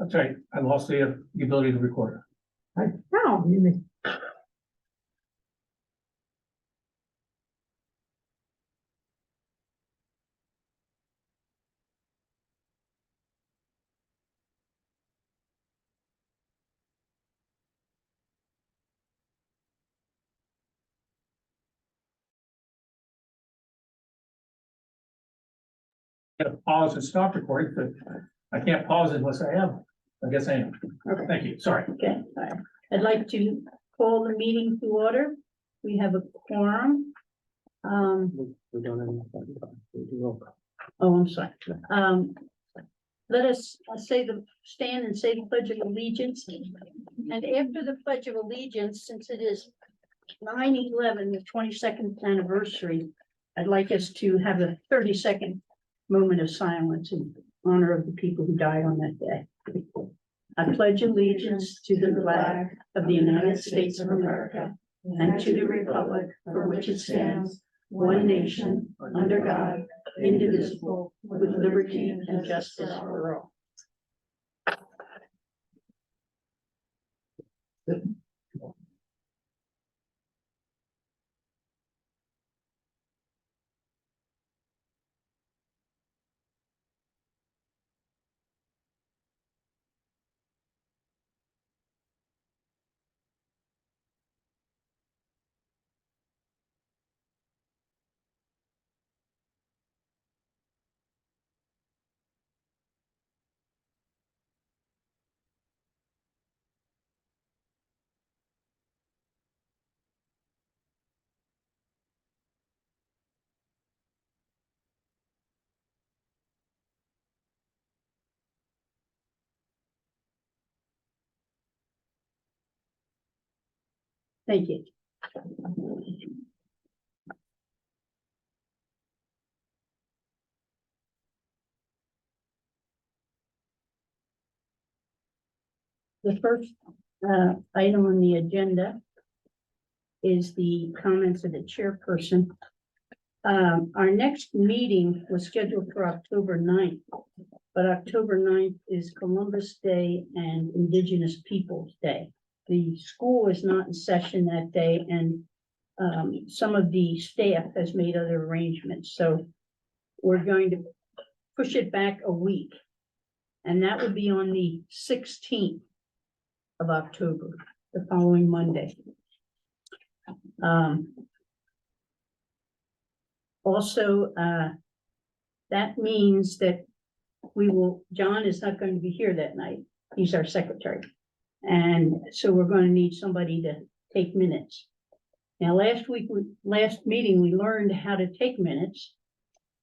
That's right. I lost the ability to record. No, you mean, I gotta pause and stop recording, but I can't pause unless I am. I guess I am. Okay. Thank you. Sorry. okay, all right. I'd like to call the meeting to order. We have a quorum. We don't have roll call. Oh, I'm sorry. Let us stand and say the Pledge of Allegiance. And after the Pledge of Allegiance, since it is 9/11, the 22nd anniversary, I'd like us to have a 30-second moment of silence in honor of the people who died on that day. I pledge allegiance to the flag of the United States of America and to the republic for which it stands, one nation, under God, indivisible, with liberty and justice for all. Thank you. The first item on the agenda is the comments of the chairperson. Our next meeting was scheduled for October 9th, but October 9th is Columbus Day and Indigenous Peoples' Day. The school is not in session that day, and some of the staff has made other arrangements, so we're going to push it back a week. And that would be on the 16th of October, the following Monday. Also, that means that John is not going to be here that night. He's our secretary. And so we're going to need somebody to take minutes. Now, last meeting, we learned how to take minutes.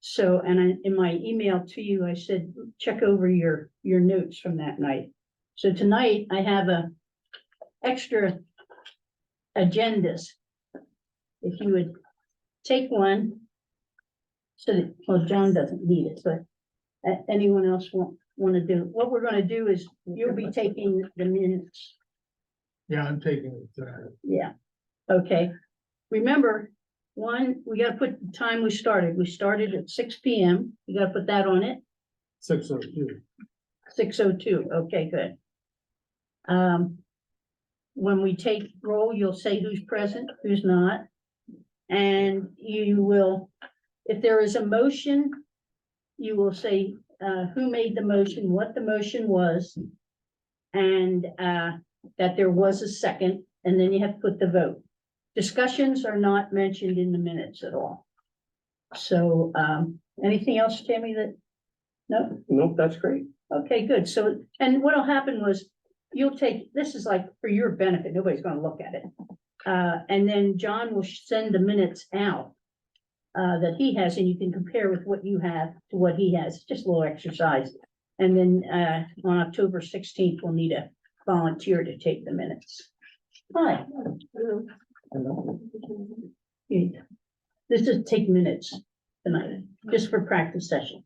So, in my email to you, I said, check over your notes from that night. So tonight I have extra agendas. If you would take one, so that, well, John doesn't need it, but anyone else want to do? What we're going to do is you'll be taking the minutes. Yeah, I'm taking it. Yeah, okay. Remember, we got to put the time we started. We started at 6 p.m. You got to put that on it. 6:02. 6:02, okay, good. When we take roll, you'll say who's present, who's not. And you will, if there is a motion, you will say who made the motion, what the motion was, and that there was a second, and then you have to put the vote. Discussions are not mentioned in the minutes at all. So anything else, Tammy, that, no? Nope, that's great. Okay, good. So, and what'll happen was you'll take, this is like for your benefit, nobody's gonna look at it. And then John will send the minutes out that he has, and you can compare with what you have to what he has. It's just a little exercise. And then on October 16th, we'll need a volunteer to take the minutes. Hi. This is take minutes tonight, just for practice session.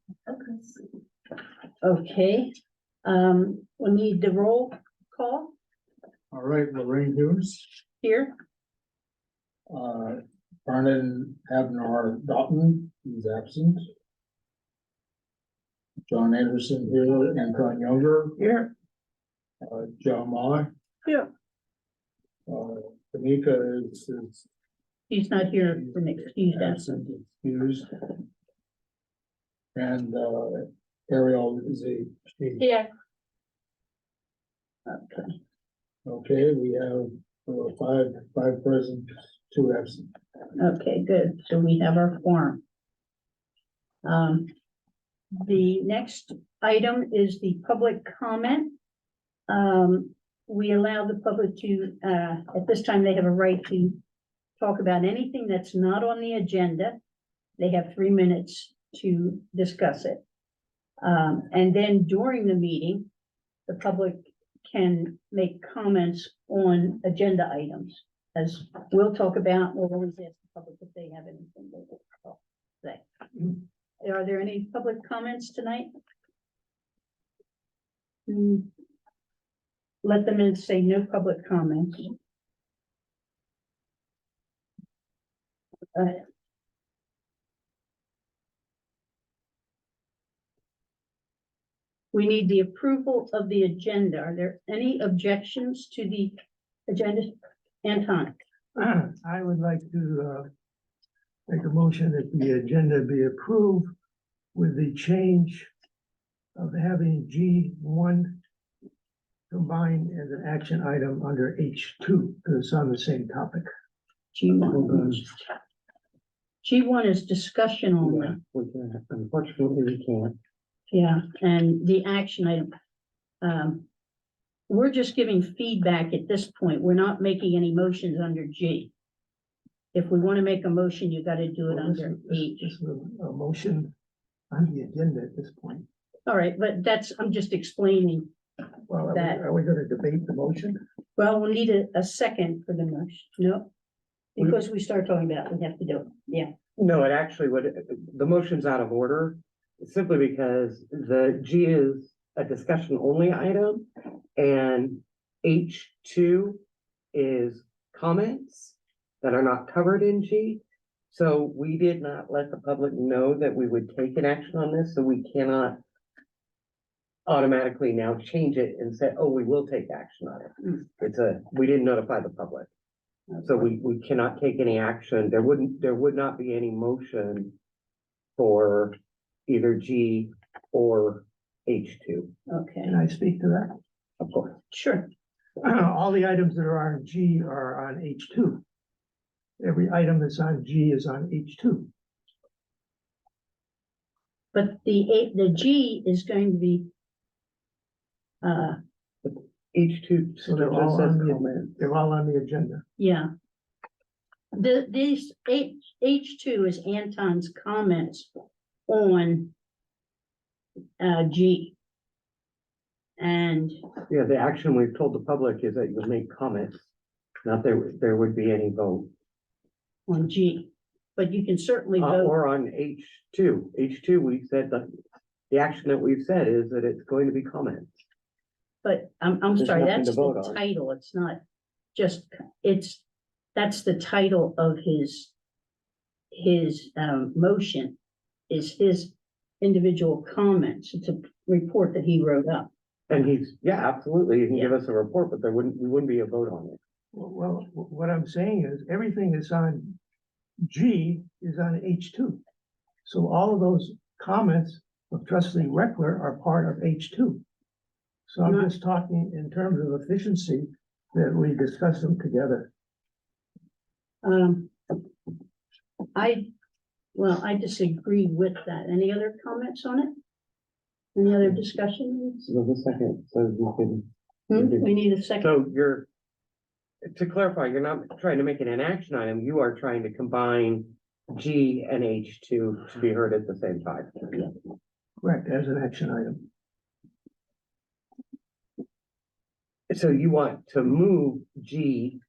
Okay, we need the roll call All right, Lorraine Hughes, here. Vernon Abner Dalton, he's absent. John Anderson here, Anton Younger. Here. John Maher. Yeah. Tamika is He's not here for an excused absence. absent, excused. And, Ariel is a, Yeah. Okay, okay, we have five present, 2 absent. okay, good. So we have our quorum. The next item is the public comment. We allow the public to, at this time, they have a right to talk about anything that's not on the agenda. They have 3 minutes to discuss it. And then during the meeting, the public can make comments on agenda items. As we'll talk about, we'll always ask the public if they have anything they want to say. Are there any public comments tonight? Let them in, say no public comments. We need the approval of the agenda. Are there any objections to the agenda? Anton? I would like to make a motion that the agenda be approved with the change of having G1 combined as an action item under H2, because it's on the same topic. G1. G1 is discussion only. We can, unfortunately, we can't. Yeah, and the action item. We're just giving feedback at this point. We're not making any motions under G. If we want to make a motion, you got to do it under H. This is a motion on the agenda at this point. All right, but I'm just explaining. Well, That- are we gonna debate the motion? Well, we'll need a second for the motion. No? Because we start talking about it, we have to do it. Yeah, No, it actually would, the motion's out of order, simply because the G is a discussion only item. And H2 is comments that are not covered in G. So we did not let the public know that we would take an action on this, so we cannot automatically now change it and say, oh, we will take action on it. We didn't notify the public. So we cannot take any action. There would not be any motion for either G or H2. okay, Can I speak to that? Of course. sure. All the items that are on G are on H2. Every item that's on G is on H2. But the G is going to be, H2 So they're just all says on the, comments. they're all on the agenda. yeah. These H2 is Anton's comments on G. And Yeah, the action we've told the public is that you'll make comments, not there would be any vote. on G, but you can certainly vote. Or on H2. H2, we said that the action that we've said is that it's going to be comments. But I'm There's sorry, nothing that's to vote the on. title. It's not just, that's the title of his motion is his individual comments. It's a report that he wrote up. And yeah, absolutely, you can give Yeah. us a report, but we wouldn't be a vote on it. Well, what I'm saying is everything that's on G is on H2. So all of those comments of trustee Reckler are part of H2. So I'm Not- just talking in terms of efficiency that we discuss them together. I disagree with that. Any other comments on it? Any other discussion? So the second, so you can. We need a second. So to clarify, you're not trying to make it an action item, you are trying to combine G and H2 to be heard at the same time. Correct, as an action item. So you want to move G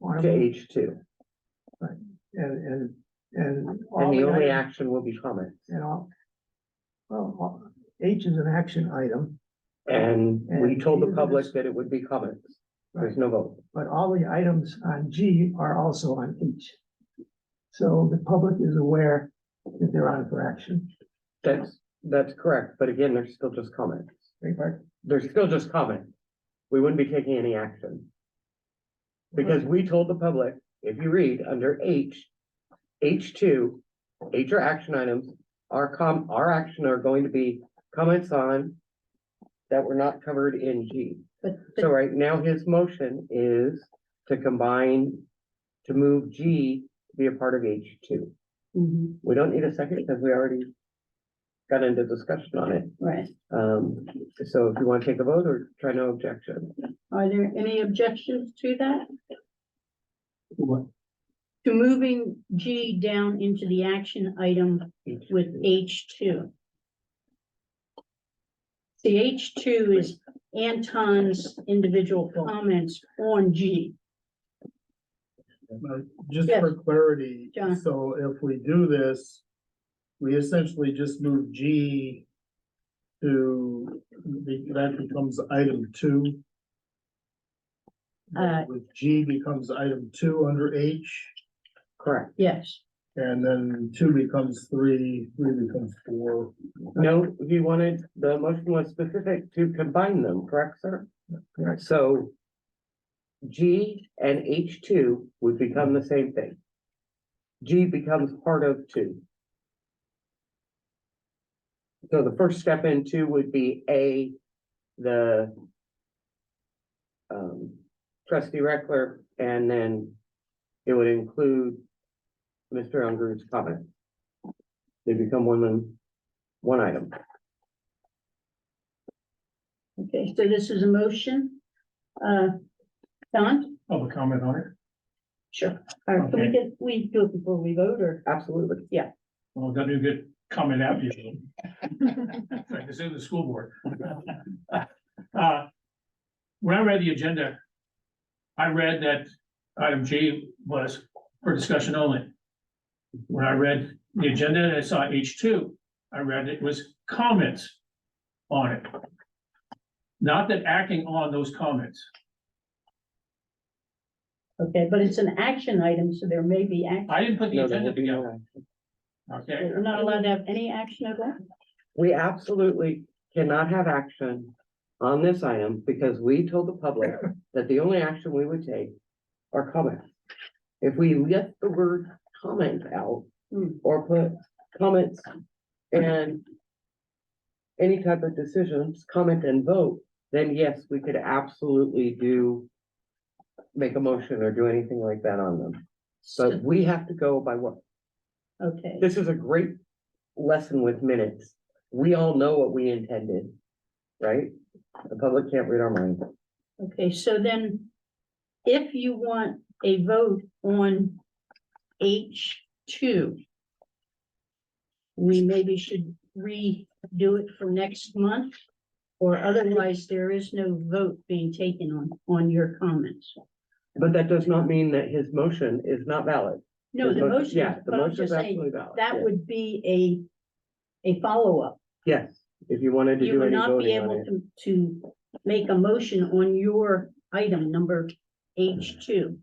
to H2, And and all the the only items, action will be comments. and H is an action item, And we And told the G public is- that it would be comments. There's right, no vote. but all the items on G are also on H. So the public is aware that they're on for action. That's correct, but again, they're still just comments. Right, Bart? They're still just comments. we wouldn't be taking any action. Because we told the public, if you read under H2, H are action items, our action are going to be comments on that were not covered in G. But, So right now, his motion is to move G to be a part of H2. Mhm, We don't need a second because we already got into discussion on it. right. So if you want to take a vote or try no objection. Are there any objections to that? What? To moving G down into the action item with H2? The H2 is Anton's individual comments on G. Just Yes. for clarity, John. so if we do this, we essentially just move G to, that becomes item 2. With G becomes item 2 under H, Correct. Yes, and then 2 becomes 3, 3 becomes 4. No, he wanted, the motion was specific to combine them, correct, sir? Correct. So G and H2 would become the same thing. G becomes part of 2. So the first step in 2 would be the trustee Reckler, and then it would include Mr. Unger's comment. They become one item. okay, so this is a motion. Don? Public comment on it? Sure. All right, can we do it before we vote, or? Absolutely. Well, then you get comment after you. Like this is the school board. When I read the agenda, I read that item G was for discussion only. When I read the agenda and I saw H2, I read it was comments on it. Not that acting on those comments. Okay, but it's an action item, so there may be action. I didn't put the No, there agenda will be no together, action. okay? We're not allowed to have any action at all? We absolutely cannot have action on this item because we told the public that the only action we would take are comments. If we left the word comment out or put comments and any type of decisions, comment and vote, then yes, we could absolutely make a motion or do anything like that on them. But we have to go by what, Okay, this is a great lesson with minutes. We all know what we intended, right? The public can't read our mind. okay, so then if you want a vote on H2, we maybe should redo it for next month, or otherwise there is no vote being taken on your comments. But that does not mean that his motion is not valid. No, His the motion, Yeah, the but I'm motion just is saying, absolutely valid. that yes. would be a follow-up. Yes, if you wanted to You do would any not be voting on able it. to make a motion on your item number H2.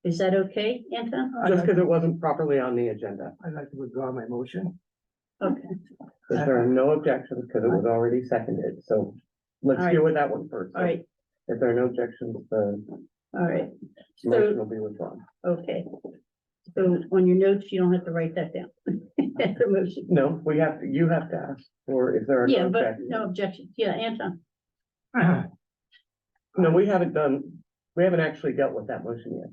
Is that okay, Anton? Just because it wasn't properly on the agenda. I'd like to withdraw my motion. Okay, If there are no objections, because it was already seconded, so let's All right. deal with that one first. all right, If there are no objections, the all right, motion will be withdrawn. okay. So on your notes, you don't have to write that down. The motion. No, you have to ask, or if there are Yeah, no but objections. no objections. Yeah, Anton. No, we haven't actually dealt with that motion yet.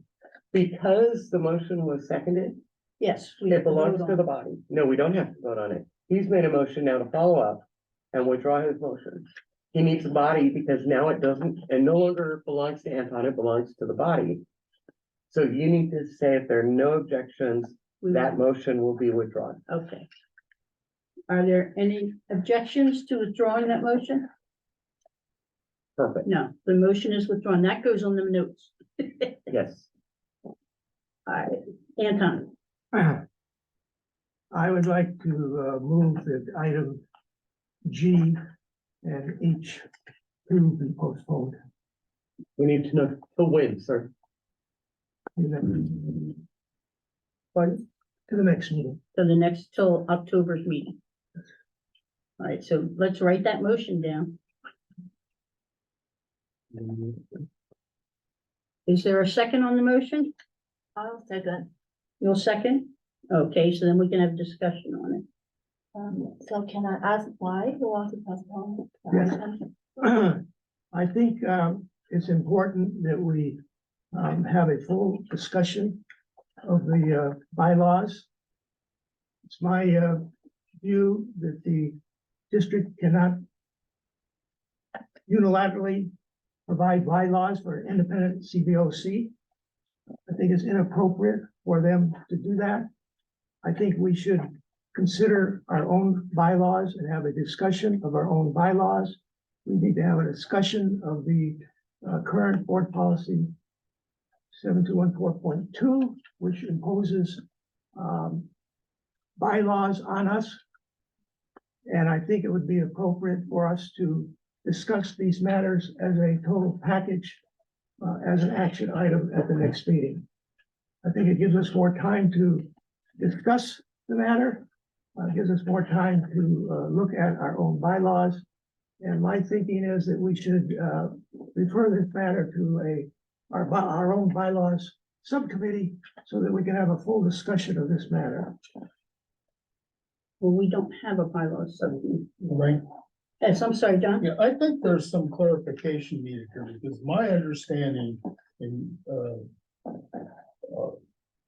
Because the motion was seconded, Yes. we have it to belongs vote to on the it. body. No, we don't have to vote on it. He's made a motion now to follow up and withdraw his motion. He needs a body because now it no longer belongs to Anton, it belongs to the body. So you need to say if there are no objections, We that will- motion will be withdrawn. Okay. Are there any objections to withdrawing that motion? Perfect, No, the motion is withdrawn. That goes on the notes. yes. All right, Anton. I would like to move that item G and H to be postponed. We need to know the win, sir. To the next meeting. So the next till October's meeting. All right, so let's write that motion down. Is there a second on the motion? I'll second. You'll second? Okay, so then we can have discussion on it. So can I ask why you want to postpone? the Yes. item? I think it's important that we have a full discussion of the bylaws. It's my view that the district cannot unilaterally provide bylaws for independent CBOC. I think it's inappropriate for them to do that. I think we should consider our own bylaws and have a discussion of our own bylaws. We need to have a discussion of the current board policy 7214.2, which imposes bylaws on us. And I think it would be appropriate for us to discuss these matters as a total package, as an action item at the next meeting. I think it gives us more time to discuss the matter, gives us more time to look at our own bylaws. And my thinking is that we should refer this matter to our own bylaws subcommittee so that we can have a full discussion of this matter. Well, we don't have a bylaws subcommittee. Right. Yes, I'm sorry, John. Yeah, I think there's some clarification needed here, because my understanding in,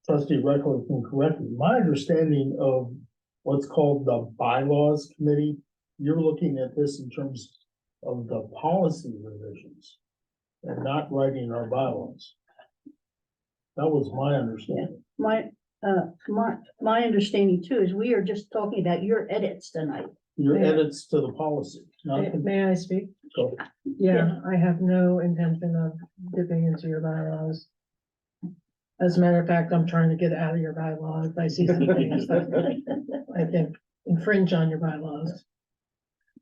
trustee Reckler can correct me, my understanding of what's called the bylaws committee, you're looking at this in terms of the policy revisions and not writing our bylaws. That was my understanding. My understanding too is we are just talking about your edits tonight. Your Yeah. edits to the policy, not the, May I speak? so, Yeah, I have no intention of dipping into your bylaws. As a matter of fact, I'm trying to get out of your bylaws. I see some things that I think infringe on your bylaws.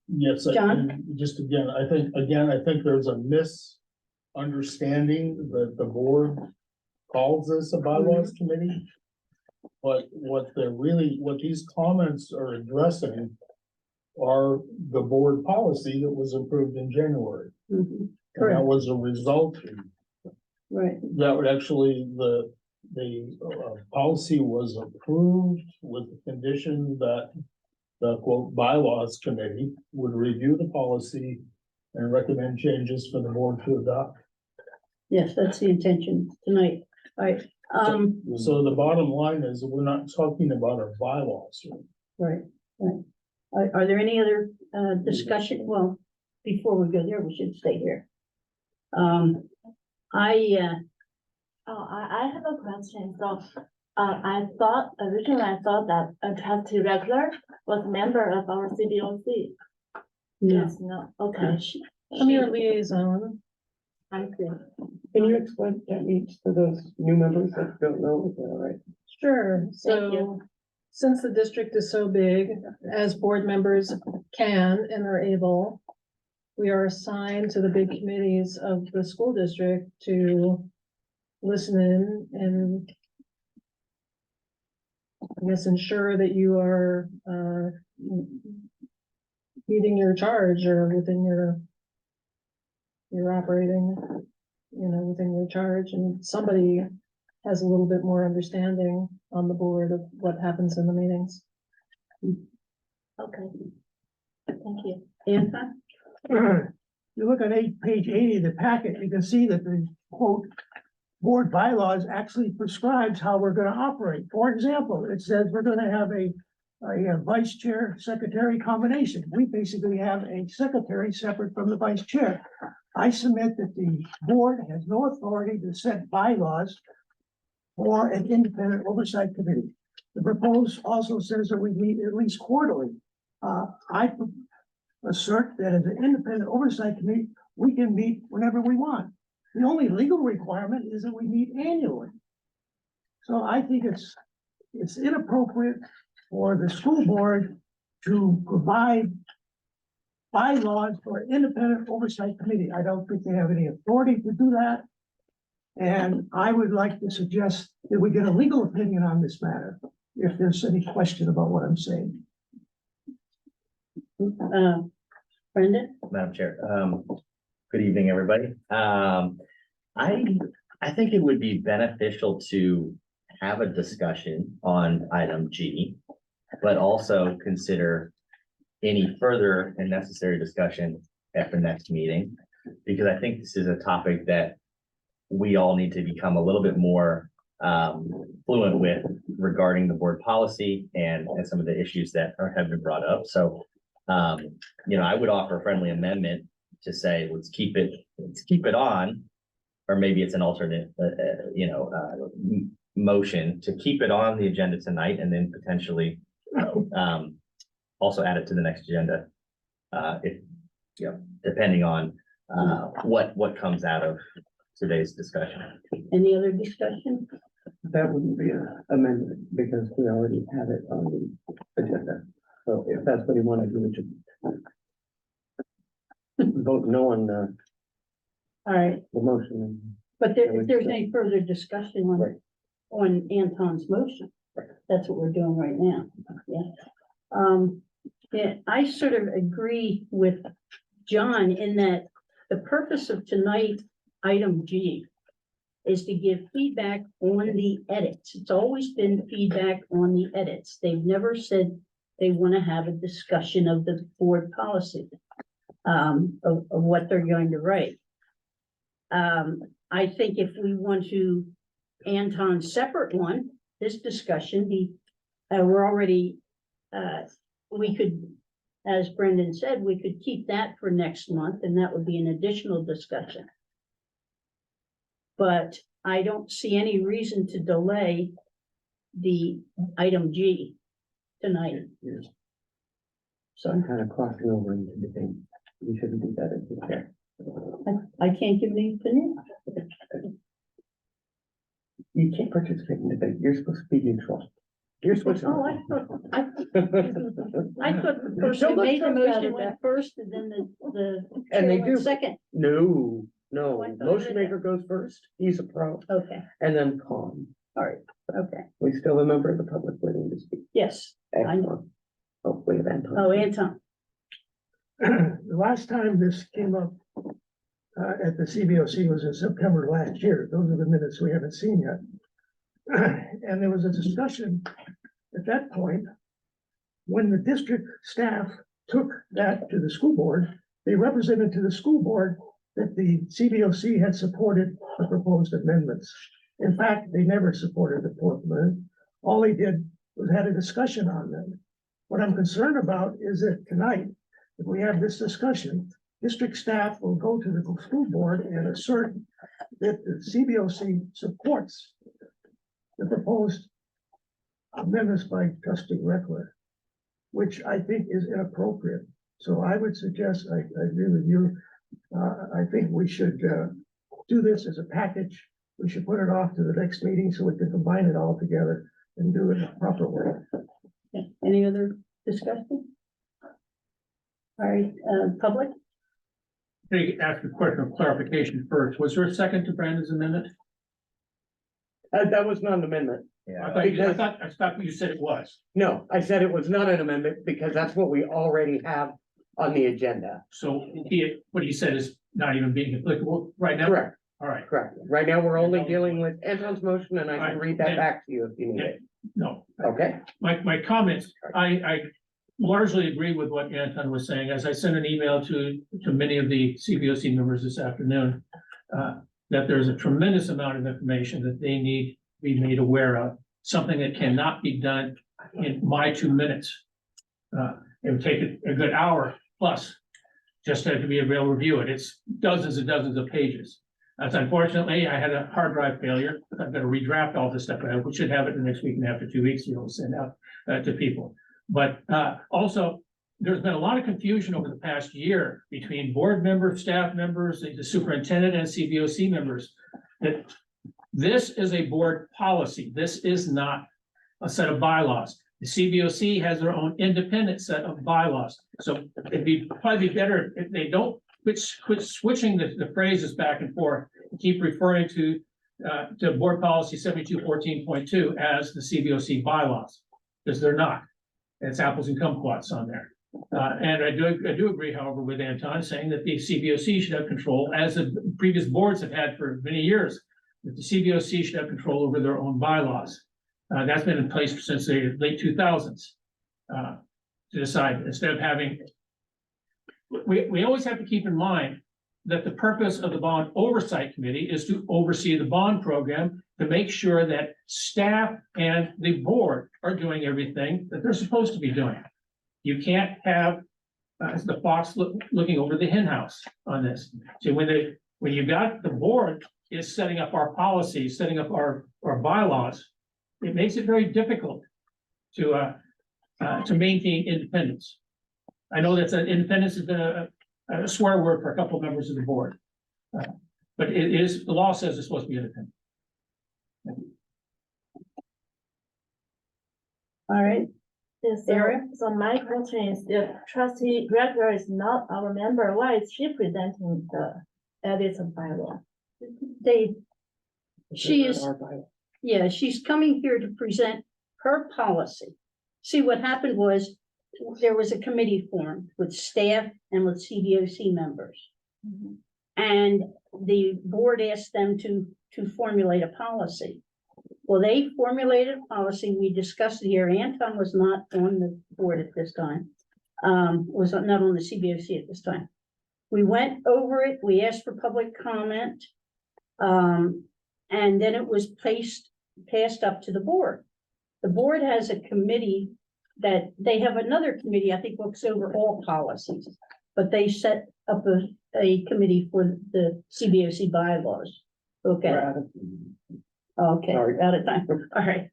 yes, John? and just again, I think there's a misunderstanding that the board calls this a bylaws committee. But what these comments are addressing are the board policy that was approved in January. Mhm. And that Correct, was a result, right. that would actually, the policy was approved with the condition that the quote bylaws committee would review the policy and recommend changes for the board to adopt. Yes, that's the intention tonight. All right, So the bottom line is, we're not talking about our bylaws. right. Are there any other discussion? Well, before we go there, we should stay here. I have a question. So, originally I thought that trustee Reckler was a member of our CBOC. No, Yes, no, okay. I'm your liaison. I see. Can you explain what that means to those new members that don't know? Is that all right? Sure, so you. since the district is so big, as board members can and are able, we are assigned to the big committees of the school district to listen in and I guess ensure that you are meeting your charge or within your operating, within your charge, and somebody has a little bit more understanding on the board of what happens in the meetings. Okay. Thank you. Anton? You look at page 80 of the packet, you can see that the quote, board bylaws actually prescribes how we're gonna operate. For example, it says we're gonna have a vice chair secretary combination. We basically have a secretary separate from the vice chair. I submit that the board has no authority to set bylaws for an independent oversight committee. The proposed also says that we meet at least quarterly. I assert that as an independent oversight committee, we can meet whenever we want. The only legal requirement is that we meet annually. So I think it's inappropriate for the school board to provide bylaws for an independent oversight committee. I don't think they have any authority to do that. And I would like to suggest that we get a legal opinion on this matter, if there's any question about what I'm saying. Brendan? Madam Chair, Good evening, everybody. I think it would be beneficial to have a discussion on item G, but also consider any further and necessary discussion at the next meeting, because I think this is a topic that we all need to become a little bit more fluent with regarding the board policy and some of the issues that have been brought up. So, I would offer a friendly amendment to say, let's keep it on, or maybe it's an alternate, motion to keep it on the agenda tonight and then potentially also add it to the next agenda. Depending on what comes out of today's discussion. Any other discussion? That wouldn't be an amendment because we already have it on the agenda. So if that's what you want to do, we should vote no on the All right, motion. but if there's any further discussion on Anton's motion, that's what we're doing right now, yeah. I sort of agree with John in that the purpose of tonight, item G, is to give feedback on the edits. It's always been feedback on the edits. They've never said they want to have a discussion of the board policy, of what they're going to write. I think if we want to, Anton's separate one, this discussion, we're already, we could, as Brendan said, we could keep that for next month, and that would be an additional discussion. But I don't see any reason to delay the item G tonight. Yes. So I'm kind of crossing over into debate. We shouldn't do that in the chair. I can't give any opinion. You can't participate in debate. You're supposed to be neutral. You're supposed to. Oh, I thought the person who made the motion went first and then the And they chair went do. second. No, Oh, I thought I motion read maker goes first. He's a pro. Okay, And then Con. all right, okay, We still have a member of the public waiting to speak. yes. I know. Excellent. Oh, wait, Anton. Oh, Anton, The last time this came up at the CBOC was in September last year. Those are the minutes we haven't seen yet. And there was a discussion at that point, when the district staff took that to the school board, they represented to the school board that the CBOC had supported the proposed amendments. In fact, they never supported the fourth amendment. All they did was had a discussion on them. What I'm concerned about is that tonight, if we have this discussion, district staff will go to the school board and assert that the CBOC supports the proposed amendments by trustee Reckler, which I think is inappropriate. So I would suggest, I agree with you, I think we should do this as a package. We should put it off to the next meeting so we can combine it all together and do it in a proper way. Okay. Any other discussion? All right, public, Let me ask a question of clarification first. Was there a second to Brandon's amendment? That was not an amendment. I thought you said it was. No, I said it was not an amendment because that's what we already have on the agenda. So what he said is not even being applicable right now? Correct, All right, correct. Right now, we're only dealing with Anton's motion and I can read that back to you if you need it. no. Okay? My comments, I largely agree with what Anton was saying, as I sent an email to many of the CBOC members this afternoon, that there's a tremendous amount of information that they need to be made aware of, something that cannot be done in my 2 minutes. It would take a good hour plus just to be able to review it. It's dozens and dozens of pages. That's unfortunately, I had a hard drive failure. I've got to redraft all this stuff. We should have it the next week and after 2 weeks, send out to people. But also, there's been a lot of confusion over the past year between board members, staff members, the superintendent and CBOC members, that this is a board policy. This is not a set of bylaws. The CBOC has their own independent set of bylaws. So it'd probably be better if they don't quit switching the phrases back and forth, and keep referring to board policy 7214.2 as the CBOC bylaws, because they're not. It's apples and kumquats on there. And I do agree, however, with Anton saying that the CBOC should have control, as the previous boards have had for many years, that the CBOC should have control over their own bylaws. That's been in place since the late 2000s. To decide, instead of having, we always have to keep in mind that the purpose of the bond oversight committee is to oversee the bond program, to make sure that staff and the board are doing everything that they're supposed to be doing. You can't have the fox looking over the hen house on this. So when you got the board is setting up our policies, setting up our bylaws, it makes it very difficult to maintain independence. I know that independence has been a swear word for a couple of members of the board. But it is, the law says it's supposed to be independent. All right, Yes, Sarah? so my question is, if trustee Gregory is not our member, why is she presenting the edits of bylaw? she is, Our bylaw. yeah, she's coming here to present her policy. See, what happened was, there was a committee formed with staff and with CBOC members. Mhm. And the board asked them to formulate a policy. Well, they formulated a policy, we discussed it here, Anton was not on the board at this time. Was not on the CBOC at this time. We went over it, we asked for public comment. And then it was passed up to the board. The board has a committee that, they have another committee, I think, looks over all policies. But they set up a committee for the CBOC bylaws. Okay, okay, Sorry. out of time, all right.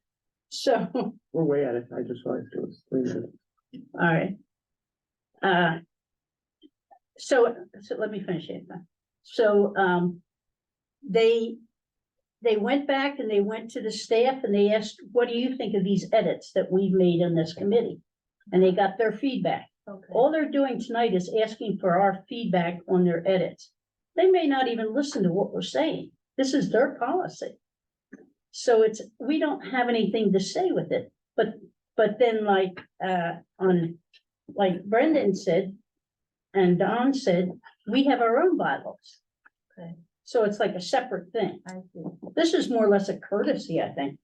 So, We're way out of time, I just realized it was 3 minutes. all right. So let me finish it. So, they went back and they went to the staff and they asked, what do you think of these edits that we've made in this committee? And they got their feedback. Okay. All they're doing tonight is asking for our feedback on their edits. They may not even listen to what we're saying. This is their policy. So we don't have anything to say with it, but then like Brendan said, and Don said, we have our own bylaws. Okay. So it's like a separate thing. I see. This is more or less a courtesy, I think,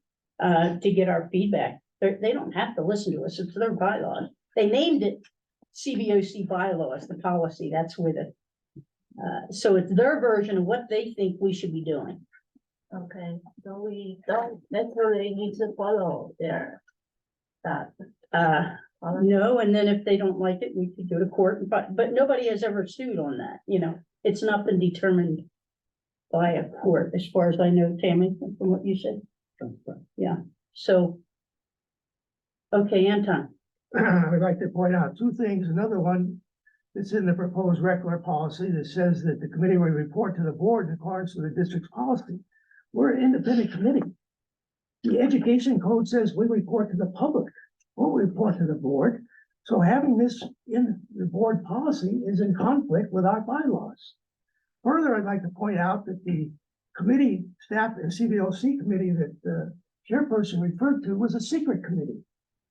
to get our feedback. They don't have to listen to us, it's their bylaws. They named it CBOC bylaws, the policy, that's with it. So it's their version of what they think we should be doing. Okay, so we don't necessarily need to follow that. No, and then if they don't like it, we could go to court, but nobody has ever sued on that, it's not been determined by a court, as far as I know, Tammy, from what you said. Yeah, so. Okay, Anton. I would like to point out 2 things. Another one that's in the proposed regular policy that says that the committee will report to the board in accordance with the district's policy. We're an independent committee. The education code says we report to the public, or we report to the board. So having this in the board policy is in conflict with our bylaws. Further, I'd like to point out that the committee staff and CBOC committee that the chairperson referred to was a secret committee.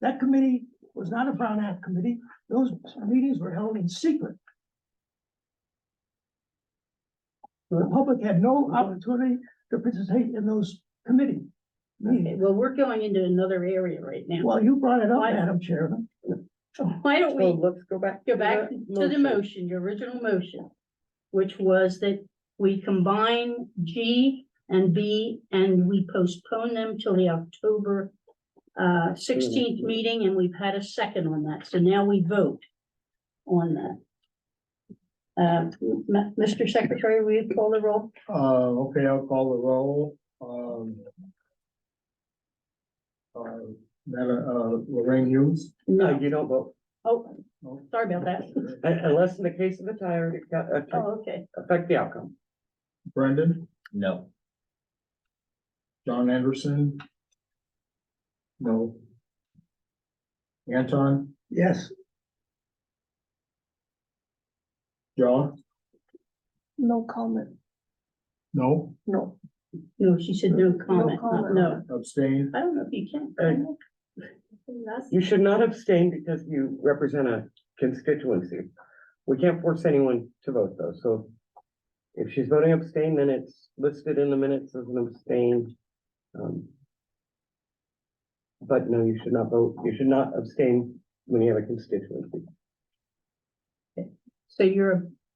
That committee was not a Brown Act committee. Those meetings were held in secret. The public had no opportunity to participate in those committee Okay, meetings. well, we're going into another area right now. Well, you brought it up, Why- Madam Chairman. Why don't So we let's go back. go back to the motion, your original motion, which was that we combine G and B and we postpone them till the October 16th meeting, and we've had a second on that, so now we vote on that. Mr. Secretary, will you call the roll? Okay, I'll call the roll. Lorraine Hughes. No, you don't vote, Oh, sorry about that. unless in the case of the tire, it Oh, okay. affect the outcome. Brendan, No. John Anderson. No. Anton, Yes, John, No comment. no, No. No, she said no comment, comment. no. abstain, I don't know if you can. That's You should not abstain because you represent a constituency. We can't force anyone to vote though, so if she's voting abstain, then it's listed in the minutes as an abstain. But no, you should not vote, you should not abstain when you have a constituency.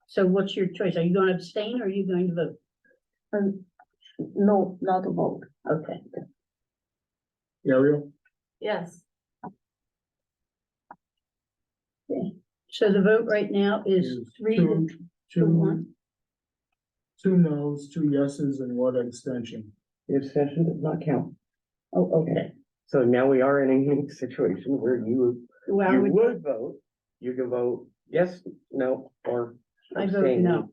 So what's your choice? Are you going to abstain or are you going to vote? No, not to vote. Okay, Ariel, Yes, so the vote right now is three to two, one. two noes, 2 yeses, and 1 abstention. The abstention does not count. Oh, okay. So now we are in a unique situation where you Well, would vote, you can vote yes, no, or I vote abstain. no.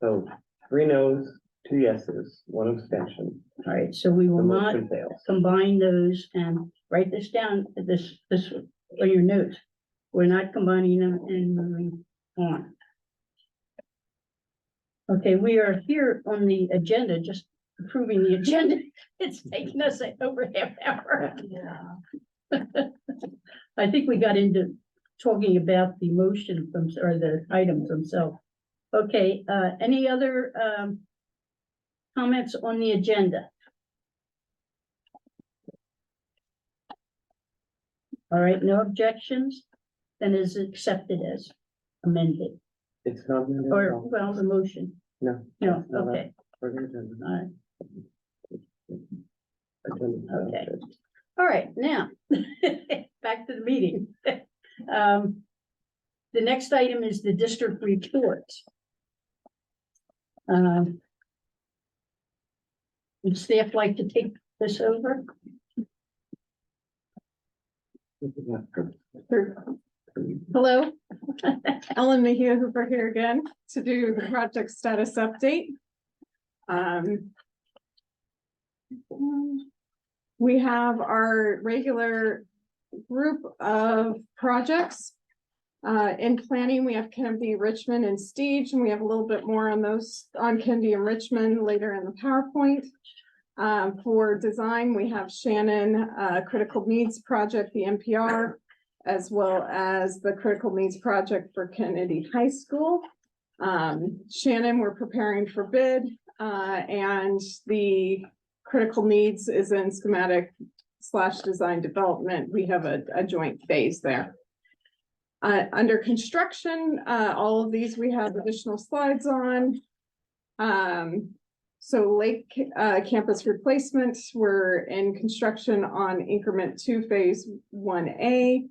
So 3 noes, 2 yeses, 1 abstention. All right, so we The will not motion fails. combine those and write this down, this on your notes. We're not combining them and moving on. Okay, we are here on the agenda, just approving the agenda. It's taken us over half hour. yeah. I think we got into talking about the motion or the items themselves. Okay, any other comments on the agenda? All right, no objections, then is accepted as amended, It's not. amended at or, all. well, the motion, No. no, it's not okay, for the agenda. all right. Agenda. Okay. All right, now, back to the meeting. The next item is the district report. Would staff like to take this over? Hello, Ellen Mayhew Hooper here again to do the project status update. We have our regular group of projects. In planning, we have Kennedy, Richmond, and Stage, and we have a little bit more on those on Kennedy and Richmond later in the PowerPoint. For design, we have Shannon, Critical Needs Project, the NPR, as well as the Critical Needs Project for Kennedy High School. Shannon, we're preparing for bid, and the Critical Needs is in schematic / design development. We have a joint phase there. Under construction, all of these we have additional slides on. So Lake campus replacement, we're in construction on increment 2, phase 1A.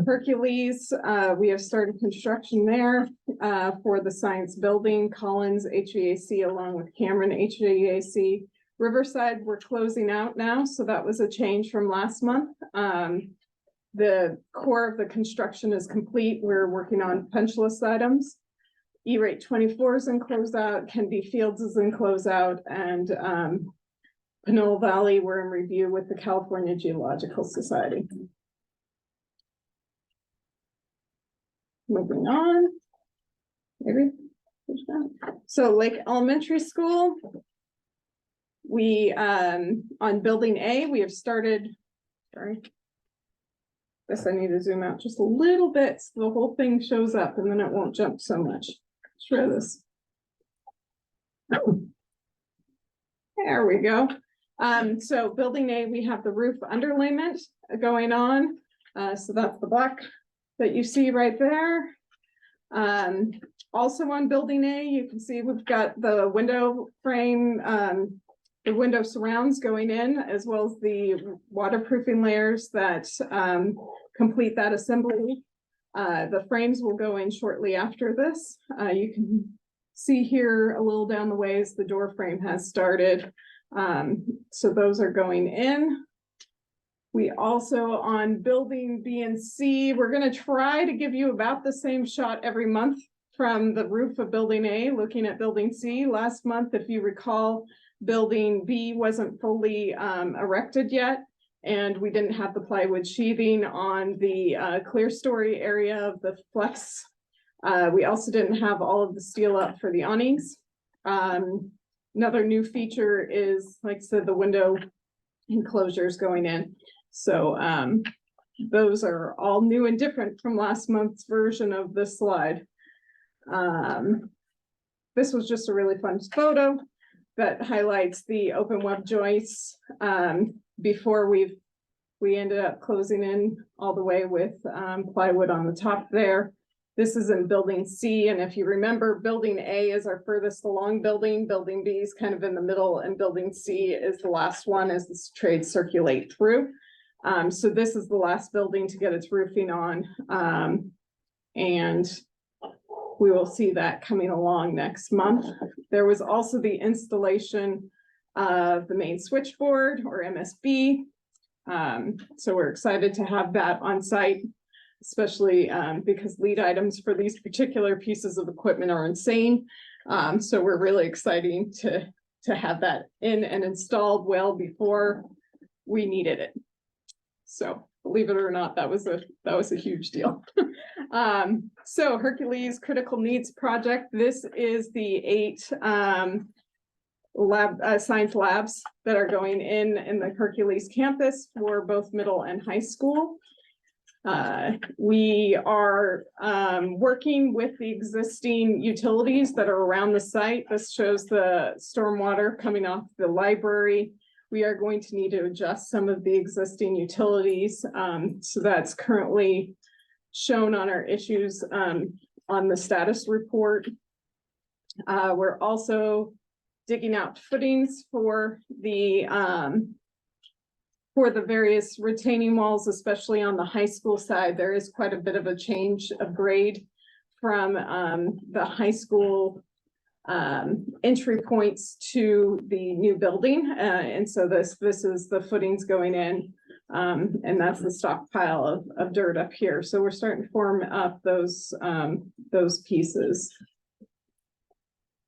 Hercules, we have started construction there for the science building, Collins HVAC along with Cameron HVAC. Riverside, we're closing out now, so that was a change from last month. The core of the construction is complete. We're working on punch list items. E-rate 24 is in closeout, Kennedy Fields is in closeout, and Pinole Valley, we're in review with the California Geological Society. Moving on. Maybe. So Lake Elementary School. We, on building A, we have started, sorry. Guess I need to zoom out just a little bit so the whole thing shows up and then it won't jump so much. Try this. There we go. So building A, we have the roof underlayment going on. So that's the block that you see right there. Also on building A, you can see we've got the window frame, the window surrounds going in, as well as the waterproofing layers that complete that assembly. The frames will go in shortly after this. You can see here a little down the ways the door frame has started. So those are going in. We also on building B and C, we're going to try to give you about the same shot every month from the roof of building A, looking at building C. Last month, if you recall, building B wasn't fully erected yet, and we didn't have the plywood sheathing on the clear story area of the flex. We also didn't have all of the steel up for the awnings. Another new feature is, like I said, the window enclosures going in. So those are all new and different from last month's version of this slide. This was just a really fun photo that highlights the open web joists, before we ended up closing in all the way with, plywood on the top there. This is in building C, and if you remember, building A is our furthest along building, building B is kind of in the middle, and building C is the last one as the trades circulate through. So this is the last building to get its roofing on, and we will see that coming along next month. There was also the installation of the main switchboard, or MSB. So we're excited to have that on site, especially because lead items for these particular pieces of equipment are insane. So we're really exciting to have that in and installed well before we needed it. So believe it or not, that was a huge deal. So Hercules Critical Needs Project, this is the 8 science labs that are going in the Hercules campus for both middle and high school. We are working with the existing utilities that are around the site. This shows the stormwater coming off the library. We are going to need to adjust some of the existing utilities. So that's currently shown on our issues on the status report. We're also digging out footings for the various retaining walls, especially on the high school side. There is quite a bit of a change of grade from the high school entry points to the new building. And so this is the footings going in, and that's the stockpile of dirt up here. So we're starting to form up those pieces.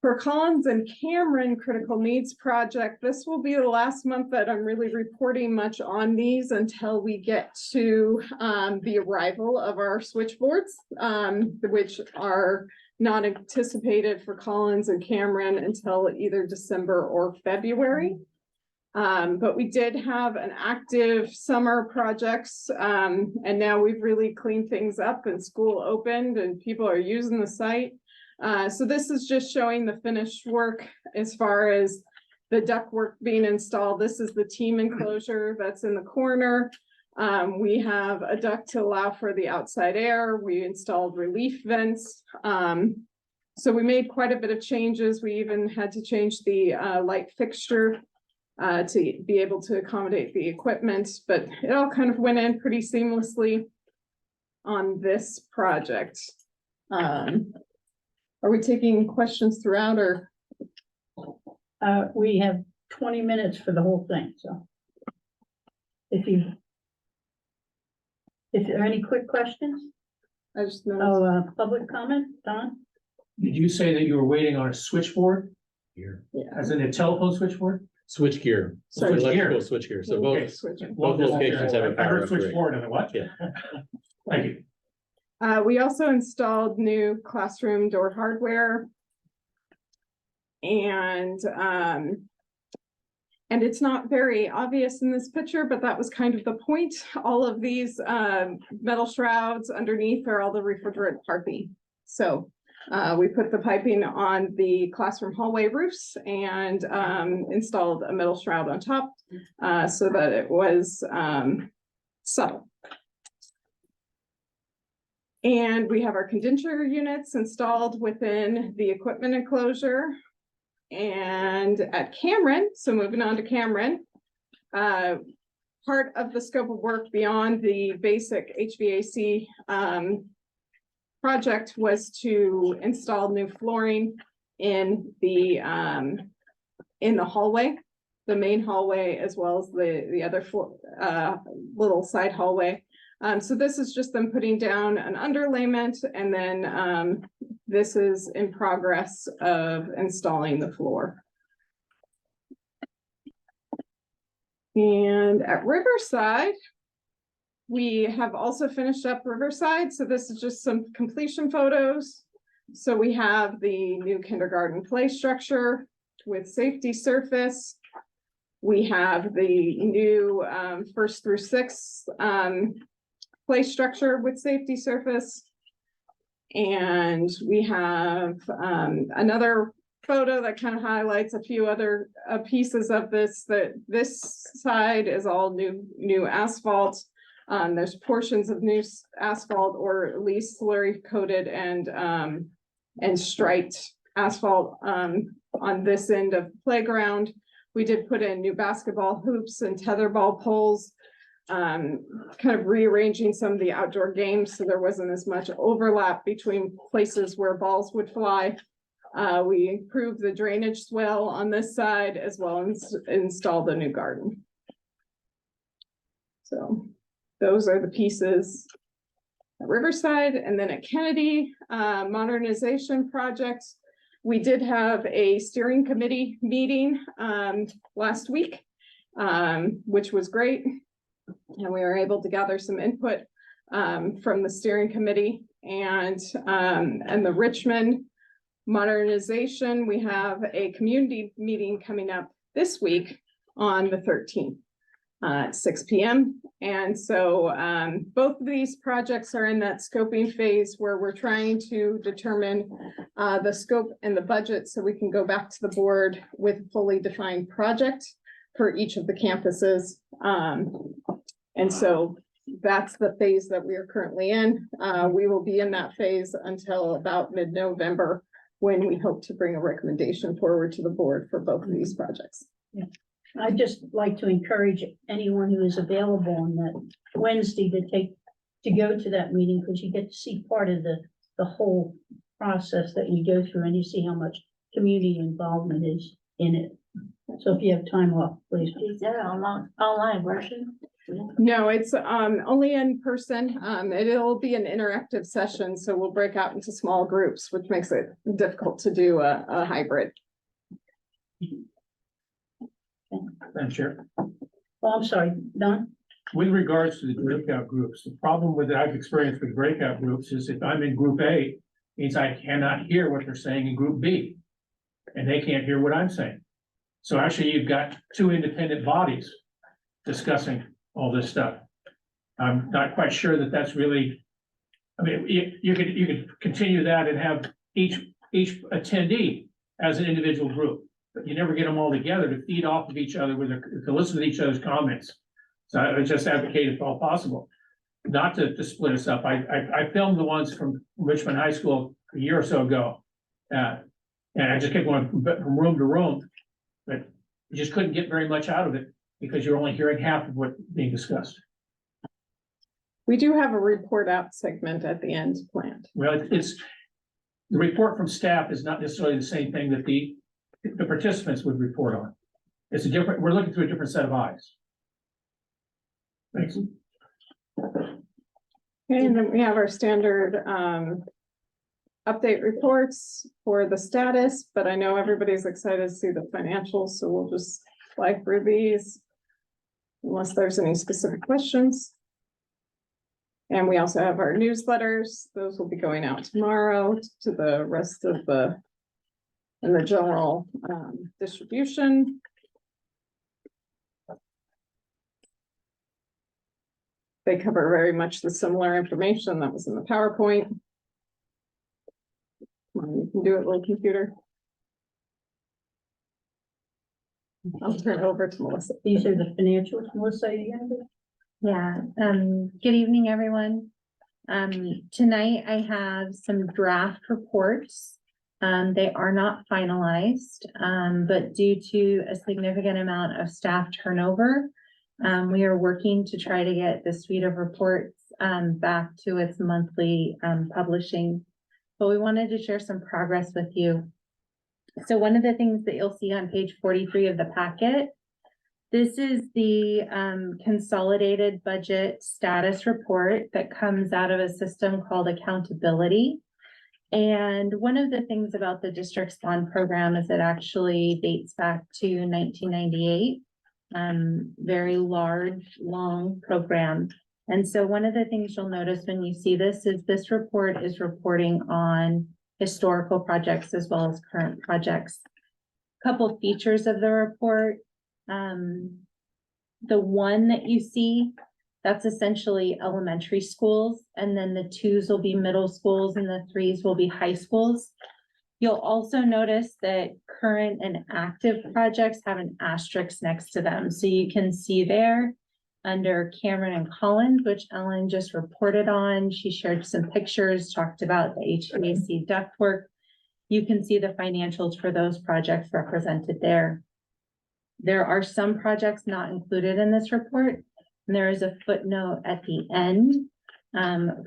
For Collins and Cameron Critical Needs Project, this will be the last month that I'm really reporting much on these until we get to the arrival of our switchboards, which are not anticipated for Collins and Cameron until either December or February. But we did have an active summer projects, and now we've really cleaned things up and school opened and people are using the site. So this is just showing the finished work as far as the ductwork being installed. This is the team enclosure that's in the corner. We have a duct to allow for the outside air. We installed relief vents. So we made quite a bit of changes. We even had to change the light fixture to be able to accommodate the equipment, but it all kind of went in pretty seamlessly on this project. Are we taking questions throughout, or? We have 20 minutes for the whole thing, so. If there are any quick questions? I just noticed. Public comment, Don? Did you say that you were waiting on a switchboard, Here. as in a telephone switchboard? Switch gear, Switch gear. electrical switch gear, so Okay. both, Switching. both locations have a I power heard upgrade. switchboard and what? Yeah. Thank you. We also installed new classroom door hardware. And it's not very obvious in this picture, but that was kind of the point. All of these metal shrouds underneath are all the refrigerant piping. So we put the piping on the classroom hallway roofs and installed a metal shroud on top so that it was subtle. And we have our condenser units installed within the equipment enclosure. And at Cameron, so moving on to Cameron, part of the scope of work beyond the basic HVAC project was to install new flooring in the hallway, the main hallway, as well as the other little side hallway. So this is just them putting down an underlayment, and then this is in progress of installing the floor. And at Riverside, we have also finished up Riverside. So this is just some completion photos. So we have the new kindergarten play structure with safety surface. We have the new 1st through 6th play structure with safety surface. And we have another photo that kind of highlights a few other pieces of this, that this side is all new asphalt. There's portions of new asphalt or at least slurry coated and striped asphalt on this end of the playground. We did put in new basketball hoops and tetherball poles, kind of rearranging some of the outdoor games so there wasn't as much overlap between places where balls would fly. We improved the drainage swell on this side as well as installed a new garden. So those are the pieces at Riverside. And then at Kennedy, modernization projects. We did have a steering committee meeting last week, which was great. And we were able to gather some input from the steering committee and the Richmond modernization. We have a community meeting coming up this week on the 13th at 6 p.m. And so both of these projects are in that scoping phase where we're trying to determine the scope and the budget so we can go back to the board with a fully defined project for each of the campuses. And so that's the phase that we are currently in. We will be in that phase until about mid-November, when we hope to bring a recommendation forward to the board for both of these projects. I'd just like to encourage anyone who is available on that Wednesday to go to that meeting, because you get to see part of the whole process that you go through, and you see how much community involvement is in it. So if you have time off, please. Is there an online version? No, it's only in person. It'll be an interactive session, so we'll break out into small groups, which makes it difficult to do a hybrid. Madam Chair, Oh, I'm sorry, Don? with regards to the breakout groups, the problem with that I've experienced with breakout groups is if I'm in group A, means I cannot hear what they're saying in group B. And they can't hear what I'm saying. So actually, you've got two independent bodies discussing all this stuff. I'm not quite sure that that's really, I mean, you could continue that and have each attendee as an individual group, but you never get them all together to feed off of each other to listen to each other's comments. So I would just advocate if all possible, not to split us up. I filmed the ones from Richmond High School a year or so ago. And I just kept going from room to room, but you just couldn't get very much out of it because you're only hearing half of what's being discussed. We do have a report out segment at the end planned. Well, it's the report from staff is not necessarily the same thing that the participants would report on. It's a different, we're looking through a different set of eyes. Thanks. And then we have our standard update reports for the status, but I know everybody's excited to see the financials, so we'll just fly through these unless there's any specific questions. And we also have our newsletters. Those will be going out tomorrow to the rest of the general distribution. They cover very much the similar information that was in the PowerPoint. You can do it, little computer. I'll turn it over to Melissa. These are the financials, Melissa, you got it? Yeah, good evening, everyone. Tonight I have some draft reports. They are not finalized, but due to a significant amount of staff turnover, we are working to try to get the suite of reports back to its monthly publishing. But we wanted to share some progress with you. So one of the things that you'll see on page 43 of the packet, this is the consolidated budget status report that comes out of a system called accountability. And one of the things about the district's bond program is it actually dates back to 1998. Very large, long program. And so one of the things you'll notice when you see this is this report is reporting on historical projects as well as current projects. Couple features of the report. The one that you see That's essentially elementary schools, and then the 2s will be middle schools and the 3s will be high schools. You'll also notice that current and active projects have an asterisk next to them. So you can see there under Cameron and Collins, which Ellen just reported on. She shared some pictures, talked about the HVAC ductwork. You can see the financials for those projects represented there. There are some projects not included in this report. And there is a footnote at the end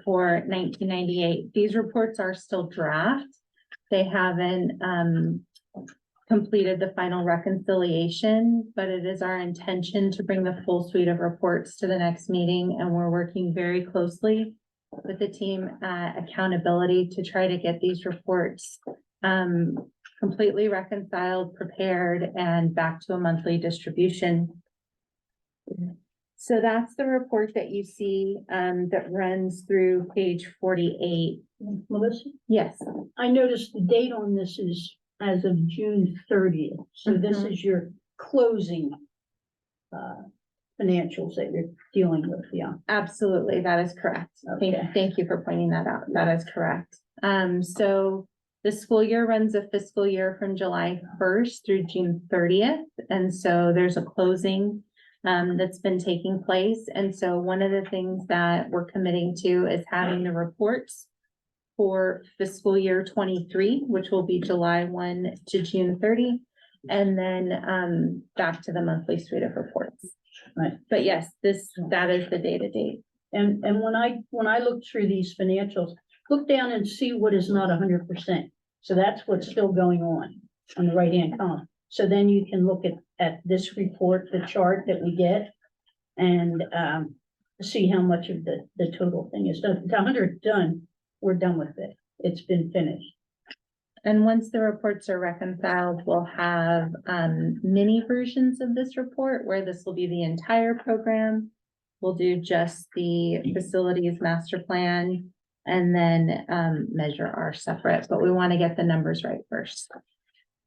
for 1998. These reports are still draft. They haven't completed the final reconciliation, but it is our intention to bring the full suite of reports to the next meeting. And we're working very closely with the team at Accountability to try to get these reports completely reconciled, prepared, and back to a monthly distribution. So that's the report that you see that runs through page 48. Melissa, Yes, I noticed the date on this is as of June 30th. So this is your closing financials that you're dealing with, yeah. absolutely. That is correct. Okay. Thank you for pointing that out. That is correct. So the school year runs a fiscal year from July 1st through June 30th. And so there's a closing that's been taking place. And so one of the things that we're committing to is having the reports for fiscal year 23, which will be July 1 to June 30, and then back to the monthly suite of reports. Right. But yes, that is the date. And when I look through these financials, look down and see what is not 100%. So that's what's still going on the right-hand column. So then you can look at this report, the chart that we get, and see how much of the total thing is done. The 100 done, we're done with it. It's been finished. And once the reports are reconciled, we'll have mini versions of this report where this will be the entire program. We'll do just the facilities master plan and then Measure R separate, but we want to get the numbers right first.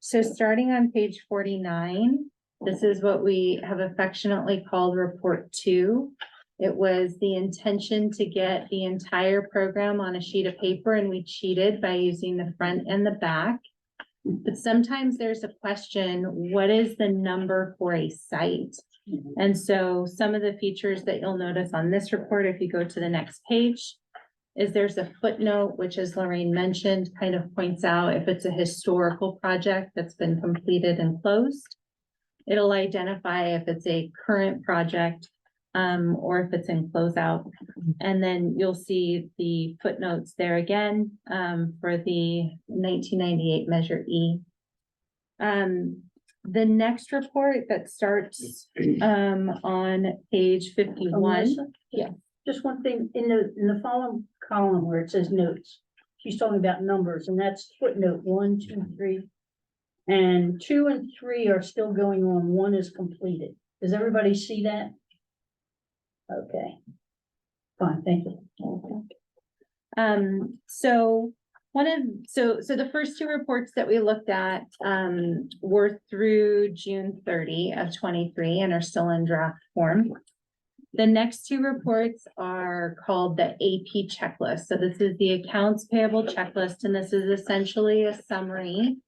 So starting on page 49, this is what we have affectionately called report 2. It was the intention to get the entire program on a sheet of paper, and we cheated by using the front and the back. But sometimes there's a question, what is the number for a site? And so some of the features that you'll notice on this report, if you go to the next page, is there's a footnote, which as Lorraine mentioned, kind of points out if it's a historical project that's been completed and closed. It'll identify if it's a current project or if it's in closeout. And then you'll see the footnotes there again for the 1998 Measure E. The next report that starts on page 51. Melissa? Yeah. Just one thing, in the following column where it says notes, she's talking about numbers, and that's footnote 1, 2, 3. And 2 and 3 are still going on. 1 is completed. Does everybody see that? Okay. Fine, thank you. So the first 2 reports that we looked at were through June 30 of 23 and are still in draft form. The next 2 reports are called the AP checklist. So this is the accounts payable checklist, and this is essentially a summary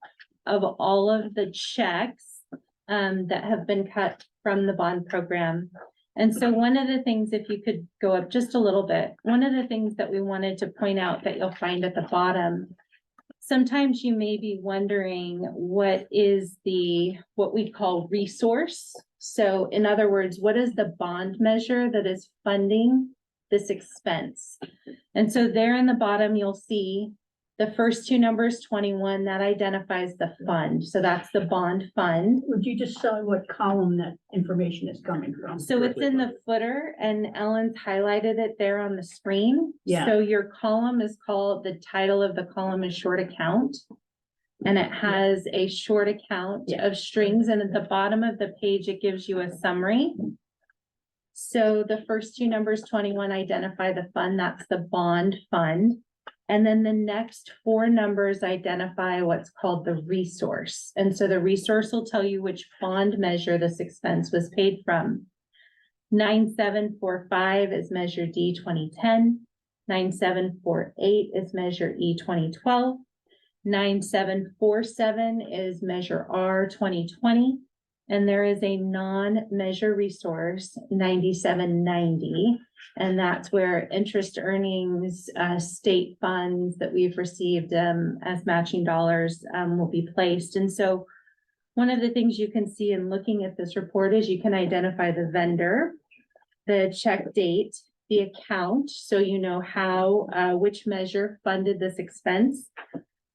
of all of the checks that have been cut from the bond program. And so one of the things, if you could go up just a little bit, one of the things that we wanted to point out that you'll find at the bottom, sometimes you may be wondering what is what we call resource. So in other words, what is the bond measure that is funding this expense? And so there in the bottom, you'll see the first 2 numbers, 21, that identifies the fund. So that's the bond fund. Would you just tell me what column that information is coming from? So it's in the footer, and Ellen's highlighted it there on the screen. Yeah. So your column is called, the title of the column is short account. And it has a short account of strings, and at the bottom of the page, it gives you a summary. So the first 2 numbers, 21, identify the fund, that's the bond fund. And then the next 4 numbers identify what's called the resource. And so the resource will tell you which bond measure this expense was paid from. 9745 is Measure D 2010. 9748 is Measure E 2012. 9747 is Measure R 2020. And there is a non-measure resource, 9790. And that's where interest earnings, state funds that we've received as matching dollars will be placed. And so one of the things you can see in looking at this report is you can identify the vendor, the check date, the account, so you know how, which measure funded this expense,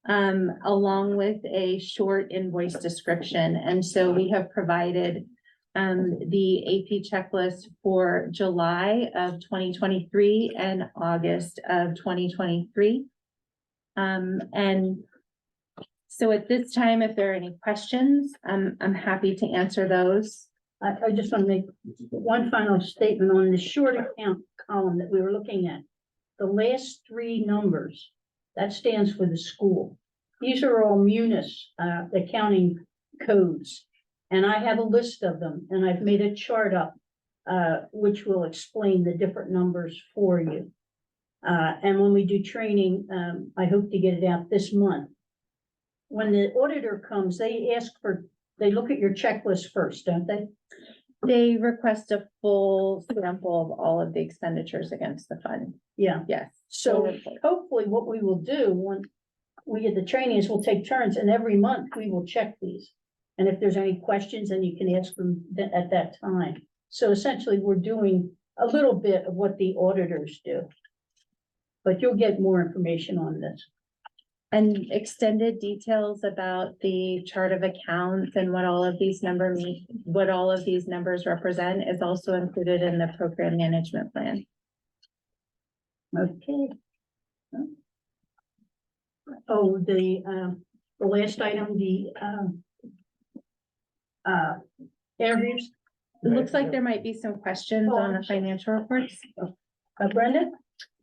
along with a short invoice description. And so we have provided the AP checklist for July of 2023 and August of 2023. And so at this time, if there are any questions, I'm happy to answer those. I just want to make one final statement on the short account column that we were looking at. The last three numbers, that stands for the school. These are all munis, accounting codes. And I have a list of them, and I've made a chart up, which will explain the different numbers for you. And when we do training, I hope to get it out this month. When the auditor comes, they look at your checklist first, don't they? They request a full sample of all of the expenditures against the fund. Yeah. Yes. So hopefully what we will do when we get the training is we'll take turns, and every month we will check these. And if there's any questions, then you can ask them at that time. So essentially we're doing a little bit of what the auditors do. But you'll get more information on this. And extended details about the chart of accounts and what all of these numbers represent is also included in the program management plan. Okay. Oh, the last item, the interviews. It looks like there might be some questions on the financial reports. Brenda?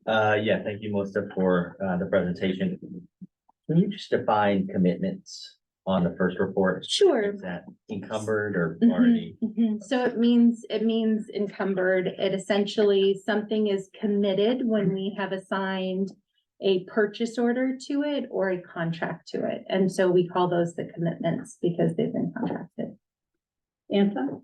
Yeah, thank you, Melissa, for the presentation. Can you just define commitments on the first report? Sure. Is that encumbered or Mhm, already? mhm. So it means encumbered. It essentially, something is committed when we have assigned a purchase order to it or a contract to it. And so we call those the commitments because they've been contracted. Anton?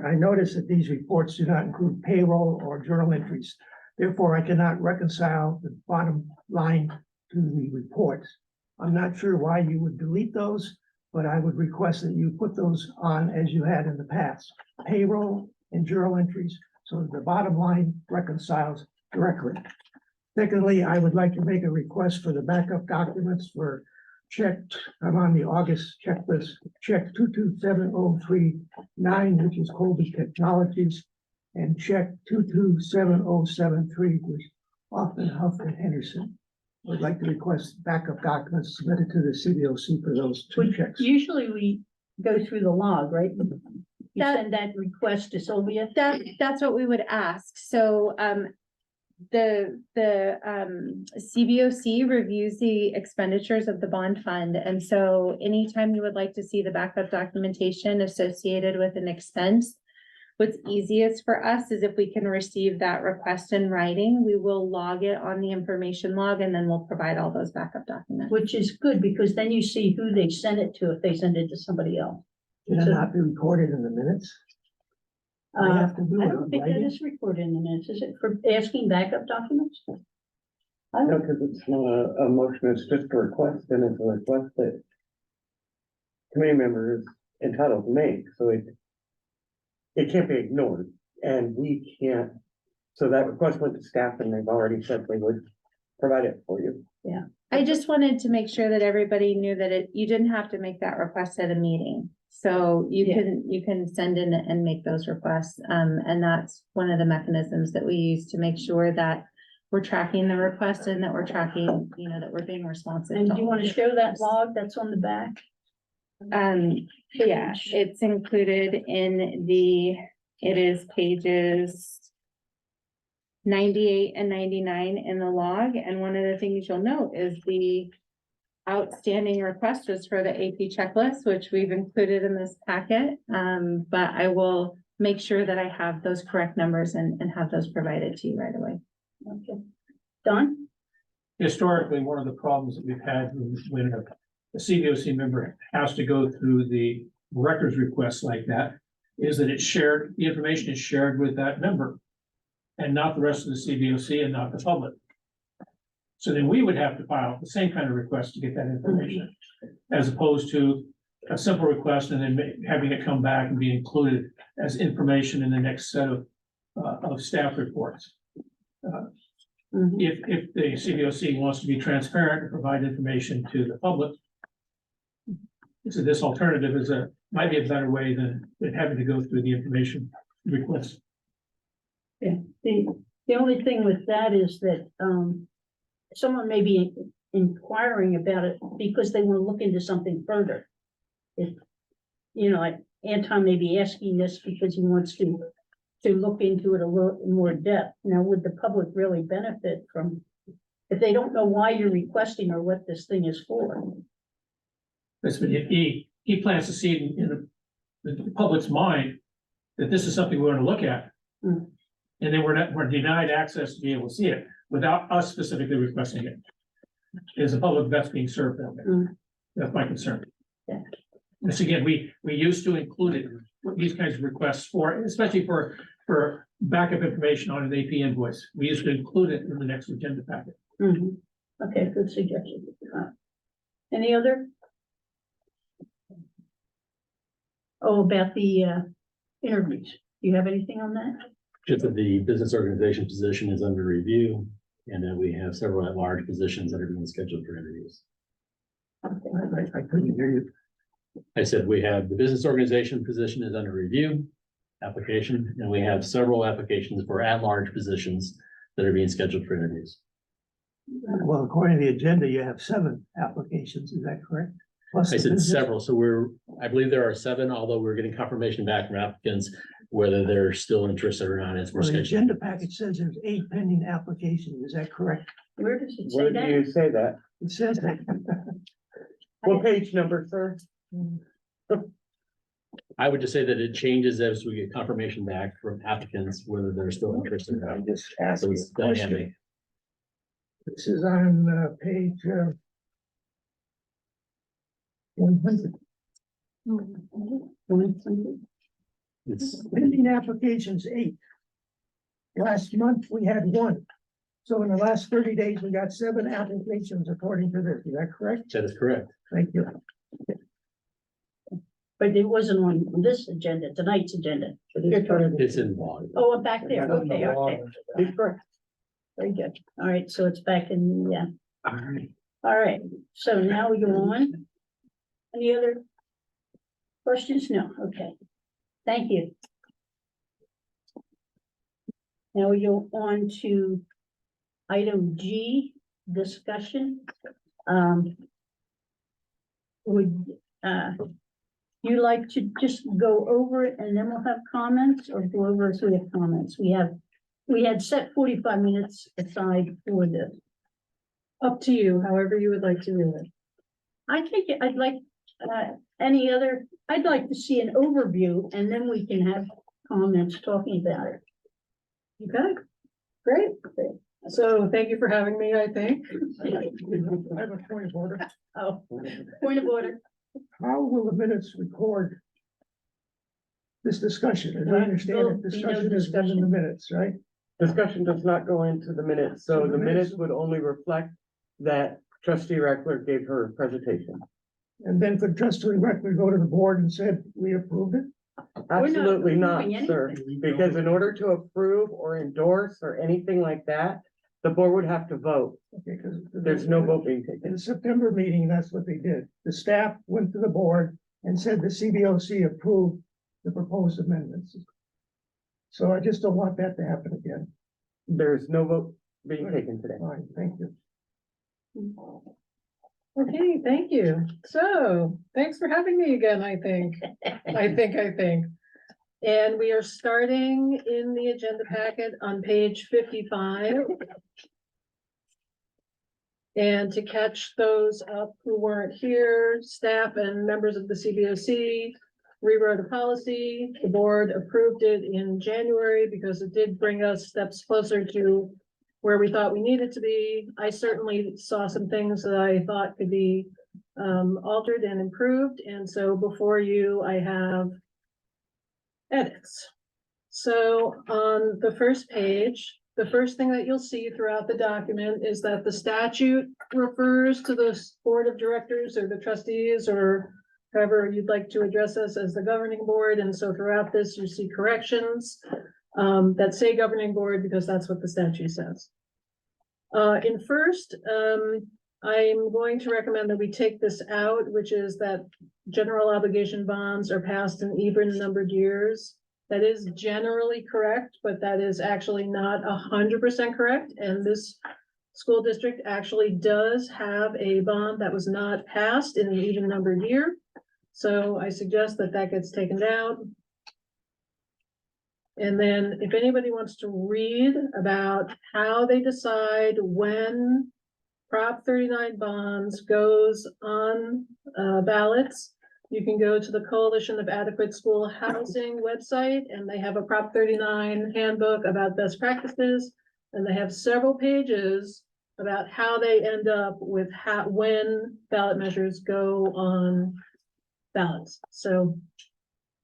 I noticed that these reports do not include payroll or journal entries. Therefore, I cannot reconcile the bottom line to the reports. I'm not sure why you would delete those, but I would request that you put those on as you had in the past. Payroll and journal entries, so that the bottom line reconciles directly. Secondly, I would like to make a request for the backup documents for I'm on the August checklist, check 227039, which is Colby Technologies, and check 227073, which is Hoffman, Huff, and Henderson. I would like to request backup documents submitted to the CBOC for those two checks. Usually we go through the log, right? You That- send that request to Sylvia? That's what we would ask. So, the CBOC reviews the expenditures of the bond fund. And so anytime you would like to see the backup documentation associated with an expense, what's easiest for us is if we can receive that request in writing, we will log it on the information log, and then we'll provide all those backup documents. Which is good, because then you see who they sent it to if they send it to somebody else. Can it not be recorded in the minutes? I have to do I it don't on think that writing. is recorded in the minutes. Is it for asking backup documents? I No, don't, because it's not a motion, it's just a request, and it's a request that committee member is entitled to make, so it can't be ignored, and we can't. So that request went to staff, and they've already said they would provide it for you. I just wanted to make sure that everybody knew that you didn't have to make that request at a meeting. So you can send in and make those requests. And that's one of the mechanisms that we use to make sure that we're tracking the request and that we're tracking, that we're being responsive. and to do you all want to of show that those. log that's on the back? Yeah, it's included in it is pages 98 and 99 in the log. And one of the things you'll note is the outstanding request was for the AP checklist, which we've included in this packet. But I will make sure that I have those correct numbers and have those provided to you right away. Okay. Don? Historically, one of the problems that we've had when a CBOC member has to go through the records requests like that is that the information is shared with that member and not the rest of the CBOC and not the public. So then we would have to file the same kind of request to get that information, as opposed to a simple request and then having it come back and be included as information in the next set of staff reports. If the CBOC wants to be transparent and provide information to the public, so this alternative might be a better way than having to go through the information request. Yeah, the only thing with that is that, someone may be inquiring about it because they want to look into something further. If, like Anton may be asking this because he wants to look into it a little more depth. Now, would the public really benefit from, if they don't know why you're requesting or what this thing is for? That's what he plants a seed in the public's mind that this is something we want to look at. Mm. And then we're denied access to be able to see it without us specifically requesting it. Is the public best being served that way? Mm. That's my concern. Yeah. This again, we used to include it, these kinds of requests for, especially for backup information on an AP invoice. We used to include it in the next agenda packet. Okay, good suggestion. Any other? Oh, about the interviews. Do you have anything on that? Just that the business organization position is under review, and that we have several at-large positions that are being scheduled for interviews. I couldn't hear you. I said we have the business organization position is under review application, and we have several applications for at-large positions that are being scheduled for interviews. Well, according to the agenda, you have 7 applications, is that correct? Plus I the said business- several, so I believe there are 7, although we're getting confirmation back from applicants whether they're still interested or not as we're Well, the scheduling. agenda package says there's 8 pending applications, is that correct? Where does it say Where do that? you say that? It says that. What page number, sir? I would just say that it changes as we get confirmation back from applicants whether they're still interested or I not. just asked So you it's a question. dynamic. This is on page 100. It's, Pending applications 8. Last month, we had 1. So in the last 30 days, we got 7 applications according to this. Is that correct? that is correct. Thank you. But it wasn't on this agenda, tonight's agenda. It's in log. Oh, back there. Okay, okay. He's correct. Very good. All right, so it's back in, yeah. All right. All right, so now we go on. Any other questions? No, okay. Thank you. Now we go on to item G, discussion. Would you like to just go over it and then we'll have comments, or go over it so we have comments? We had set 45 minutes aside for this. Up to you, however you would like to do it. I think I'd like, I'd like to see an overview and then we can have comments talking about it. Okay, great. So thank you for having me, I think. I have a point of order. Oh, point of order. How will the minutes record this discussion? As I understand There'll it, be no discussion is done in the minutes, right? Discussion does not go into the minutes, so the minutes would only reflect that trustee Reckler gave her presentation. And then could trustee Reckler go to the board and said, we approved it? Absolutely not, approving sir, because in order to approve or endorse or anything like that, the board would have to vote. Okay, because There's no vote being in taken. the September meeting, that's what they did. The staff went to the board and said the CBOC approved the proposed amendments. So I just don't want that to happen again. There's no vote being taken today. Fine, thank you. Okay, thank you. So, thanks for having me again, I think. I think. And we are starting in the agenda packet on page 55. And to catch those up who weren't here, staff and members of the CBOC, rewrote a policy. The board approved it in January because it did bring us steps closer to where we thought we needed to be. I certainly saw some things that I thought could be altered and improved. And so before you, I have edits. So on the first page, the first thing that you'll see throughout the document is that the statute refers to the board of directors or the trustees or however you'd like to address us as the governing board. And so throughout this, you see corrections that say governing board because that's what the statute says. In first, I'm going to recommend that we take this out, which is that general obligation bonds are passed in even numbered years. That is generally correct, but that is actually not 100% correct. And this school district actually does have a bond that was not passed in an even numbered year. So I suggest that that gets taken out. And then if anybody wants to read about how they decide when Prop 39 bonds goes on ballots, you can go to the Coalition of Adequate School Housing website, and they have a Prop 39 handbook about best practices. And they have several pages about how they end up with when ballot measures go on ballots. So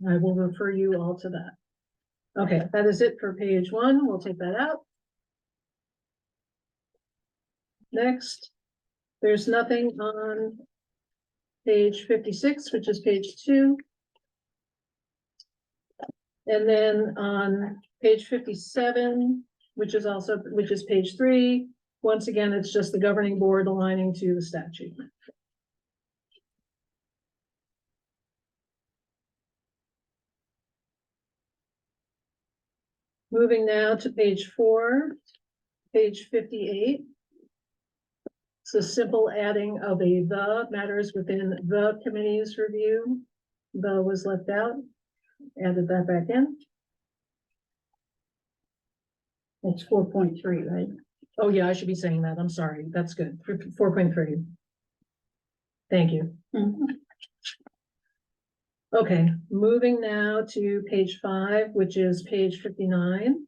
I will refer you all to that. Okay, that is it for page 1. We'll take that out. Next, there's nothing on page 56, which is page 2. And then on page 57, which is page 3, once again, it's just the governing board aligning to the statute. Moving now to page 4, page 58. It's a simple adding of a the matters within the committee's review. The was left out, added that back in. It's 4.3, right? Oh, yeah, I should be saying that. I'm sorry. That's good. 4.3. Thank you. Okay, moving now to page 5, which is page 59.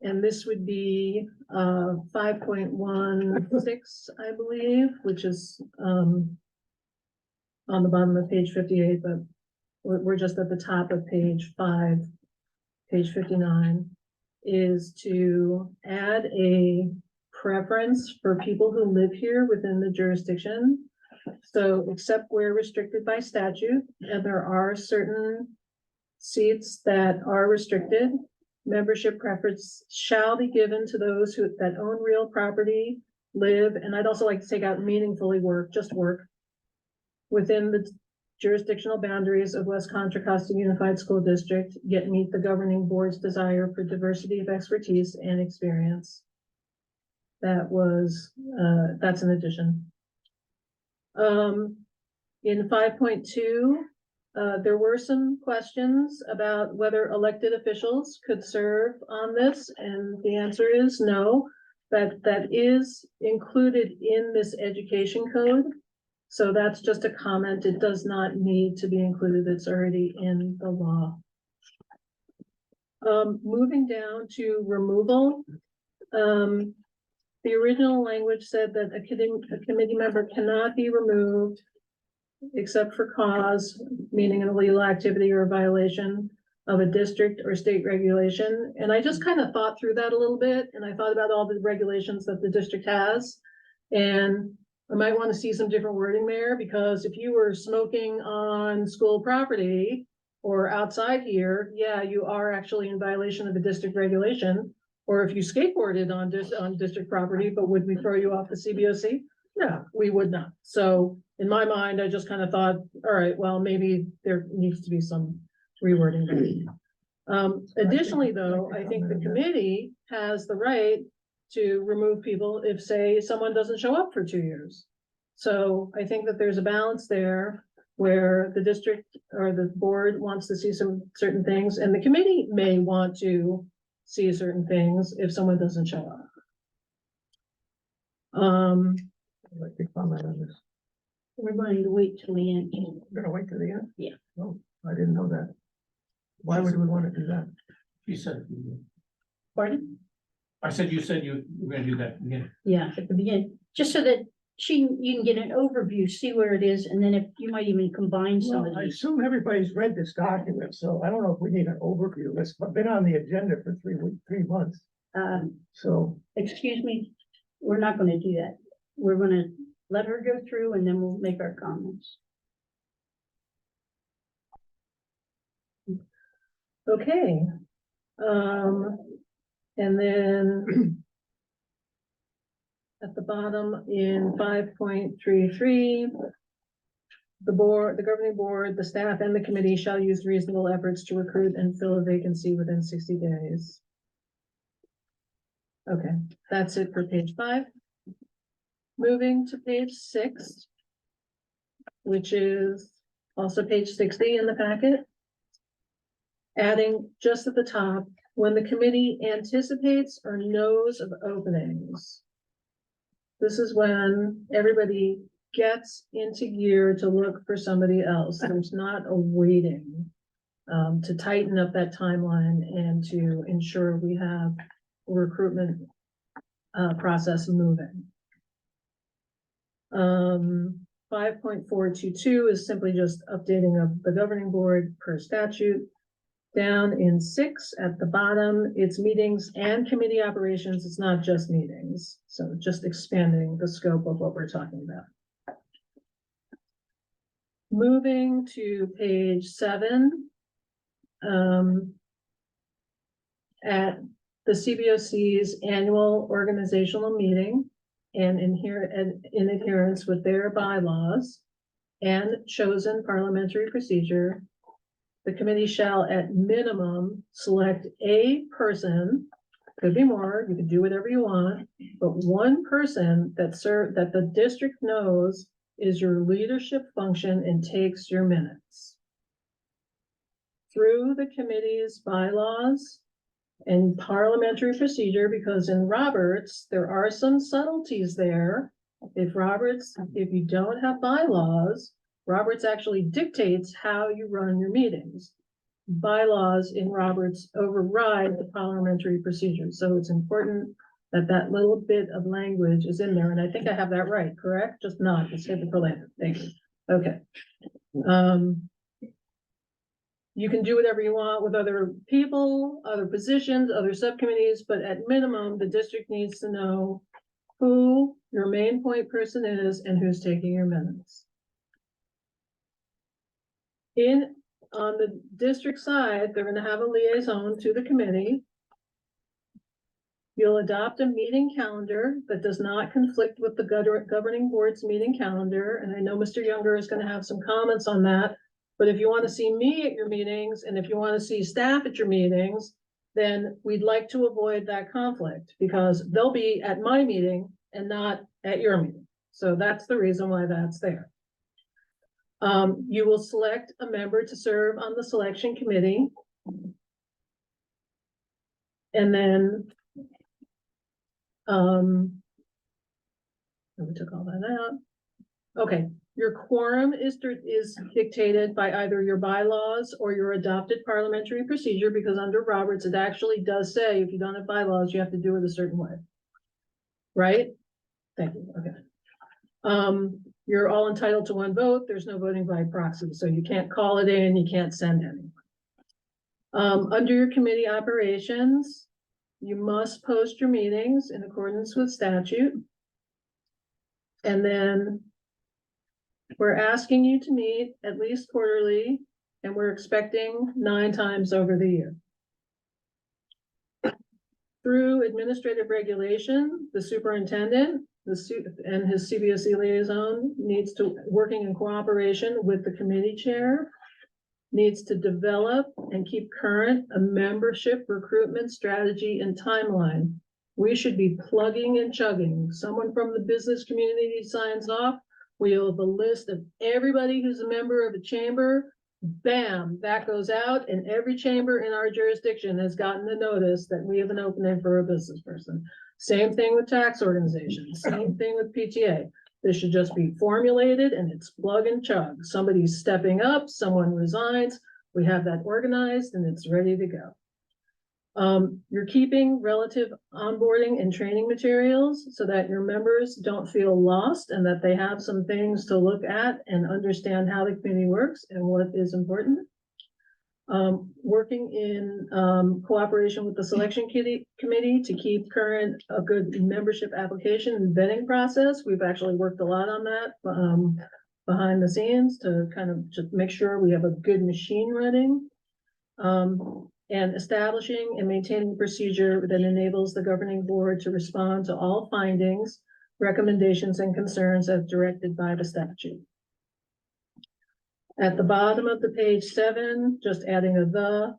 And this would be 5.16, I believe, which is on the bottom of page 58, but we're just at the top of page 5, page 59, is to add a preference for people who live here within the jurisdiction. So except where restricted by statute, and there are certain seats that are restricted, membership preference shall be given to those that own real property, live, and I'd also like to take out meaningfully work, just work, within the jurisdictional boundaries of West Contra Costa Unified School District, yet meet the governing board's desire for diversity of expertise and experience. That was, that's an addition. In 5.2, there were some questions about whether elected officials could serve on this, and the answer is no. That is included in this education code. So that's just a comment. It does not need to be included. It's already in the law. Moving down to removal. The original language said that a committee member cannot be removed except for cause, meaning an illegal activity or a violation of a district or state regulation. And I just kind of thought through that a little bit, and I thought about all the regulations that the district has. And I might want to see some different wording there, because if you were smoking on school property or outside here, yeah, you are actually in violation of a district regulation. Or if you skateboarded on district property, but would we throw you off the CBOC? No, we would not. So in my mind, I just kind of thought, all right, well, maybe there needs to be some rewording. Additionally, though, I think the committee has the right to remove people if, say, someone doesn't show up for 2 years. So I think that there's a balance there where the district or the board wants to see some certain things, and the committee may want to see certain things if someone doesn't show up. I'd like to comment on this. We're going to wait till the end. We're gonna wait till the end? Yeah. Oh, I didn't know that. Why would we want to do that? You said, Pardon? I said, you said you were gonna do that again. Yeah, at the beginning, just so that you can get an overview, see where it is, and then if you might even combine some Well, of I these. assume everybody's read this document, so I don't know if we need an overview. It's been on the agenda for 3 months, so. Excuse me, we're not gonna do that. We're gonna let her go through and then we'll make our comments. Okay. And then at the bottom in 5.33, the governing board, the staff and the committee shall use reasonable efforts to recruit and fill a vacancy within 60 days. Okay, that's it for page 5. Moving to page 6, which is also page 60 in the packet. Adding just at the top, when the committee anticipates or knows of openings. This is when everybody gets into gear to look for somebody else. There's not a waiting to tighten up that timeline and to ensure we have a recruitment process moving. 5.422 is simply just updating of the governing board per statute. Down in 6 at the bottom, it's meetings and committee operations. It's not just meetings. So just expanding the scope of what we're talking about. Moving to page 7. At the CBOC's annual organizational meeting and in adherence with their bylaws and chosen parliamentary procedure, the committee shall at minimum select a person, could be more, you can do whatever you want, but one person that the district knows is your leadership function and takes your minutes. Through the committee's bylaws and parliamentary procedure, because in Roberts, there are some subtleties there. If you don't have bylaws, Roberts actually dictates how you run your meetings. Bylaws in Roberts override the parliamentary procedure. So it's important that that little bit of language is in there. And I think I have that right, correct? Just not, just hit the program. Thank you. Okay. You can do whatever you want with other people, other positions, other subcommittees, but at minimum, the district needs to know who your main point person is and who's taking your minutes. On the district side, they're gonna have a liaison to the committee. You'll adopt a meeting calendar that does not conflict with the governing board's meeting calendar. And I know Mr. Younger is gonna have some comments on that. But if you want to see me at your meetings and if you want to see staff at your meetings, then we'd like to avoid that conflict because they'll be at my meeting and not at your meeting. So that's the reason why that's there. You will select a member to serve on the selection committee. And then we took all that out. Okay, your quorum is dictated by either your bylaws or your adopted parliamentary procedure, because under Roberts, it actually does say if you don't have bylaws, you have to do it a certain way. Right? Thank you. Okay. You're all entitled to one vote. There's no voting by proxy, so you can't call it in, you can't send anyone. Under your committee operations, you must post your meetings in accordance with statute. And then we're asking you to meet at least quarterly, and we're expecting 9 times over the year. Through administrative regulation, the superintendent and his CBOC liaison needs to, working in cooperation with the committee chair, needs to develop and keep current a membership recruitment strategy and timeline. We should be plugging and chugging. Someone from the business community signs off. We have a list of everybody who's a member of a chamber. Bam, that goes out, and every chamber in our jurisdiction has gotten the notice that we have an opening for a business person. Same thing with tax organizations, same thing with PTA. This should just be formulated and it's plug and chug. Somebody's stepping up, someone resigns. We have that organized and it's ready to go. You're keeping relative onboarding and training materials so that your members don't feel lost and that they have some things to look at and understand how the community works and what is important. Working in cooperation with the selection committee to keep current a good membership application and vetting process. We've actually worked a lot on that behind the scenes to kind of just make sure we have a good machine running. And establishing and maintaining a procedure that enables the governing board to respond to all findings, recommendations, and concerns as directed by the statute. At the bottom of the page 7, just adding a the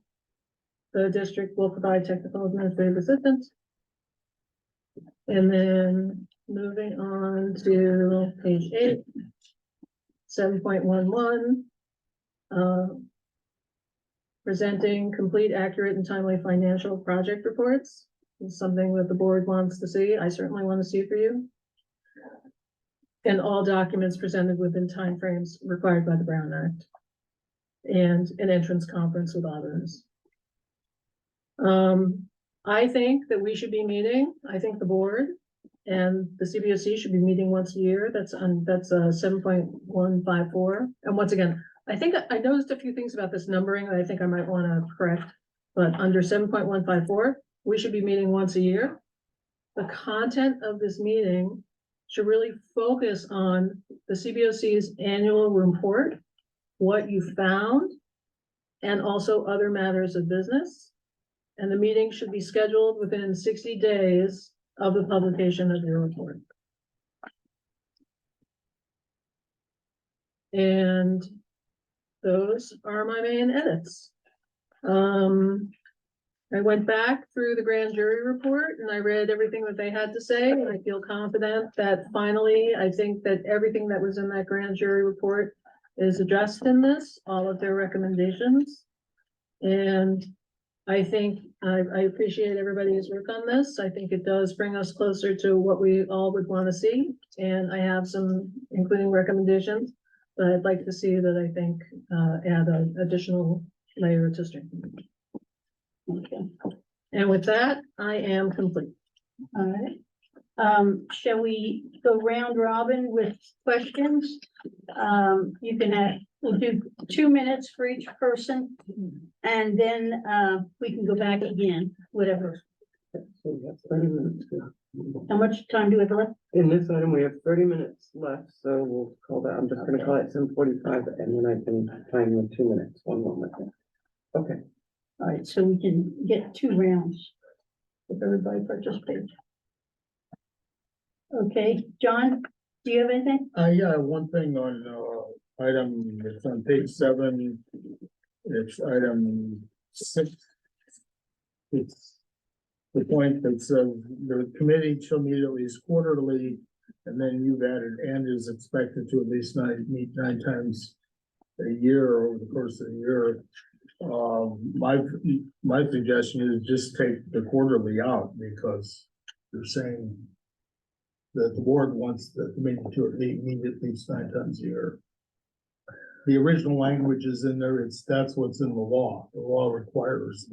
district will provide technical administrative assistance. And then moving on to page 8, 7.11. Presenting complete, accurate, and timely financial project reports is something that the board wants to see. I certainly want to see for you. And all documents presented within timeframes required by the Brown Act. And an entrance conference with others. I think that we should be meeting, I think the board and the CBOC should be meeting once a year. That's 7.154. And once again, I think I noticed a few things about this numbering that I think I might want to correct, but under 7.154, we should be meeting once a year. The content of this meeting should really focus on the CBOC's annual report, what you found, and also other matters of business. And the meeting should be scheduled within 60 days of the publication of your report. And those are my main edits. I went back through the grand jury report and I read everything that they had to say, and I feel confident that finally, I think that everything that was in that grand jury report is addressed in this, all of their recommendations. And I think I appreciate everybody's work on this. I think it does bring us closer to what we all would want to see. And I have some, including recommendations, that I'd like to see that I think add an additional layer to strength. Okay, And with that, I am complete. all right. Shall we go round robin with questions? You can have, we'll do 2 minutes for each person. And then we can go back again, whatever. So that's 30 minutes. How much time do we have left? In this item, we have 30 minutes left, so we'll call that, I'm just gonna call it 7:45, and then I can time with 2 minutes, 1 moment. Okay. All right, so we can get 2 rounds if everybody participates. Okay, John, do you have anything? Yeah, one thing on, item, it's on page 7, it's item 6. It's the point that says the committee shall meet at least quarterly, and then you've added and is expected to at least meet 9 times a year over the course of the year. My suggestion is just take the quarterly out because you're saying that the board wants the committee to meet at least 9 times a year. The original language is in there, that's what's in the law. The law requires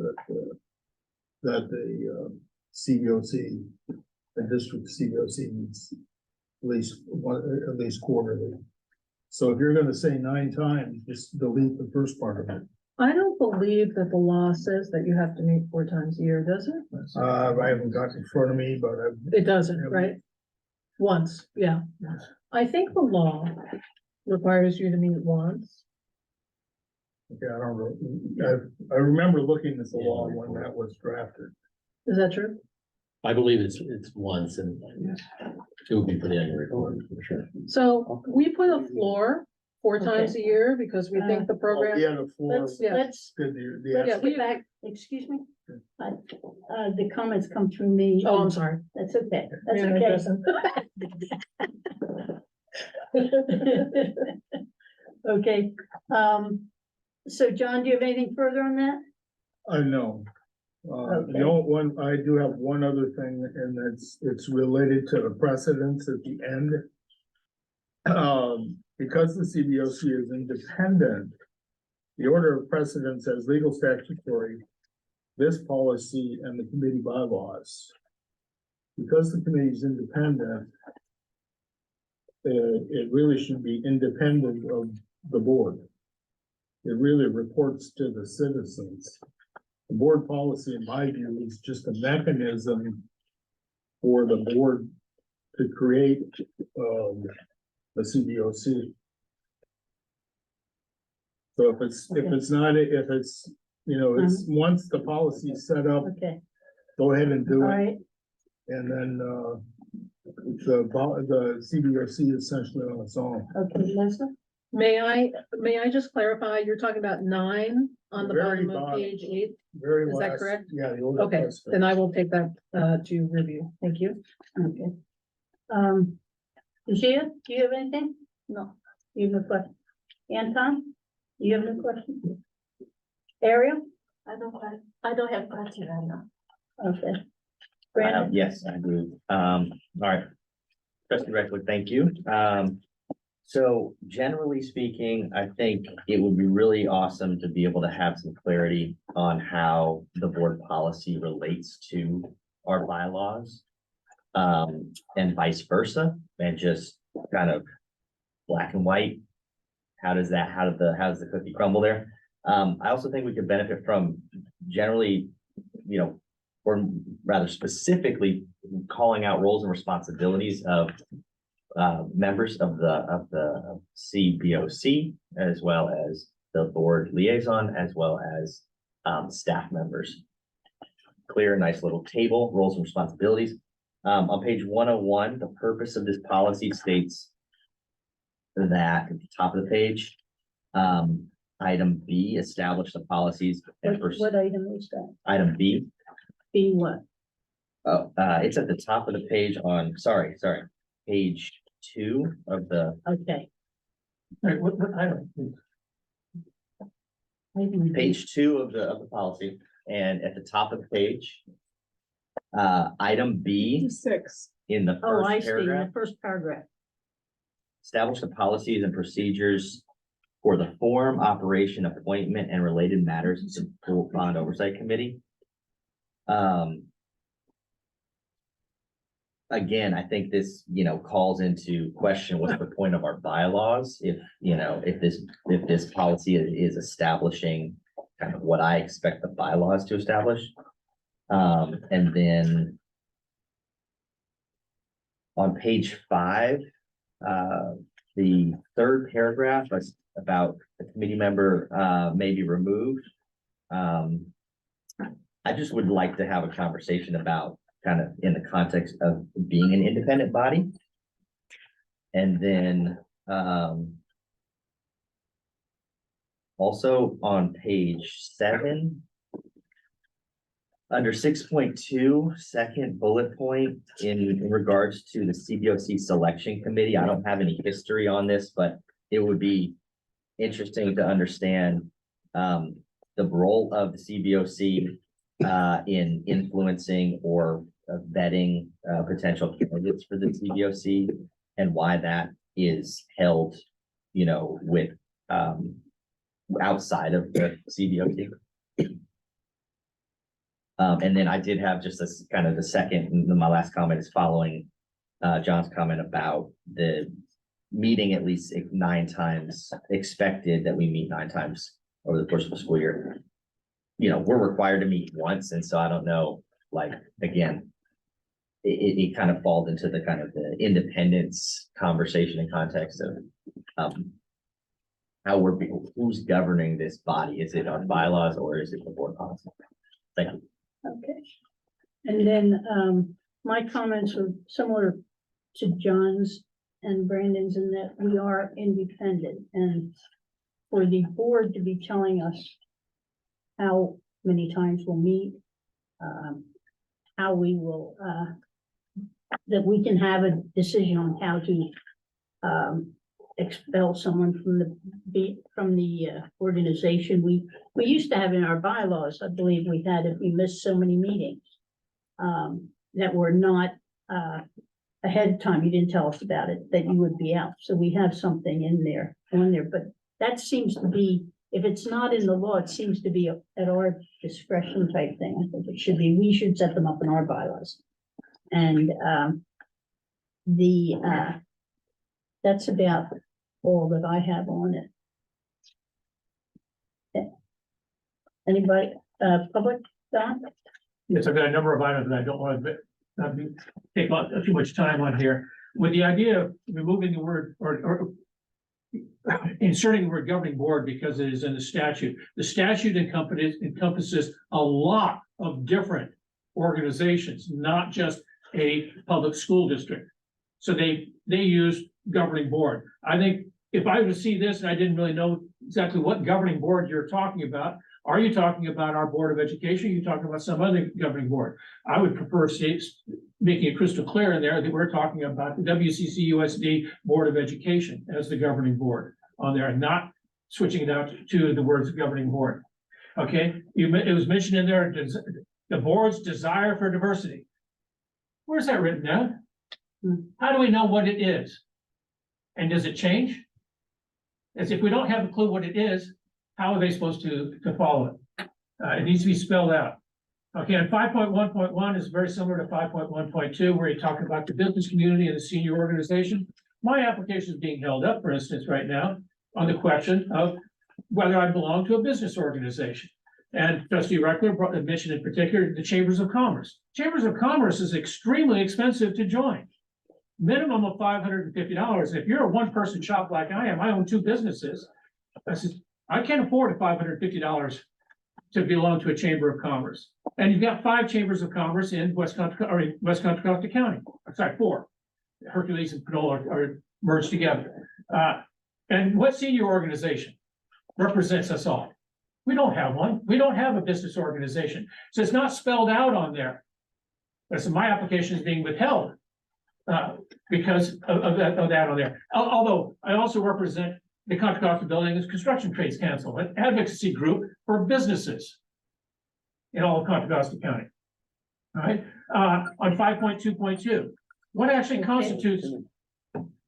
that the CBOC, the district CBOC meets at least quarterly. So if you're gonna say 9 times, just delete the first part of it. I don't believe that the law says that you have to meet 4 times a year, does it? I haven't got it in front of me, but It doesn't, right? Once, yeah. I think the law requires you to meet once. okay, I don't know. I remember looking at the law when that was drafted. Is that true? I believe it's once and it would be for the annual report for sure. So we put a floor 4 times a year because we think the program. Yeah, the floor. Let's, Yeah. let's, Yeah, let's get back, excuse me. The comments come through me. Oh, I'm sorry. That's okay, that's Yeah, okay. Justin. Okay, so John, do you have anything further on that? No. Okay. The only one, I do have one other thing, and it's related to the precedents at the end. Because the CBOC is independent, the order of precedence as legal statutory, this policy and the committee bylaws. Because the committee is independent, it really should be independent of the board. It really reports to the citizens. The board policy, in my view, is just a mechanism for the board to create, the CBOC. So if it's once the policy is set up, Okay, go ahead and all do it. right, And then, the CBOC is essentially on its own. okay, Leslie? May I just clarify, you're talking about 9 on the Very bottom of bottom. page 8? Very Is that last- correct? Yeah. the order of Okay, precedence. then I will take that to review. Thank you. Okay. Lucia, do you have anything? No. You have a question? Anton, do you have a question? Ariel? I don't have question right now. Okay. Brandon? Yes, I do. All right. Trustee Reckler, thank you. So generally speaking, I think it would be really awesome to be able to have some clarity on how the board policy relates to our bylaws. And vice versa, and just kind of black and white. How does the cookie crumble there? I also think we could benefit from generally, or rather specifically calling out roles and responsibilities of members of the CBOC, as well as the board liaison, as well as staff members. Clear, nice little table, roles and responsibilities. On page 101, the purpose of this policy states that at the top of the page, item B, establish the policies. What item is that? Item B, Being what? oh, it's at the top of the page on, sorry, page 2 of the, Okay. All right, what item? Item B. page 2 of the policy, and at the top of the page, item B 6. in the Oh, I first see, in paragraph, the first paragraph. establish the policies and procedures for the form, operation, appointment, and related matters of the Pool Bond Oversight Committee. Again, I think this, calls into question, what's the point of our bylaws? If this policy is establishing kind of what I expect the bylaws to establish. And then on page 5, the third paragraph is about the committee member may be removed. I just would like to have a conversation about kind of in the context of being an independent body. And then also on page 7, under 6.2, second bullet point in regards to the CBOC selection committee, I don't have any history on this, but it would be interesting to understand the role of the CBOC in influencing or vetting potential candidates for the CBOC, and why that is held, with outside of the CBOC. And then I did have just this kind of the second, my last comment is following John's comment about the meeting at least 9 times, expected that we meet 9 times over the course of the school year. We're required to meet once, and so I don't know, again, it kind of falls into the kind of the independence conversation and context of who's governing this body. Is it our bylaws or is it the board policy? Thank you. Okay. And then, my comments are similar to John's and Brandon's in that we are independent, and for the board to be telling us how many times we'll meet, how we will, that we can have a decision on how to expel someone from the organization. We used to have in our bylaws, I believe we had, if we missed so many meetings that were not ahead of time, you didn't tell us about it, that you would be out. So we have something in there, on there, but that seems to be if it's not in the law, it seems to be at our discretion type thing. I think it should be, we should set them up in our bylaws. And, that's about all that I have on it. Anybody, public, Don? Yes, I've got a number of items that I don't want to take too much time on here. With the idea of removing the word or inserting the word governing board because it is in the statute. The statute encompasses a lot of different organizations, not just a public school district. So they use governing board. I think if I were to see this and I didn't really know exactly what governing board you're talking about, are you talking about our Board of Education? Are you talking about some other governing board? I would prefer making it crystal clear in there that we're talking about the WCCUSD Board of Education as the governing board on there, and not switching it out to the words governing board. Okay, it was mentioned in there, the board's desire for diversity. Where's that written down? How do we know what it is? And does it change? As if we don't have a clue what it is, how are they supposed to follow it? It needs to be spelled out. Okay, and 5.1.1 is very similar to 5.1.2, where you talk about the business community and the senior organization. My application is being held up, for instance, right now, on the question of whether I belong to a business organization. And Trustee Reckler mentioned in particular the Chambers of Commerce. Chambers of Commerce is extremely expensive to join. Minimum of $550. If you're a one-person shop like I am, I own two businesses. I can't afford $550 to belong to a Chamber of Commerce. And you've got 5 chambers of commerce in West Contra Costa County. Sorry, 4. Hercules and Panola are merged together. And what senior organization represents us all? We don't have one. We don't have a business organization. So it's not spelled out on there. But so my application is being withheld because of that on there. Although I also represent the Contra Costa Building and Construction Trades Council, an advocacy group for businesses in all of Contra Costa County. All right, on 5.2.2, what actually constitutes?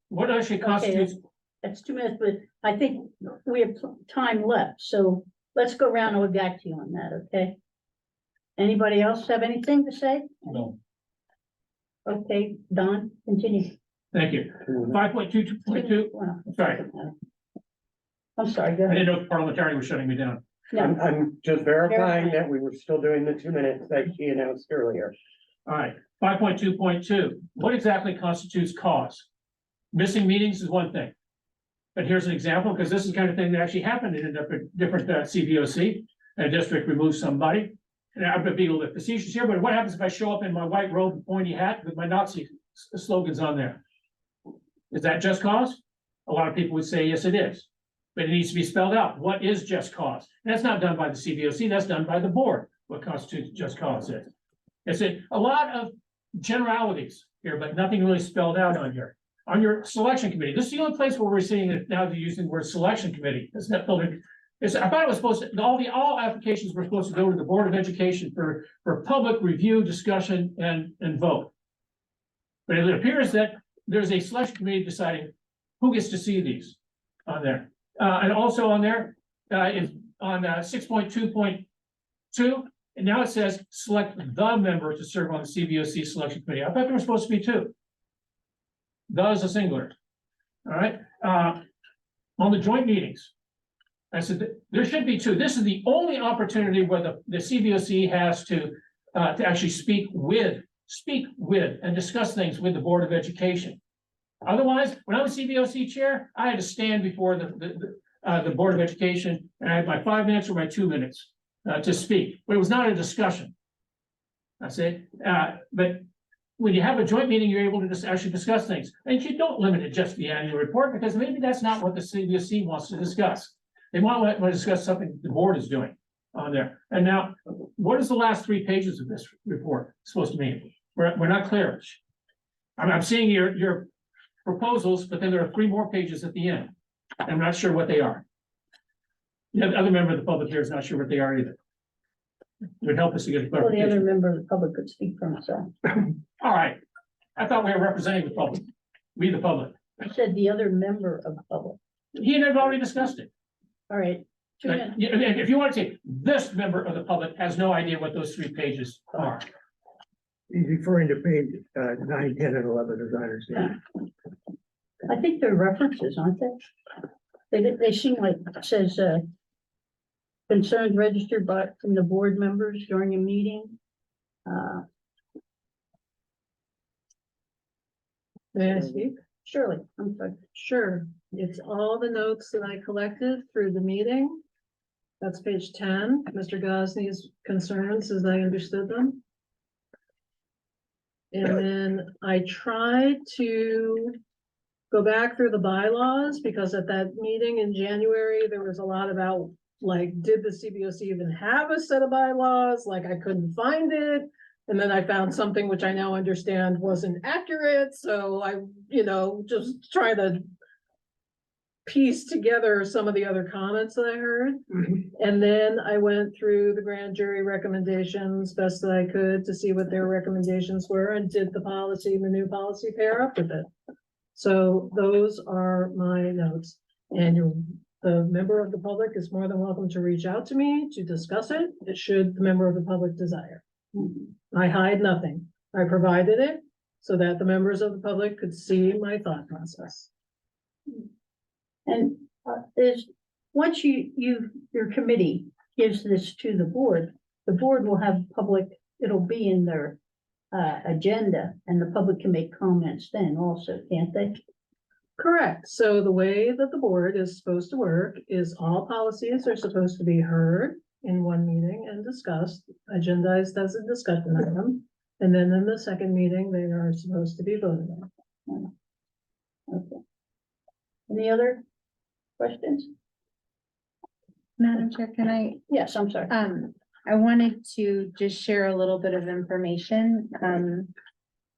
What actually constitutes? That's 2 minutes, but I think we have time left, so let's go around and we'll get to you on that, okay? Anybody else have anything to say? No. Okay, Don, continue. Thank you. 5.2.2. Sorry, I'm sorry, go I didn't ahead. know if parliamentarian was shutting me down. No, I'm just verifying that we were still doing the 2 minutes that she announced earlier. All right, 5.2.2, what exactly constitutes cause? Missing meetings is one thing. But here's an example, because this is the kind of thing that actually happened in a different CBOC. A district removes somebody. And I'm gonna be a little bit facetious here, but what happens if I show up in my white robe and pointy hat with my Nazi slogans on there? Is that just cause? A lot of people would say, yes, it is. But it needs to be spelled out. What is just cause? And that's not done by the CBOC, that's done by the board, what constitutes just cause is. It's a lot of generalities here, but nothing really spelled out on here. On your selection committee, this is the only place where we're seeing it now, they're using the word selection committee. It's not filtered. I thought it was supposed to, all applications were supposed to go to the Board of Education for public review, discussion, and vote. But it appears that there's a selection committee deciding who gets to see these on there. And also on there, is on 6.2.2, and now it says select the member to serve on the CBOC selection committee. I thought there were supposed to be 2. The is a singular. All right. On the joint meetings, I said there should be 2. This is the only opportunity where the CBOC has to actually speak with and discuss things with the Board of Education. Otherwise, when I was CBOC chair, I had to stand before the Board of Education, and I had my 5 minutes or my 2 minutes to speak, but it was not a discussion. I say, but when you have a joint meeting, you're able to just actually discuss things, and you don't limit it just to the annual report, because maybe that's not what the CBOC wants to discuss. They want to discuss something the board is doing on there. And now, what is the last 3 pages of this report supposed to mean? We're not clear. I'm seeing your proposals, but then there are 3 more pages at the end. I'm not sure what they are. The other member of the public here is not sure what they are either. It would help us to get a well, the other clarification. member of the public could speak for himself. All right. I thought we were representing the public. We, the public. I said the other member of the public. He and I've already discussed it. All right, If you want to say, this member of the public has no idea what those 3 pages are. He's referring to page 9, 10, and 11, as I understand. I think they're references, aren't they? They seem like it says, concerns registered by, from the board members during a meeting. May I speak? Shirley, I'm sorry. Sure, it's all the notes that I collected through the meeting. That's page 10, Mr. Gosney's concerns as I understood them. And then I tried to go back through the bylaws, because at that meeting in January, there was a lot about, like, did the CBOC even have a set of bylaws? Like, I couldn't find it. And then I found something which I now understand wasn't accurate, so I, just try to piece together some of the other comments that I heard. And then I went through the grand jury recommendations best that I could to see what their recommendations were, and did the new policy pair up with it. So those are my notes, and the member of the public is more than welcome to reach out to me to discuss it. It should the member of the public desire. I hide nothing. I provided it so that the members of the public could see my thought process. And once your committee gives this to the board will have it'll be in their agenda, and the public can make comments then also, can't they? Correct. So the way that the board is supposed to work is all policies are supposed to be heard in one meeting and discussed, agendized as a discussion item. And then in the second meeting, they are supposed to be voted on. Okay. Any other questions? Madam Chair, can I, Yes, I'm sorry. I wanted to just share a little bit of information.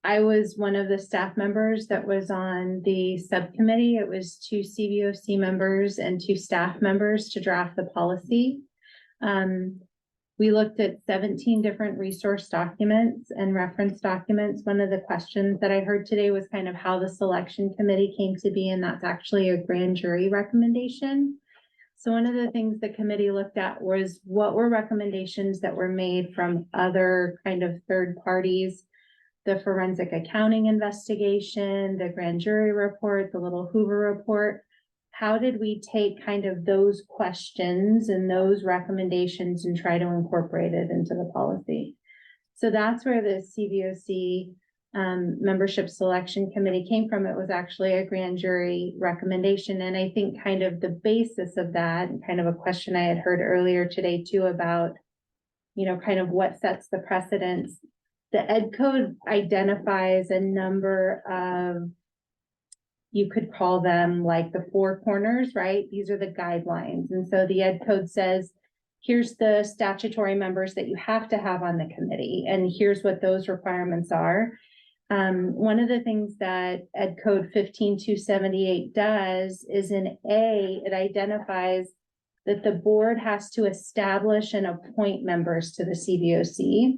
I was one of the staff members that was on the subcommittee. It was 2 CBOC members and 2 staff members to draft the policy. We looked at 17 different resource documents and reference documents. One of the questions that I heard today was kind of how the selection committee came to be, and that's actually a grand jury recommendation. So one of the things the committee looked at was what were recommendations that were made from other kind of third parties, the forensic accounting investigation, the grand jury report, the Little Hoover report. How did we take kind of those questions and those recommendations and try to incorporate it into the policy? So that's where the CBOC membership selection committee came from. It was actually a grand jury recommendation. And I think kind of the basis of that, and kind of a question I had heard earlier today too about, kind of what sets the precedence. The Ed Code identifies a number of, you could call them like the 4 corners, right? These are the guidelines. And so the Ed Code says, here's the statutory members that you have to have on the committee, and here's what those requirements are. One of the things that Ed Code 15278 does is in A, it identifies that the board has to establish and appoint members to the CBOC.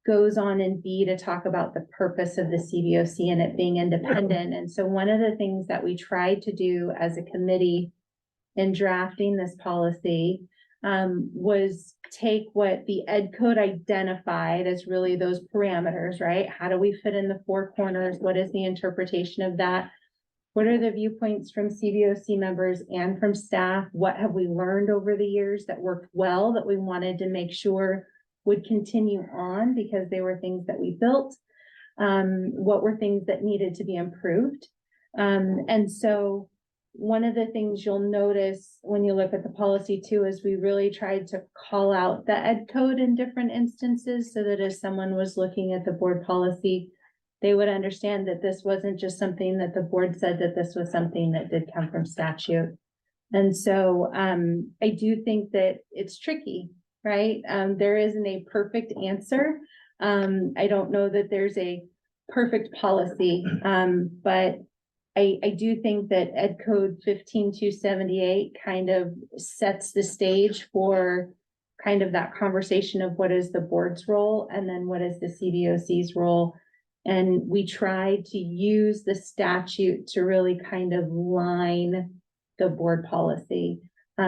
Goes on in B to talk about the purpose of the CBOC and it being independent. And so one of the things that we tried to do as a committee in drafting this policy was take what the Ed Code identified as really those parameters, right? How do we fit in the 4 corners? What is the interpretation of that? What are the viewpoints from CBOC members and from staff? What have we learned over the years that worked well that we wanted to make sure would continue on because they were things that we built? What were things that needed to be improved? And so one of the things you'll notice when you look at the policy too, is we really tried to call out the Ed Code in different instances so that as someone was looking at the board policy, they would understand that this wasn't just something that the board said, that this was something that did come from statute. And so I do think that it's tricky, right? There isn't a perfect answer. I don't know that there's a perfect policy, but I do think that Ed Code 15278 kind of sets the stage for kind of that conversation of what is the board's role and then what is the CBOC's role. And we tried to use the statute to really kind of line the board policy.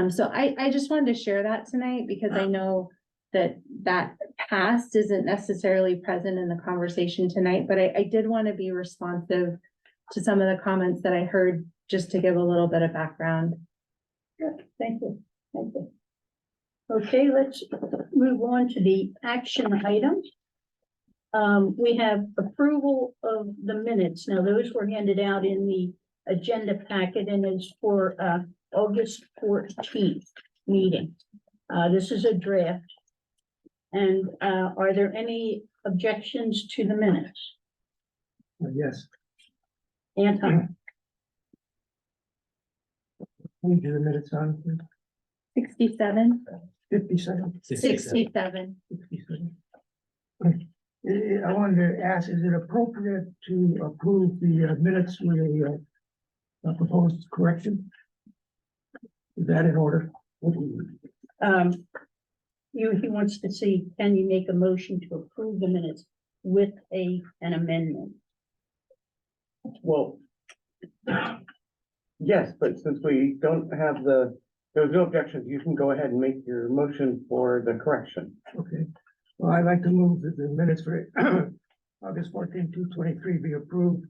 So I just wanted to share that tonight because I know that past isn't necessarily present in the conversation tonight, but I did want to be responsive to some of the comments that I heard, just to give a little bit of background. Good, thank you, thank you. Okay, let's move on to the action items. We have approval of the minutes. Now, those were handed out in the agenda packet and is for August 14th meeting. This is a draft. And are there any objections to the minutes? Yes, Anton, we do the minutes on 67, 57. 67. 67. I wanted to ask, is it appropriate to approve the minutes with a proposed correction? Is that in order? he wants to see, can you make a motion to approve the minutes with an amendment? Well, yes, but since we don't have there's no objections, you can go ahead and make your motion for the correction. Okay, well, I'd like to move that the minutes for August 14, 2023 be approved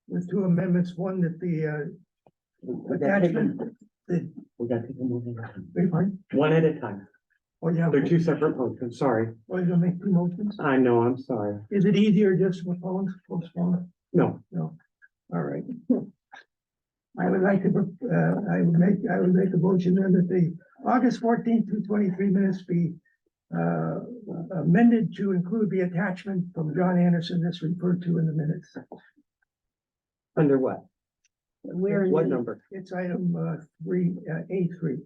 with two amendments. One, that the We gotta take them- attachment, we gotta take them pardon? one at a time. Oh, yeah, They're two separate motions, sorry. well, you're gonna make two motions? I know, I'm sorry. Is it easier just to postpone? No, No, all right. I would like to, I would make a motion then that the August 14th, 2023 minutes be amended to include the attachment from John Anderson that's referred to in the minutes. under what? Where in What the- number? It's item A3.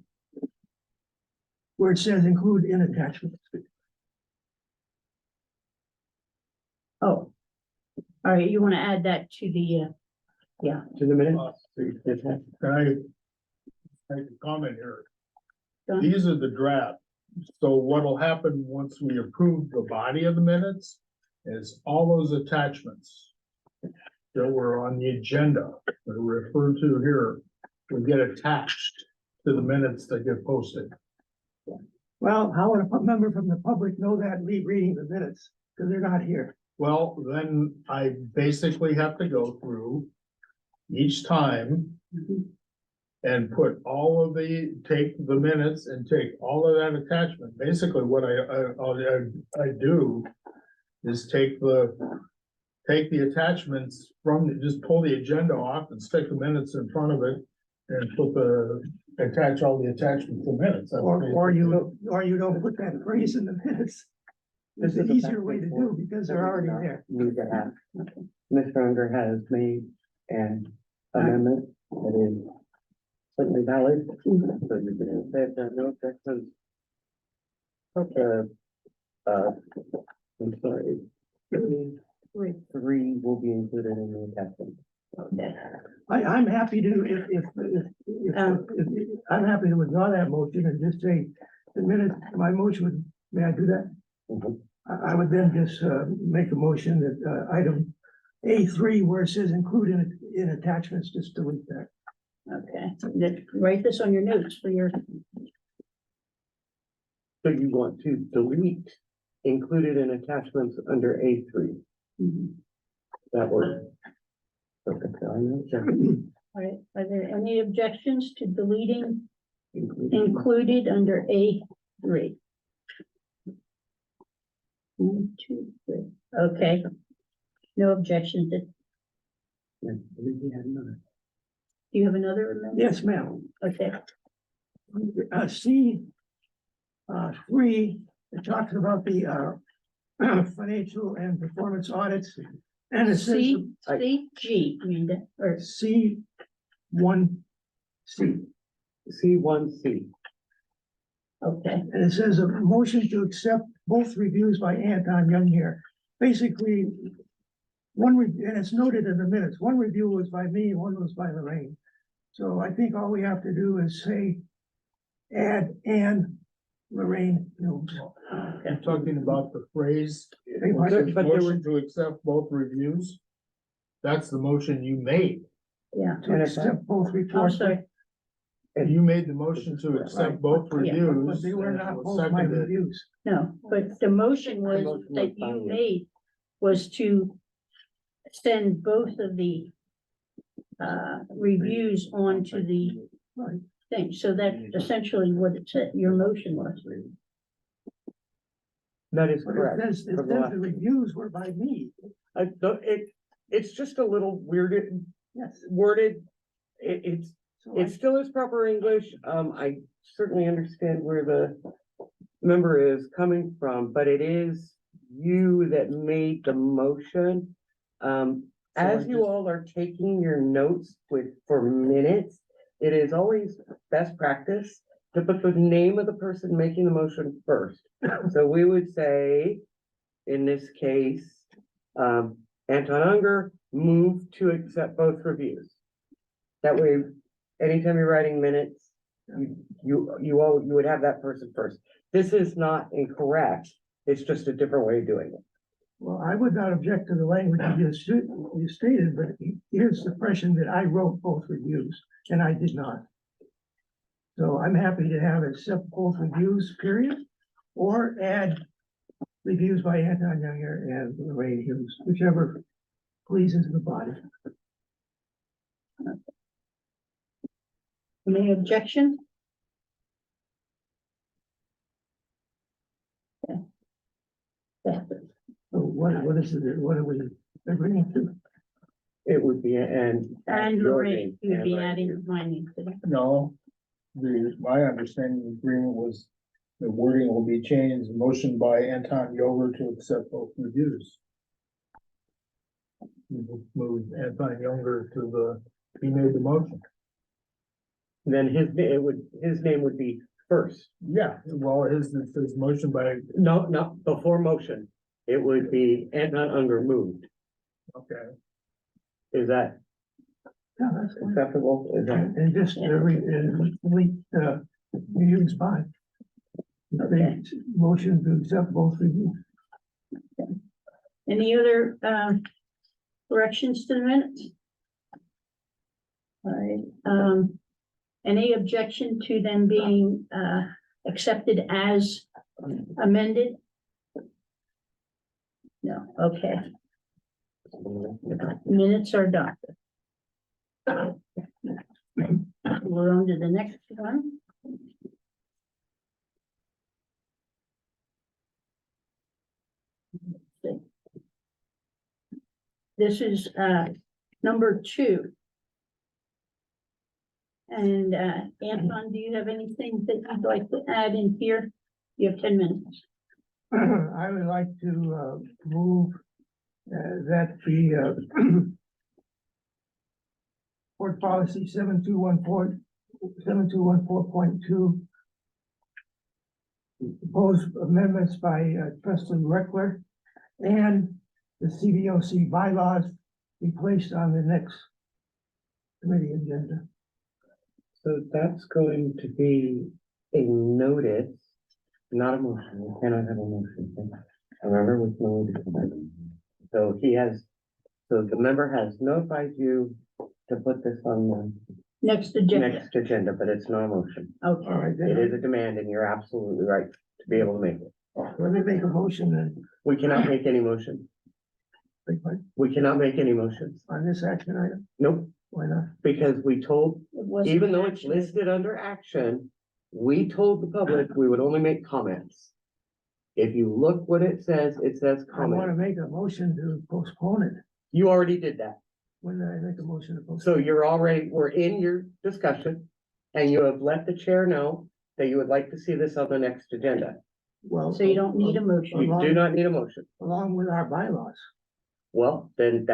Where it says include in attachment. Oh, all right, you want to add that to the, To the minute? Can I make a comment here? John? These are the draft. So what'll happen once we approve the body of the minutes is all those attachments that were on the agenda that are referred to here will get attached to the minutes that get posted. Well, how would a member from the public know that reading the minutes? Because they're not here. Well, then I basically have to go through each time and put take the minutes and take all of that attachment. Basically, what I do is take the attachments just pull the agenda off and stick the minutes in front of it and attach all the attachments to minutes. That's Or you don't put that phrase in the minutes. It's an easier way to do because they're already there. Need to have. Mr. Unger has made an amendment that is certainly valid. So you can say if there are no objections. Okay. I'm sorry. Three will be included in the attachment. okay, I'm happy to, if I'm happy to withdraw that motion and just say the minute, my motion would, may I do that? Mhm. I would then just make a motion that item A3 where it says include in attachments, just delete that. okay. Then write this on your notes for your, So you want to delete included in attachments under A3. That works. Okay, I know, all right, are there any objections to deleting included. included under A3? 1, 2, 3, okay. No objections. Do Yeah, I believe we had another. you have another amendment? Yes, ma'am. Okay, C 3, it talks about the financial and performance audits. And it says G, you mean, or C1C. C1C. okay, And it says a motion to accept both reviews by Anton Young here. Basically, and it's noted in the minutes, one review was by me, one was by Lorraine. So I think all we have to do is say, add and Lorraine. I'm talking about the phrase, But there were- motion to accept both reviews. That's the motion you made. yeah, to accept both I'm reports. sorry. And you made the motion to accept both Yeah. reviews. But they were and not it was both my seconded. reviews. No, but the motion was motion was that fine, you yeah. made was to send both of the reviews onto the Right. thing. So that's essentially what it said, your motion was. That is But correct. it says For the last- the reviews were by me. It's just a little weirded, Yes. worded. So It still is proper English. I certainly understand where the member is coming from, but it is you that made the motion. As you all are taking your notes for minutes, it is always best practice to put the name of the person making the motion first. So we would say, in this case, Anton Unger moved to accept both reviews. That way, anytime you're writing minutes, you would have that person first. This is not incorrect. It's just a different way of doing it. Well, I would not object to the language you stated, but here's the impression that I wrote both reviews, and I did not. So I'm happy to have accept both reviews, period, or add reviews by Anton Younger and Lorraine Hughes, whichever pleases the body. Any objection? Okay. Yeah. So what is it, what are we agreeing to? It would be, and. And your Lorraine, name, you'd and be Lorraine. adding my name to that. No, my understanding of the agreement was the wording will be changed, motion by Anton Yoder to accept both reviews. Move Anton Younger he made the motion. Then his name would be first. Yeah, well, his motion by, No, before motion. It would be Anton Unger moved. okay, Is that Yeah, that's fine. acceptable? Is that? And just reviews by. Okay. Motion to accept both reviews. Any other corrections to the minutes? All right, any objection to them being accepted as amended? No, okay, minutes are adopted. We're on to the next one. This is number 2. And Anton, do you have anything that you'd like to add in here? You have 10 minutes. I would like to move that the board policy 7214.2 proposed amendments by trustee Reckler and the CBOC bylaws be placed on the next committee agenda. So that's going to be a notice, not a motion. We cannot have a motion. Remember with no. So the member has notified you to put this on the Next agenda. next agenda, but it's not a motion. Okay, All right, It is then, a demand and you're absolutely right to be able to make it. let me make a motion then, We cannot make any motions. We cannot make any motions. on this action item, Nope, why not? because we told, it wasn't even though it's actually- listed under action, we told the public we would only make comments. If you look what it says I want to comment. make a motion to postpone it. You already did that. When did I make a motion to postpone? So we're in your discussion and you have let the chair know that you would like to see this on the next agenda. Well. So you don't need a motion. You do not need a motion. Along with our bylaws. Well, then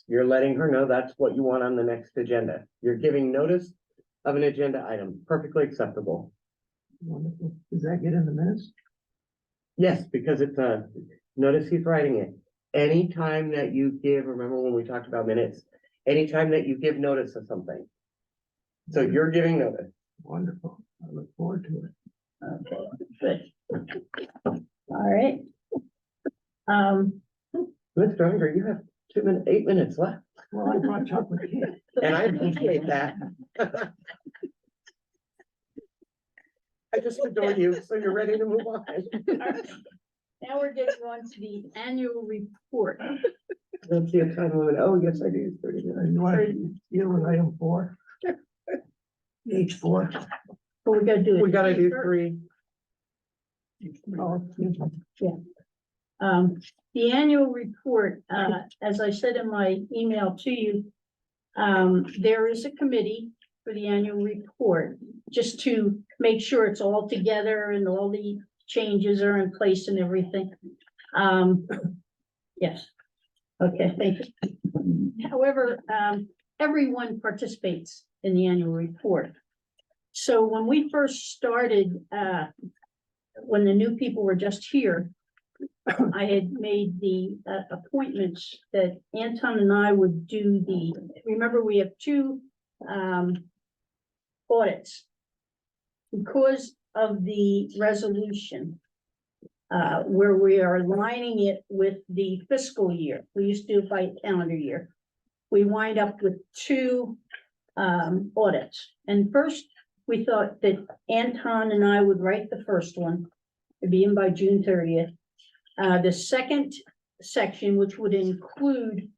you're letting her know that's what you want on the next agenda. You're giving notice of an agenda item, perfectly acceptable. Wonderful. Does that get in the minutes? Yes, because it's a, notice he's writing it. Anytime that you give, remember when we talked about minutes, anytime that you give notice of something. So you're giving notice. Wonderful. I look forward to it. Okay, good. All right. Mr. Unger, you have 8 minutes left, Well, I brought chocolate cake. and I appreciate that. just adore you, so you're ready to move on. Now we're getting on to the annual report. Don't see a time limit. Oh, yes, I do. 30 minutes. You want to deal with item 4? H4. But we gotta do it. We gotta do first. 3. Oh, excuse me. The annual report, as I said in my email to you, there is a committee for the annual report, just to make sure it's all together and all the changes are in place and everything. Yes. Okay, thank you. However, everyone participates in the annual report. So when we first started, when the new people were just here, I had made the appointments that Anton and I would do remember we have 2 audits. Because of the resolution, where we are aligning it with the fiscal year, we used to do it by calendar year. We wind up with 2 audits. And first, we thought that Anton and I would write the first one, it'd be in by June 30th. The second section, which would include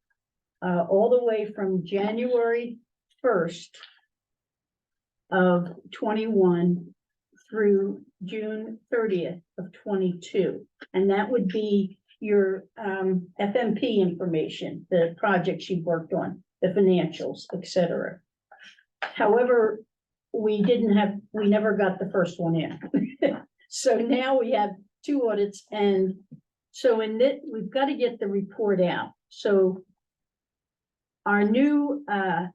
all the way from January 1st of 21 through June 30th of 22. And that would be your FMP information, the projects you worked on, the financials, etc. However, we never got the first one in. So now we have 2 audits, and so in that, we've got to get the report out. So our new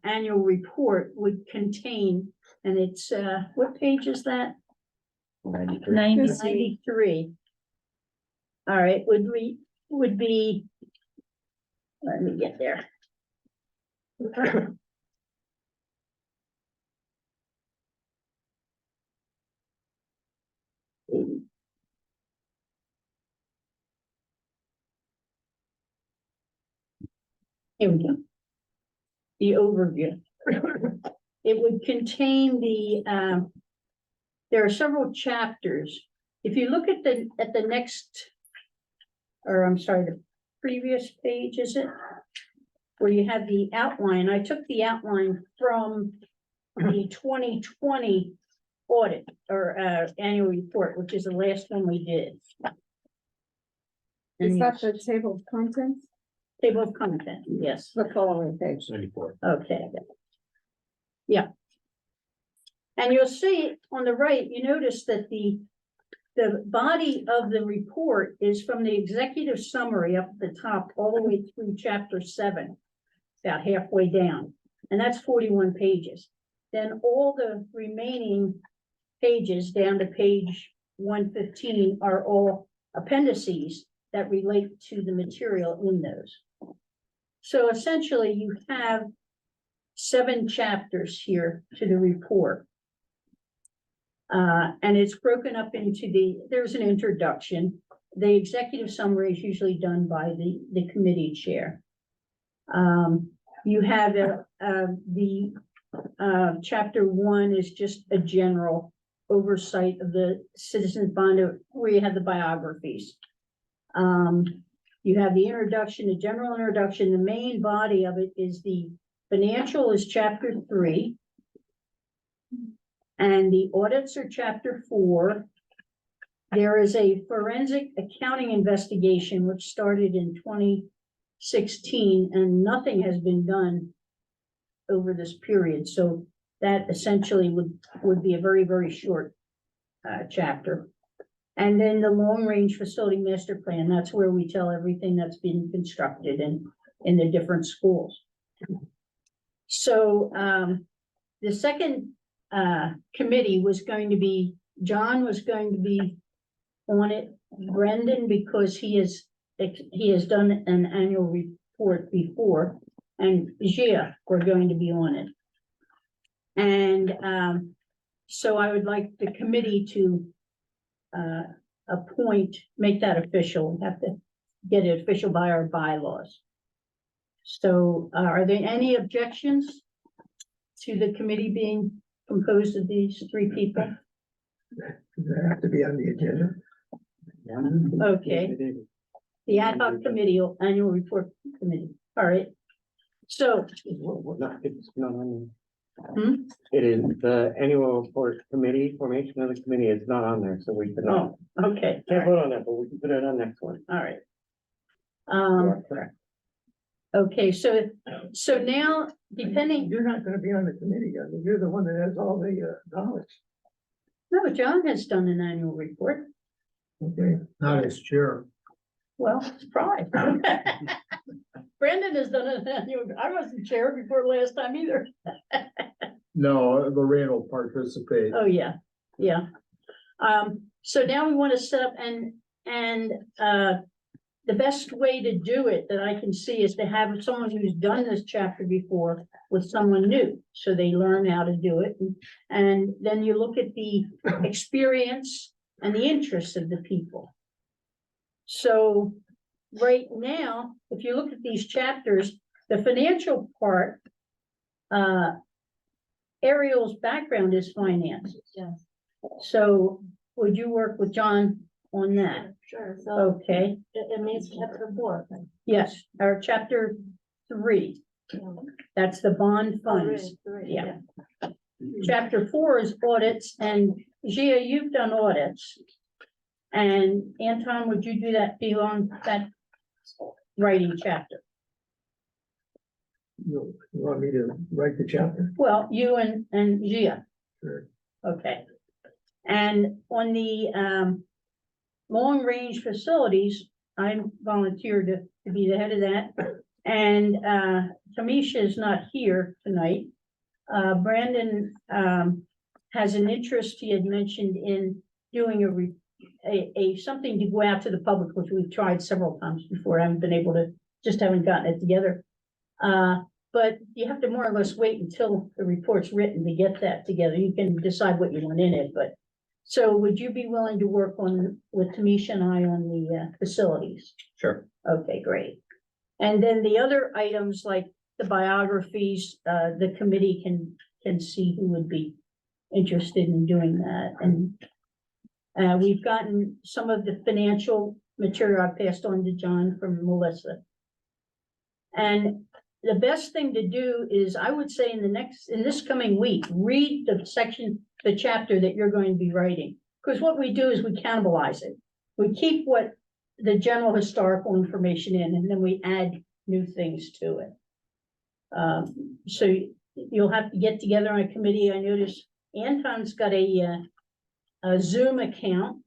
annual report would contain, and it's what page is that? 93. 93. All right, would be, let me get there. Here we go. The overview. It would contain there are several chapters. If you look at the next, or I'm sorry, the previous page, is it? Where you have the outline. I took the outline from the 2020 audit or annual report, which is the last one we did. Is And that the table of contents? table of content, yes. The following page. 94. Okay. Yeah. And you'll see on the right, you notice that the body of the report is from the executive summary up at the top, all the way through chapter 7, about halfway down. And that's 41 pages. Then all the remaining pages down to page 115 are all appendices that relate to the material in those. So essentially you have 7 chapters here to the report. And it's broken up into there's an introduction. The executive summary is usually done by the committee chair. You have chapter 1 is just a general oversight of the citizens bond, where you have the biographies. You have the introduction, the general introduction. The main body of it is the financial is chapter 3. And the audits are chapter 4. There is a forensic accounting investigation, which started in 2016, and nothing has been done over this period. So that essentially would be a very, very short chapter. And then the long-range facility master plan, that's where we tell everything that's been constructed in the different schools. So the second committee was going to be, John was going to be on it, Brendan, because he has done an annual report before, and Gia were going to be on it. And so I would like the committee to make that official. We have to get it official by our bylaws. So are there any objections to the committee being composed of these 3 people? Does that have to be on the agenda? Okay. The ad hoc committee, annual report committee, all right. So, It's not on. Hmm? It is, the annual report committee, formation of the committee is not on there, so we cannot. oh, okay, Can't vote on that, but we can put it on next one. all right. You are Um, correct. okay, so now, depending, You're not gonna be on the committee, I mean, you're the one that has all the knowledge, no, John has done an annual report. okay? Not as chair. Well, surprise. Brandon has done an annual, I wasn't chair before last time either. No, Lorraine will participate. Oh, yeah, yeah. So now we want to set up the best way to do it that I can see is to have someone who's done this chapter before with someone new, so they learn how to do it. And then you look at the experience and the interests of the people. So right now, if you look at these chapters, the financial part, Ariel's background is finances. Yes. So would you work with John on that? Sure, so Okay, it means chapter 4. yes, our chapter 3, that's the bond funds. Yeah. Chapter 4 is audits, and Gia, you've done audits. And Anton, would you do that, be on that writing chapter? You want me to write the chapter? Well, you and Gia, Sure. okay. And on the long-range facilities, I volunteered to be the head of that. And Tamisha is not here tonight. Brandon has an interest, he had mentioned, in doing something to go out to the public, which we've tried several times before. I haven't been able to, just haven't gotten it together. But you have to more or less wait until the report's written to get that together. You can decide what you want in it, but. So would you be willing to work with Tamisha and I on the facilities? Sure. Okay, great. And then the other items like the biographies, the committee can see who would be interested in doing that. And we've gotten some of the financial material I passed on to John from Melissa. And the best thing to do is, I would say in this coming week, read the chapter that you're going to be writing. Because what we do is we cannibalize it. We keep what the general historical information in, and then we add new things to it. So you'll have to get together on a committee. I noticed Anton's got a Zoom account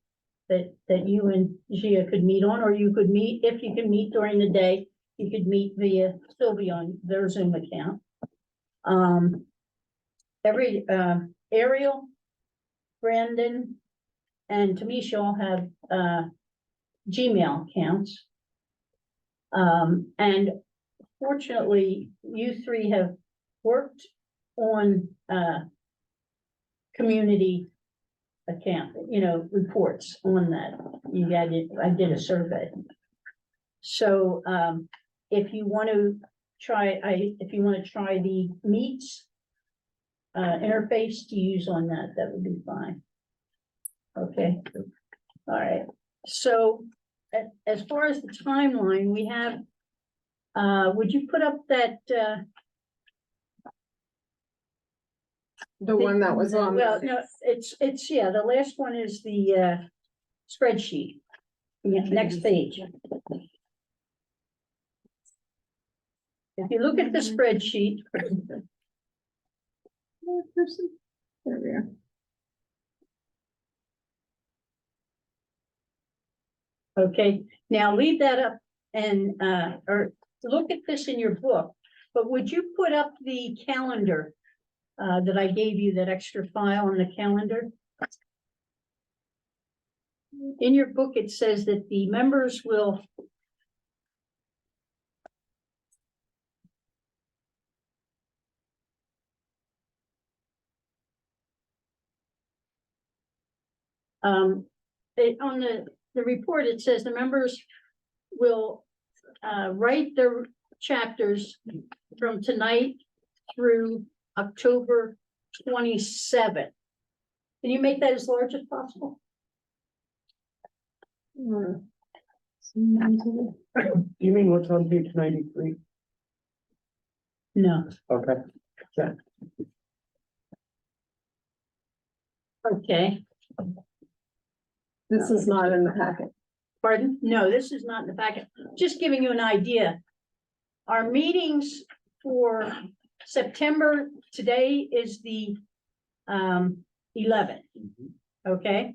that you and Gia could meet on, or you could meet, if you can meet during the day, you could meet still be on their Zoom account. Ariel, Brandon, and Tamisha all have Gmail accounts. And fortunately, you three have worked on community account, reports on that. I did a survey. So if you want to try the Meets interface to use on that, that would be fine. Okay, all right. So as far as the timeline, we have, would you put up that, The one that was on. well, no, it's, yeah, the last one is the spreadsheet. Yeah, next page. If you look at the spreadsheet, There we are. okay, now leave that up and, or look at this in your book, but would you put up the calendar that I gave you, that extra file on the calendar? In your book, it says that the members will on the report, it says the members will write their chapters from tonight through October 27th. Can you make that as large as possible? Do you mean what's on page 93? No, Okay. okay, This is not in the packet. pardon? No, this is not in the packet. Just giving you an idea. Our meetings for September, today is the 11th. Okay?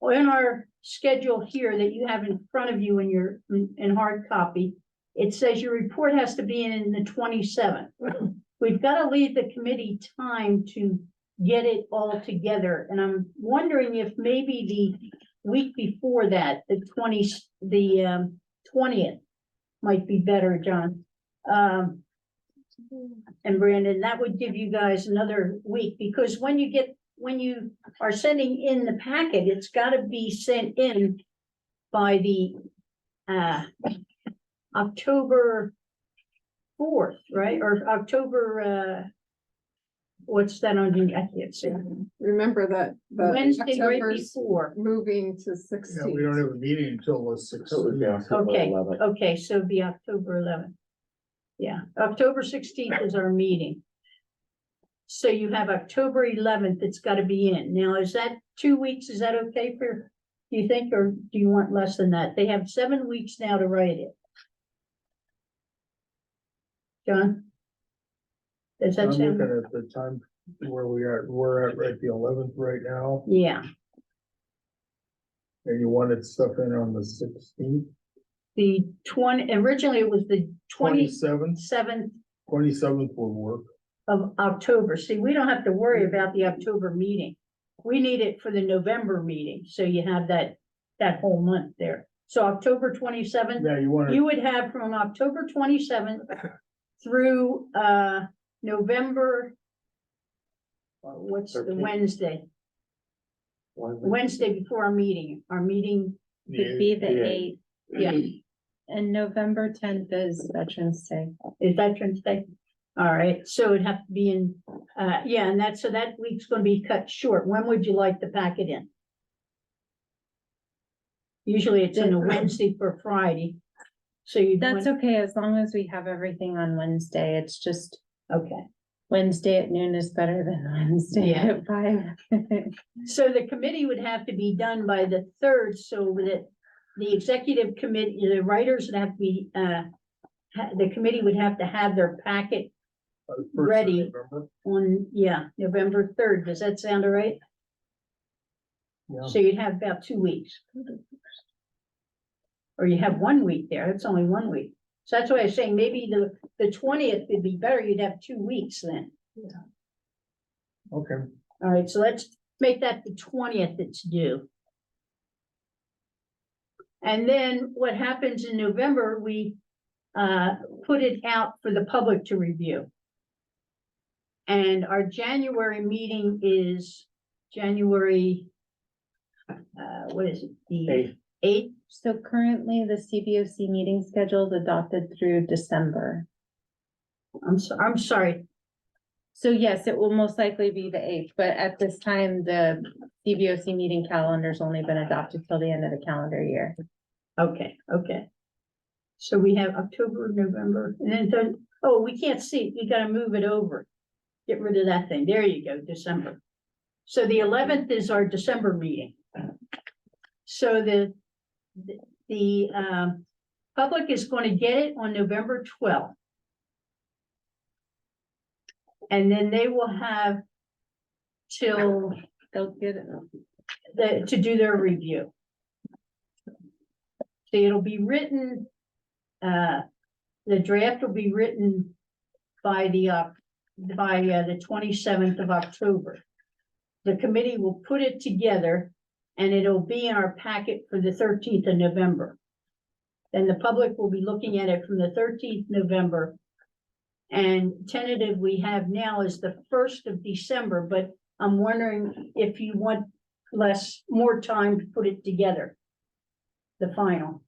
Well, in our schedule here that you have in front of you in your, in hard copy, it says your report has to be in the 27th. We've got to leave the committee time to get it all together, and I'm wondering if maybe the week before that, the 20th might be better, John. And Brandon, that would give you guys another week, because when you are sending in the packet, it's gotta be sent in by the October 4th, right? Or October, what's that on, I can't see. Remember that. the Wednesday right October's before. Moving to Yeah, we don't 16th. have a meeting until the So it would be 16th. October Okay, 11th. okay, so it'd be October 11th. Yeah, October 16th is our meeting. So you have October 11th, it's gotta be in. Now, is that 2 weeks? Is that okay for, do you think, or do you want less than that? They have 7 weeks now to write it. John? Does I'm that looking sound? at the time where we're at right the 11th right now, Yeah, and you wanted stuff in on the 16th, the originally it was the 27th, 27th will work. of October. See, we don't have to worry about the October meeting. We need it for the November meeting, so you have that whole month there. So October 27th, Yeah, you wanted, you would have from October 27th through November, what's the 13th. Wednesday? Wednesday before our meeting Would be the Yeah. 8th, yeah, and November 10th is Veterans Day. is Veterans Day? All right, so it'd have to be in, yeah, and so that week's gonna be cut short. When would you like the packet in? Usually it's on a Wednesday for Friday. So you. That's okay, as long as we have everything on Wednesday. It's just Okay, Wednesday at noon is better than Wednesday Yeah. at 5. so the committee would have to be done by the 3rd, so that the executive committee, the writers would have to be, the committee would have to have their packet first of ready. November. on, November 3rd. Does that sound all right? Yeah. So you'd have about 2 weeks. Or you have 1 week there, it's only 1 week. So that's why I was saying maybe the 20th would be better, you'd have 2 weeks then. Okay, All right, so let's make that the 20th it's due. And then what happens in November, we put it out for the public to review. And our January meeting is January, what is it? The 8th? So currently, the CBOC meeting schedule is adopted through December. I'm sorry, So yes, it will most likely be the 8th, but at this time, the CBOC meeting calendar's only been adopted till the end of the calendar year. okay. So we have October, November, and then, we can't see, you gotta move it over. Get rid of that thing, there you go, December. So the 11th is our December meeting. So the public is going to get it on November 12th. And then they will have till They'll get it. to do their review. So it'll be written, the draft will be written by the 27th of October. The committee will put it together and it'll be in our packet for the 13th of November. Then the public will be looking at it from the 13th November. And tentative we have now is the 1st of December, but I'm wondering if you want more time to put it together. The final.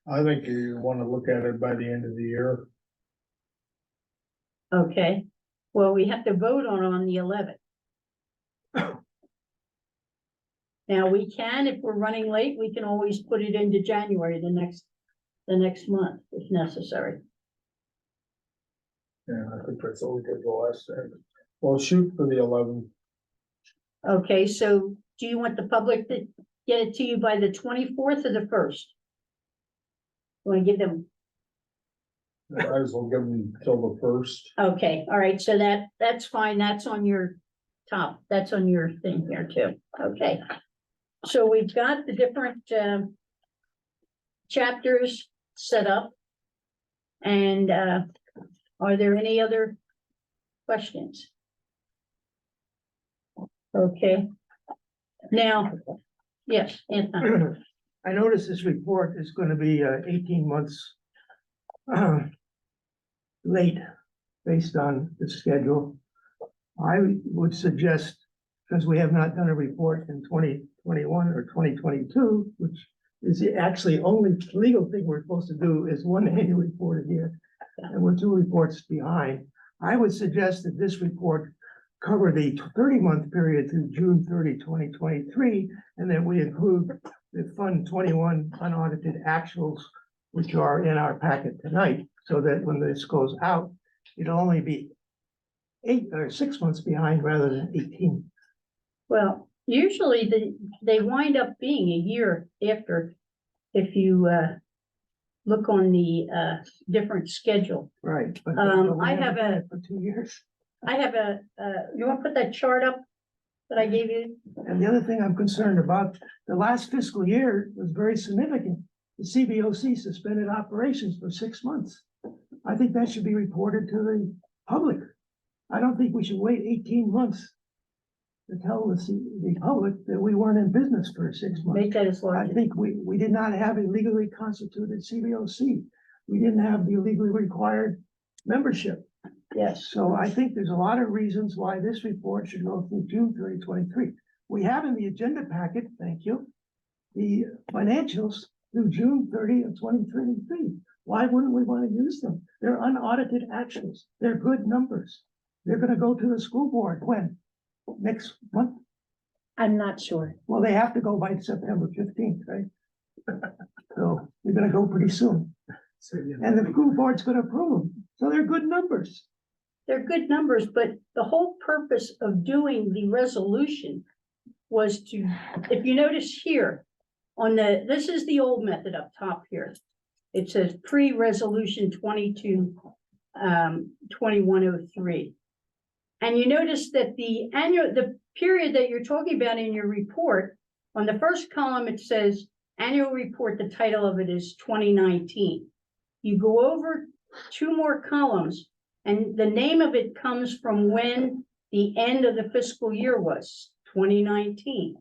I think you wanna look at it by the end of the year. Okay, well, we have to vote on the 11th. Now, we can, if we're running late, we can always put it into January, the next month, if necessary. Yeah, I think that's all we did the last time. Well, shoot for the 11th. Okay, so do you want the public to get it to you by the 24th or the 1st? Want to give them, Might as well give them till the 1st. okay, all right, so that's fine, that's on your top, that's on your thing here too, okay. So we've got the different, chapters set up. And, are there any other questions? Okay. Now, yes, Anthony. I noticed this report is gonna be 18 months late based on the schedule. I would suggest, because we have not done a report in 2021 or 2022, which is the actually only legal thing we're supposed to do is one annual report a year, and we're 2 reports behind. I would suggest that this report cover the 30-month period through June 30, 2023, and then we include the Fund 21 unaudited actuals, which are in our packet tonight, so that when this goes out, it'll only be 8 or 6 months behind rather than 18. Well, usually they wind up being a year after, if you, look on the, different schedule. Right. But I have a- for 2 years. I have you want to put that chart up that I gave you? And the other thing I'm concerned about, the last fiscal year was very significant. The CBOC suspended operations for 6 months. I think that should be reported to the public. I don't think we should wait 18 months to tell the public that we weren't in business for 6 months. Make that as I large. think we did not have a legally constituted CBOC. We didn't have the legally required membership. Yes, So I think there's a lot of reasons why this report should go through June 30, 23. We have in the agenda packet, thank you, the financials through June 30 of 2023. Why wouldn't we want to use them? They're unaudited actuals. They're good numbers. They're going to go to the school board when? Next month? I'm not sure. Well, they have to go by September 15th, right? So they're going to go pretty soon. And the school board's going to approve them. So they're good numbers. they're good numbers, but the whole purpose of doing the resolution was to, if you notice here, on the, this is the old method up top here. It says pre-resolution 2103. And you notice that the period that you're talking about in your report, on the first column, it says annual report, the title of it is 2019. You go over 2 more columns, and the name of it comes from when the end of the fiscal year was, 2019.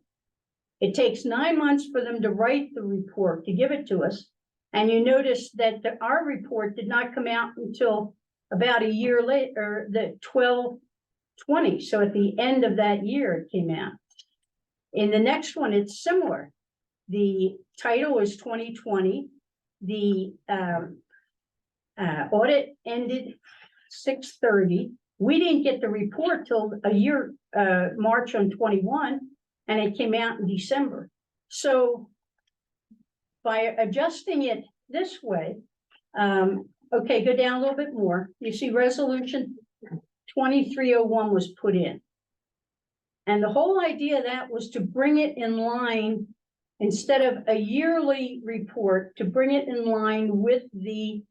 It takes 9 months for them to write the report, to give it to us. And you notice that our report did not come out until about a year later, the 12/20. So at the end of that year, it came out. In the next one, it's similar. The title is 2020. The audit ended 6/30. We didn't get the report till a year, March on 21, and it came out in December. So by adjusting it this way, okay, go down a little bit more. You see resolution 2301 was put in. And the whole idea of that was to bring it in line, instead of a yearly report, to bring it in line with the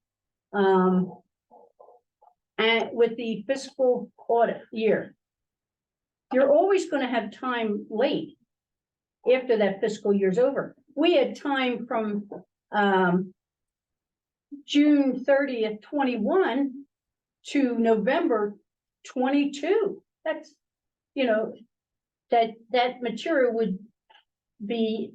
fiscal audit year. You're always going to have time late after that fiscal year's over. We had time from June 30th, 21 to November 22. That's, you know, that material would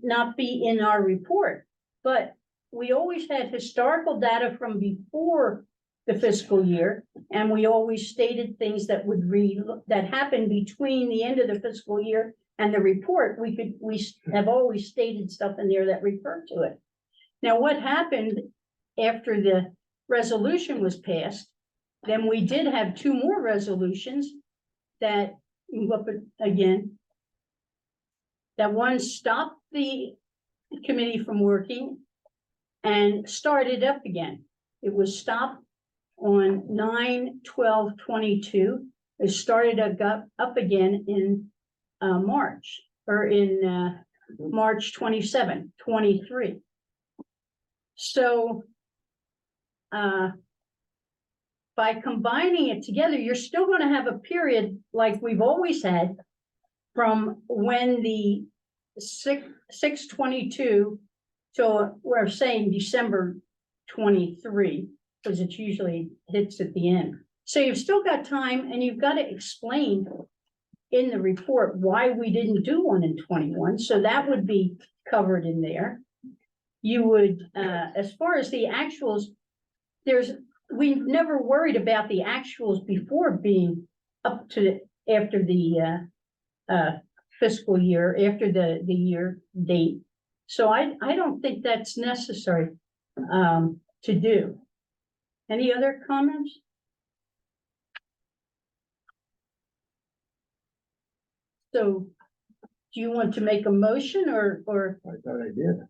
not be in our report, but we always had historical data from before the fiscal year, and we always stated things that that happened between the end of the fiscal year and the report. We have always stated stuff in there that referred to it. Now, what happened after the resolution was passed, then we did have 2 more resolutions that, again, that one stopped the committee from working and started up again. It was stopped on 9/12/22. It started up again in March, or in March 27, 23. So by combining it together, you're still gonna have a period like we've always had from when the 6/22 till we're saying December 23, because it usually hits at the end. So you've still got time, and you've got to explain in the report why we didn't do one in 21, so that would be covered in there. You would, as far as the actuals, we never worried about the actuals before being up to after the fiscal year, after the year date. So I don't think that's necessary to do. Any other comments? So do you want to make a motion or I thought I did.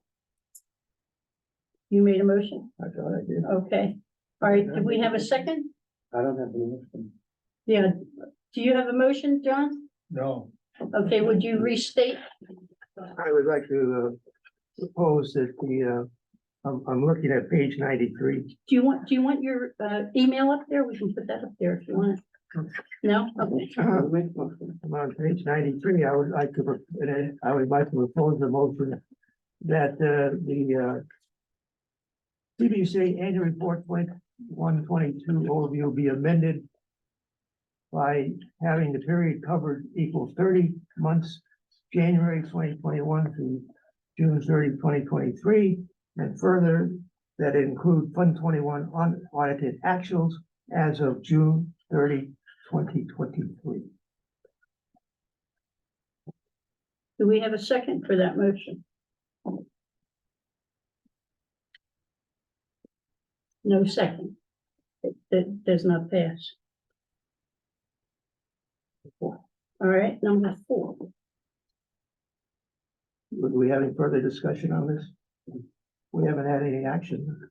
you made a motion? I thought I did. Okay. All right, do we have a second? I don't have the motion. Yeah. Do you have a motion, John? No, Okay, would you restate? I would like to propose that I'm looking at page 93. Do you want your email up there? We can put that up there if you want. No? Okay. I'll make the motion. I'm on page 93. I would like to propose a motion that the CBOC annual report 21-22 overview be amended by having the period covered equal 30 months, January 2021 to June 30, 2023, and further that include Fund 21 unaudited actuals as of June 30, 2023. Do we have a second for that motion? No second. It does not pass. All right, number 4. Would we have any further discussion on this? We haven't had any action.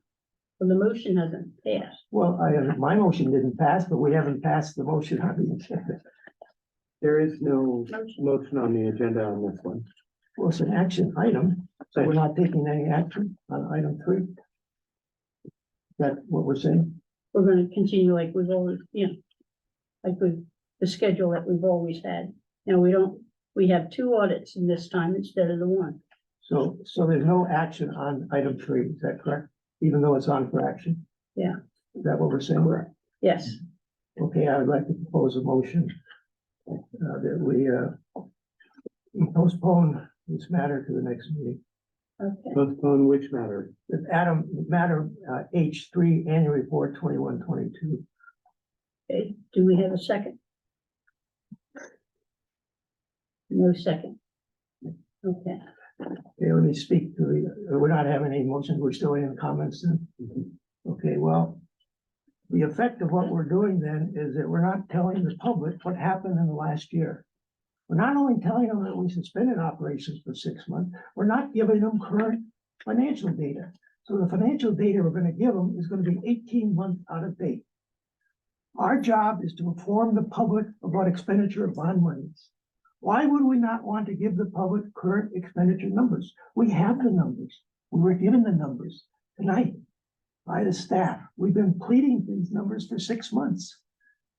Well, the motion hasn't passed. Well, my motion didn't pass, but we haven't passed the motion on the agenda. There is no motion on the agenda on this one. Well, it's an action item, so we're not taking any action on item 3. Is that what we're saying? We're gonna continue like we've always, like the schedule that we've always had. Now, we have 2 audits in this time instead of the 1. So there's no action on item 3, is that correct? Even though it's on for action? Yeah. Is that what we're saying? Yes, Okay, I would like to propose a motion that we postpone this matter to the next meeting. okay. Postpone which matter? Matter H3 annual report 21-22. Okay, do we have a second? No second. Okay, Okay, let me speak to we're not having any motions, we're still in comments then. Okay, well, the effect of what we're doing then is that we're not telling the public what happened in the last year. We're not only telling them that we suspended operations for 6 months, we're not giving them current financial data. So the financial data we're gonna give them is gonna be 18 months out of date. Our job is to inform the public about expenditure of bond monies. Why would we not want to give the public current expenditure numbers? We have the numbers. We were given the numbers tonight by the staff. We've been pleading these numbers for 6 months.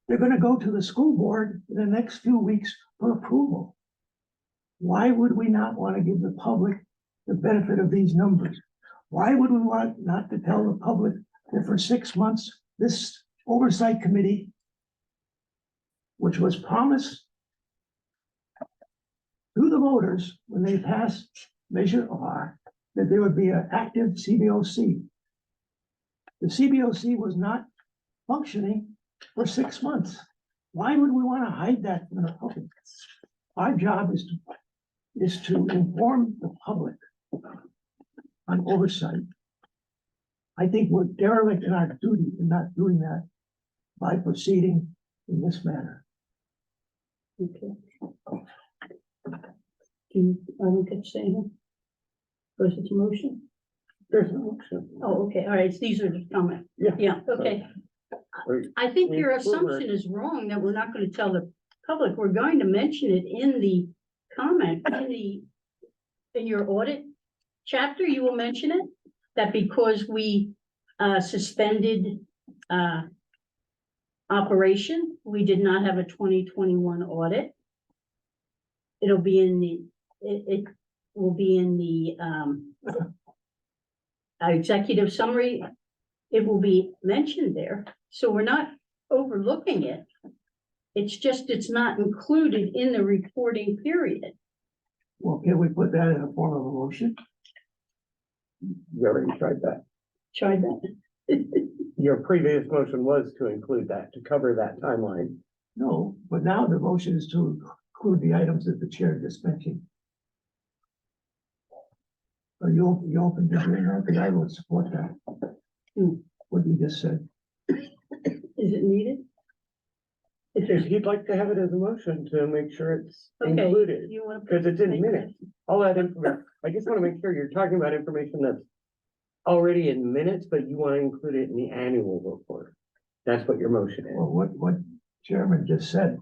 They're gonna go to the school board in the next few weeks for approval. Why would we not want to give the public the benefit of these numbers? Why would we want not to tell the public that for 6 months, this oversight committee, which was promised to the voters when they passed Measure R, that there would be an active CBOC. The CBOC was not functioning for 6 months. Why would we want to hide that from the public? Our job is to inform the public on oversight. I think we're derelict in our duty in not doing that by proceeding in this manner. okay. I don't get to say anything. Because it's a motion. There's no motion. Oh, okay, all right, these are just comments. Yeah. Yeah, okay. We- I think your we- assumption is wrong that we're not gonna tell the public. We're going to mention it in the comment, in your audit chapter, you will mention it, that because we suspended operation, we did not have a 2021 audit. It'll be in the, it will be in the executive summary. It will be mentioned there, so we're not overlooking it. It's just, it's not included in the reporting period. Well, can we put that in a form of a motion? You already tried that. Try that. Your previous motion was to include that, to cover that timeline. No, but now the motion is to include the items that the chair just mentioned. Are you open to doing that? Because I would support that. What you just said. Is it needed? If you'd like to have it as a motion to make sure it's Okay, included, you want to? because it's in minutes. All that information, I just want to make sure you're talking about information that's already in minutes, but you want to include it in the annual report. That's what your motion is. Well, what Chairman just said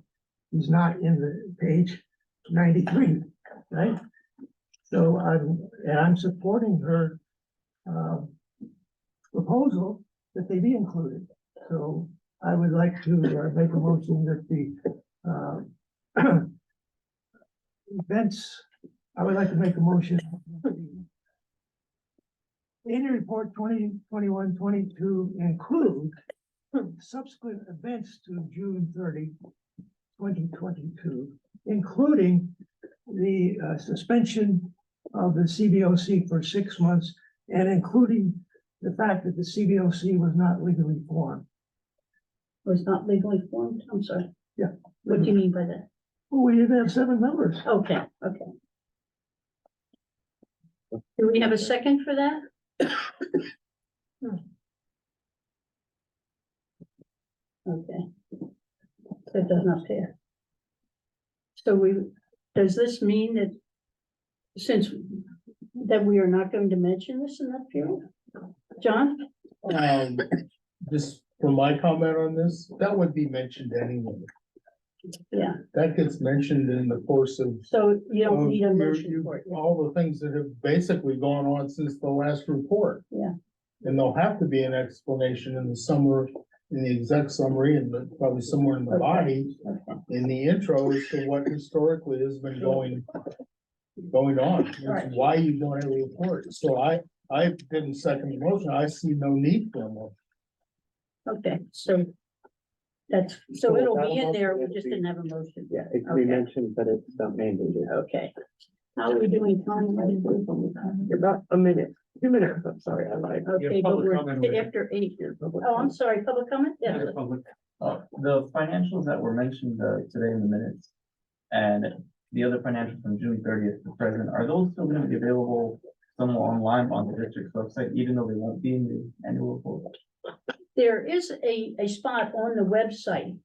is not in the page 93, right? So I'm supporting her proposal that they be included. So I would like to make a motion that the events, I would like to make a motion. Annual report 2021-22 include subsequent events to June 30, 2022, including the suspension of the CBOC for 6 months, and including the fact that the CBOC was not legally formed. Was not legally formed, I'm sorry. Yeah. What do you mean by that? Well, we didn't have 7 members. Okay, okay. Do we have a second for that? Okay. That does not pass. So does this mean that since that we are not going to mention this in that period? John? Just for my comment on this, that would be mentioned anyway. Yeah, That gets mentioned in the course of. so you don't of need a your- motion for it. All the things that have basically gone on since the last report. Yeah. And there'll have to be an explanation in the summary, in the exec summary, and probably somewhere in the Okay. body, Okay. in the intro as to what historically has been going on. It's Right. why you don't have a report. So I didn't second the motion. I see no need for one. Okay, so So it'll without be a in there, motion, we it'd just be- didn't have a motion. Yeah, it can be Okay. mentioned, but it's not mandated. Okay. How are we doing time? About a minute, 2 minutes, I'm sorry, I lied. Okay, but we're after 8. Oh, I'm sorry, public comment? Yes. The financials that were mentioned today in the minutes and the other financials from June 30th to present, are those still going to be available somewhere online on the district's website, even though they won't be in the annual report? There is a spot on the website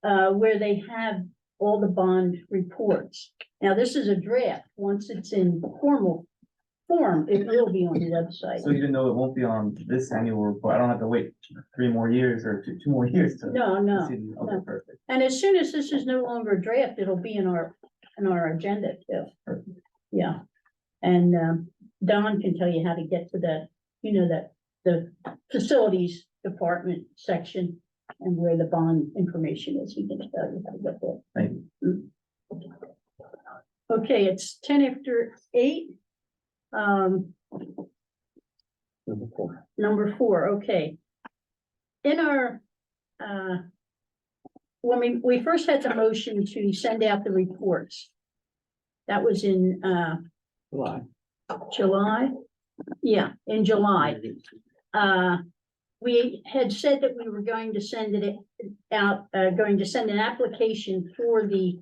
where they have all the bond reports. Now, this is a draft. Once it's in formal form, it will be on the website. So even though it won't be on this annual report, I don't have to wait 3 more years or two more years to. No, no, to see them. Okay, no. perfect. And as soon as this is no longer a draft, it'll be in our agenda too. Yeah, and Don can tell you how to get to the facilities department section and where the bond information is. He can tell you how to get there. Thank you. Okay, it's 10:08. Number 4, okay. In our, when we first had the motion to send out the reports. That was in, July? Yeah, in July. We had said that we were going to send it out, going to send an application for the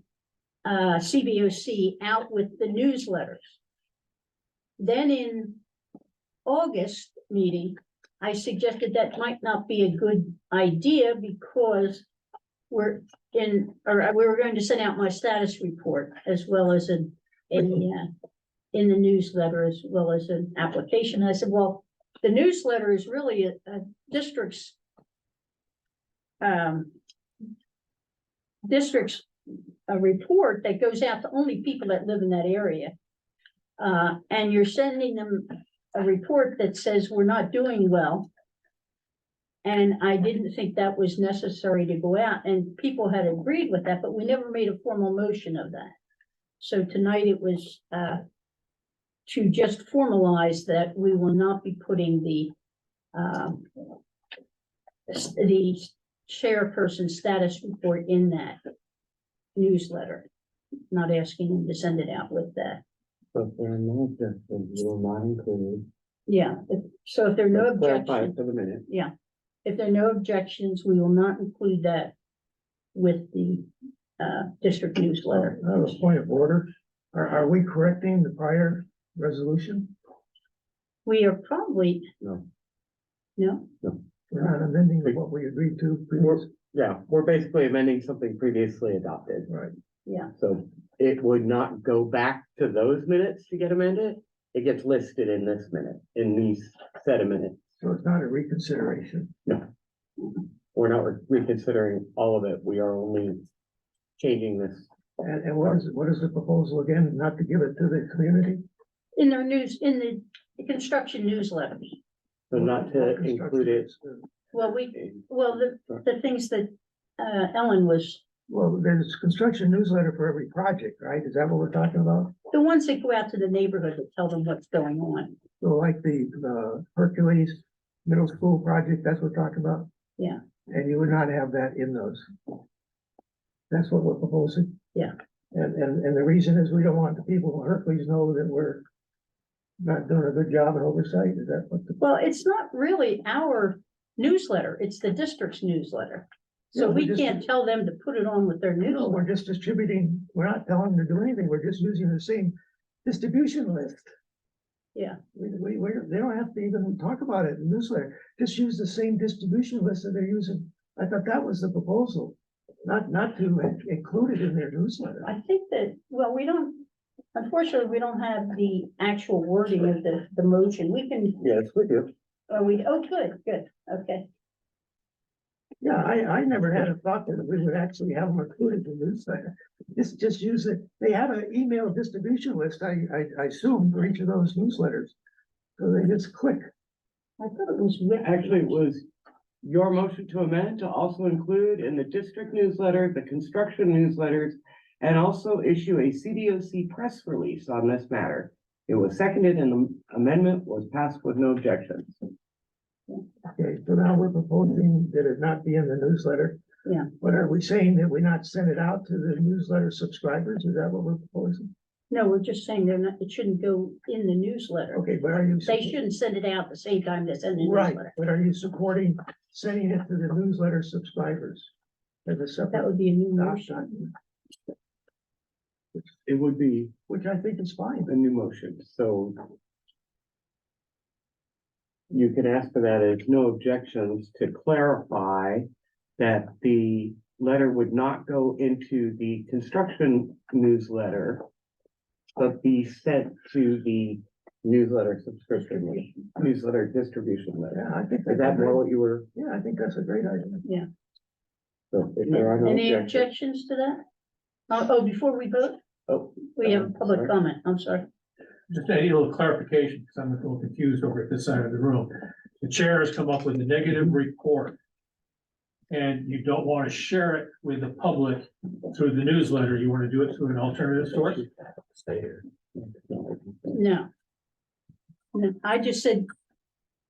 CBOC out with the newsletters. Then in August meeting, I suggested that might not be a good idea because we were going to send out my status report as well as in the newsletter as well as an application. I said, well, the newsletter is really a district's a report that goes out to only people that live in that area. And you're sending them a report that says we're not doing well. And I didn't think that was necessary to go out, and people had agreed with that, but we never made a formal motion of that. So tonight it was to just formalize that we will not be putting the chairperson status report in that newsletter. Not asking them to send it out with that. But there are no objections, will not include. Yeah, so if there are no Let's clarify objections, for the minute. yeah, if there are no objections, we will not include that with the district newsletter. I have a point of order. Are we correcting the prior resolution? We are probably. No. No, We're not amending what we agreed to previously. Yeah, we're basically amending something previously adopted. Right. yeah, So it would not go back to those minutes to get amended. It gets listed in this minute, in these set of minutes. So it's not a reconsideration. We're not reconsidering all of it. We are only changing this. And what is the proposal again? Not to give it to the community? in their news, in the construction newsletter. So not to include it. Well, the things that Ellen was, Well, there's construction newsletter for every project, right? Is that what we're talking about? the ones that go out to the neighborhood that tell them what's going on. So like the Hercules Middle School project, that's what we're talking about? Yeah. And you would not have that in those. That's what we're proposing? Yeah. And the reason is we don't want the people of Hercules know that we're not doing a good job in oversight, is that what the? Well, it's not really our newsletter, it's the district's newsletter. So Yeah, we just- can't tell them to put it on with their No, newsletter. we're just distributing, we're not telling them to do anything, we're just using the same distribution list. Yeah. They don't have to even talk about it in the newsletter, just use the same distribution list that they're using. I thought that was the proposal, not to include it in their newsletter. I think that, well, unfortunately, we don't have the actual wording of the motion. We can, Yes, we do. good, okay. Yeah, I never had a thought that we would actually have them included in the newsletter. Just use it, they have an email distribution list, I assume, for each of those newsletters. So they just click. I thought it was written. Actually, it was your motion to amend to also include in the district newsletter, the construction newsletters, and also issue a CBOC press release on this matter. It was seconded and the amendment was passed with no objections. Okay, so now we're proposing that it not be in the newsletter. Yeah. But are we saying that we not send it out to the newsletter subscribers? Is that what we're proposing? No, we're just saying it shouldn't go in the newsletter. Okay, but are you? They shouldn't send it out the same time they send the Right, newsletter. but are you supporting sending it to the newsletter subscribers? As a separate. That would be a new motion. document, It would be Which I think is fine. a new motion, so you can ask for that as no objections to clarify that the letter would not go into the construction newsletter, but be sent to the newsletter newsletter distribution letter. Yeah, I think Is that's that great. more what you were? Yeah, I think that's a great idea. So if there are no Any objections. objections to that? Before we vote, Oh, we have public sorry. comment, I'm sorry. Just a little clarification, because I'm a little confused over at this side of the room. The chair has come up with a negative report. And you don't want to share it with the public through the newsletter, you want to do it through an alternative source? Stay here. No. No, I just said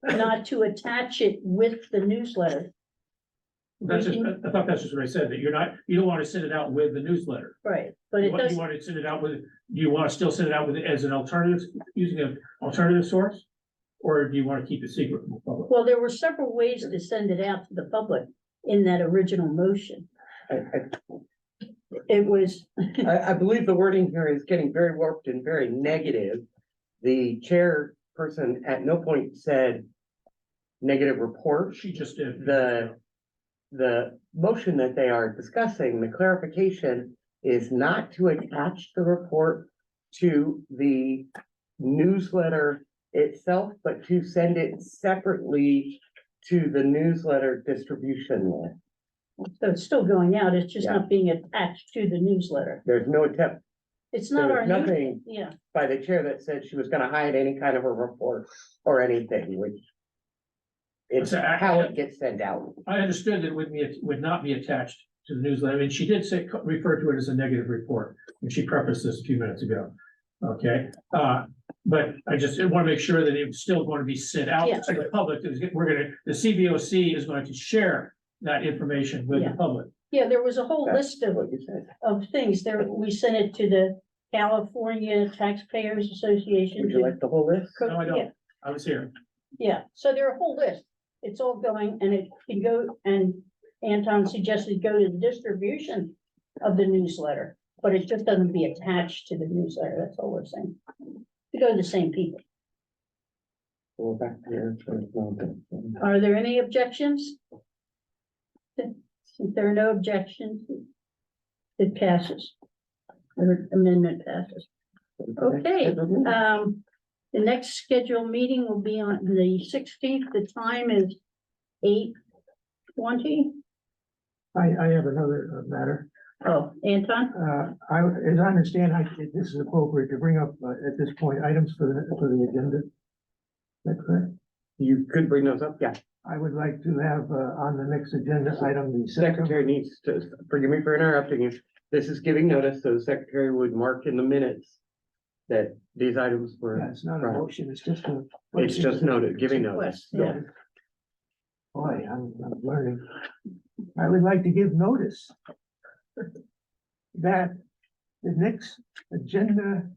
not to attach it with the newsletter. That's just, I thought that's just what I said, that you don't want to send it out with the newsletter. Right, but it You does, want to send it out with, do you want to still send it out with, as an alternative, using an alternative source? Or do you want to keep it secret from the public? well, there were several ways to send it out to the public in that original motion. It was, I believe the wording here is getting very warped and very negative. The chairperson at no point said negative report. She just did. the motion that they are discussing, the clarification is not to attach the report to the newsletter itself, but to send it separately to the newsletter distribution list. So it's still going out, it's just not being attached to the newsletter. There's no attempt It's not There our was new, nothing- yeah, by the chair that said she was gonna hide any kind of a report or anything, which it's So how it gets sent out. I understood that it would not be attached to the newsletter, and she did say, refer to it as a negative report, and she prefaced this a few minutes ago. Okay, but I just want to make sure that it's still going to be sent out Yeah. to the public. The CBOC is going to share that information with the Yeah. public. yeah, there was a whole That's list of what you said. things there. We sent it to the California Taxpayers Association. Would you like the whole list? No, I Yeah, don't. I was here. yeah, so there are a whole list. It's all going and it can go, and Anton suggested go to the distribution of the newsletter, but it just doesn't be attached to the newsletter. That's all we're saying. To go to the same people. Go back here. Are there any objections? Since there are no objections, it passes. The amendment passes. Okay, the next scheduled meeting will be on the 16th. The time is 8:20. I have another matter. Oh, Anton? As I understand, this is appropriate to bring up at this point, items for the agenda. Is that correct? You could bring those up, yeah. I would like to have, on the next agenda item, the Secretary needs to, forgive me for interrupting you. This is giving notice, so the secretary would mark in the minutes that these items were. Yeah, it's not a Right. motion, it's just a. It's just noted, giving notice. Yeah. Boy, I'm learning. I would like to give notice that the next agenda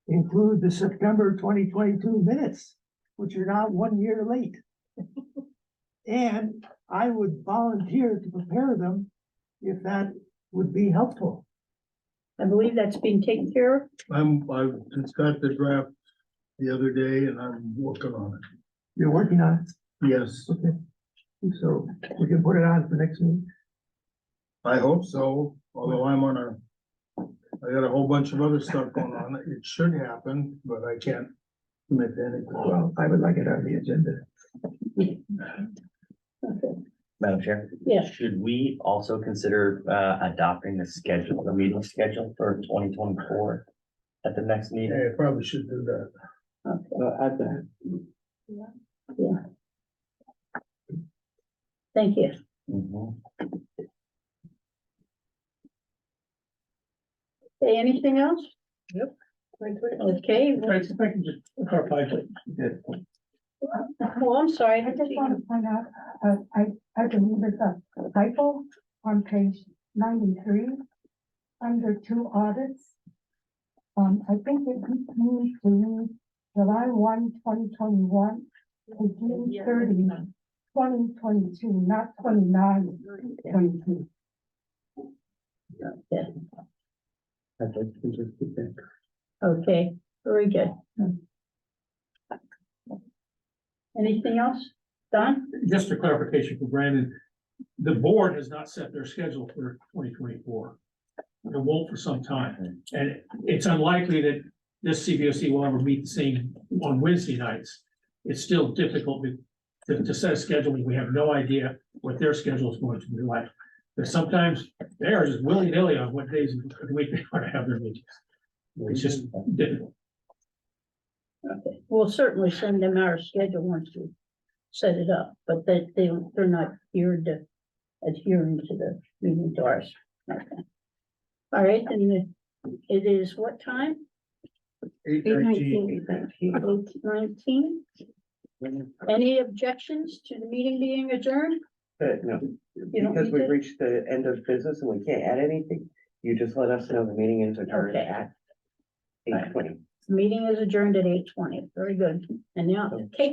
include the September 2022 minutes, which are now 1 year late. And I would volunteer to prepare them if that would be helpful. I believe that's been taken care of. I just got the draft the other day and I'm working on it. You're working on it, Yes, okay? So we can put it on for next meeting. I hope so, although I got a whole bunch of other stuff going on. It should happen, but I can't commit to anything. Well, I would like it on the agenda. Madam Chair, Yes, should we also consider adopting the meeting schedule for 2024 at the next Yeah, meeting? you probably should do that. Add that. thank you. Mhm. Okay, anything else? Yep. Okay, If I can just clarify, well, I'm sorry. I just want to point out, I believe there's a typo on page 93, under 2 audits. I think it needs to read July 1, 2021 to June 30, 2022, not 29, 22. I'd like to just keep that. Okay, very good. Anything else? Don? just for clarification for Brandon, the board has not set their schedule for 2024. It won't for some time, and it's unlikely that this CBOC will ever meet the same on Wednesday nights. It's still difficult to set a schedule when we have no idea what their schedule is going to be like. But sometimes they are just willy-nilly on what days of the week they want to have their meetings. It's just difficult. Okay, we'll certainly send them our schedule once we set it up, but they're not here to adhering to the meeting to ours. Okay. All right, and it is what time? 8:19. 8:19. Any objections to the meeting being adjourned? No, You don't because need we've to? reached the end of business and we can't add anything, you just let us know the meeting is adjourned Okay. at 8:20. Meeting is adjourned at 8:20. Very good. And now, Kate.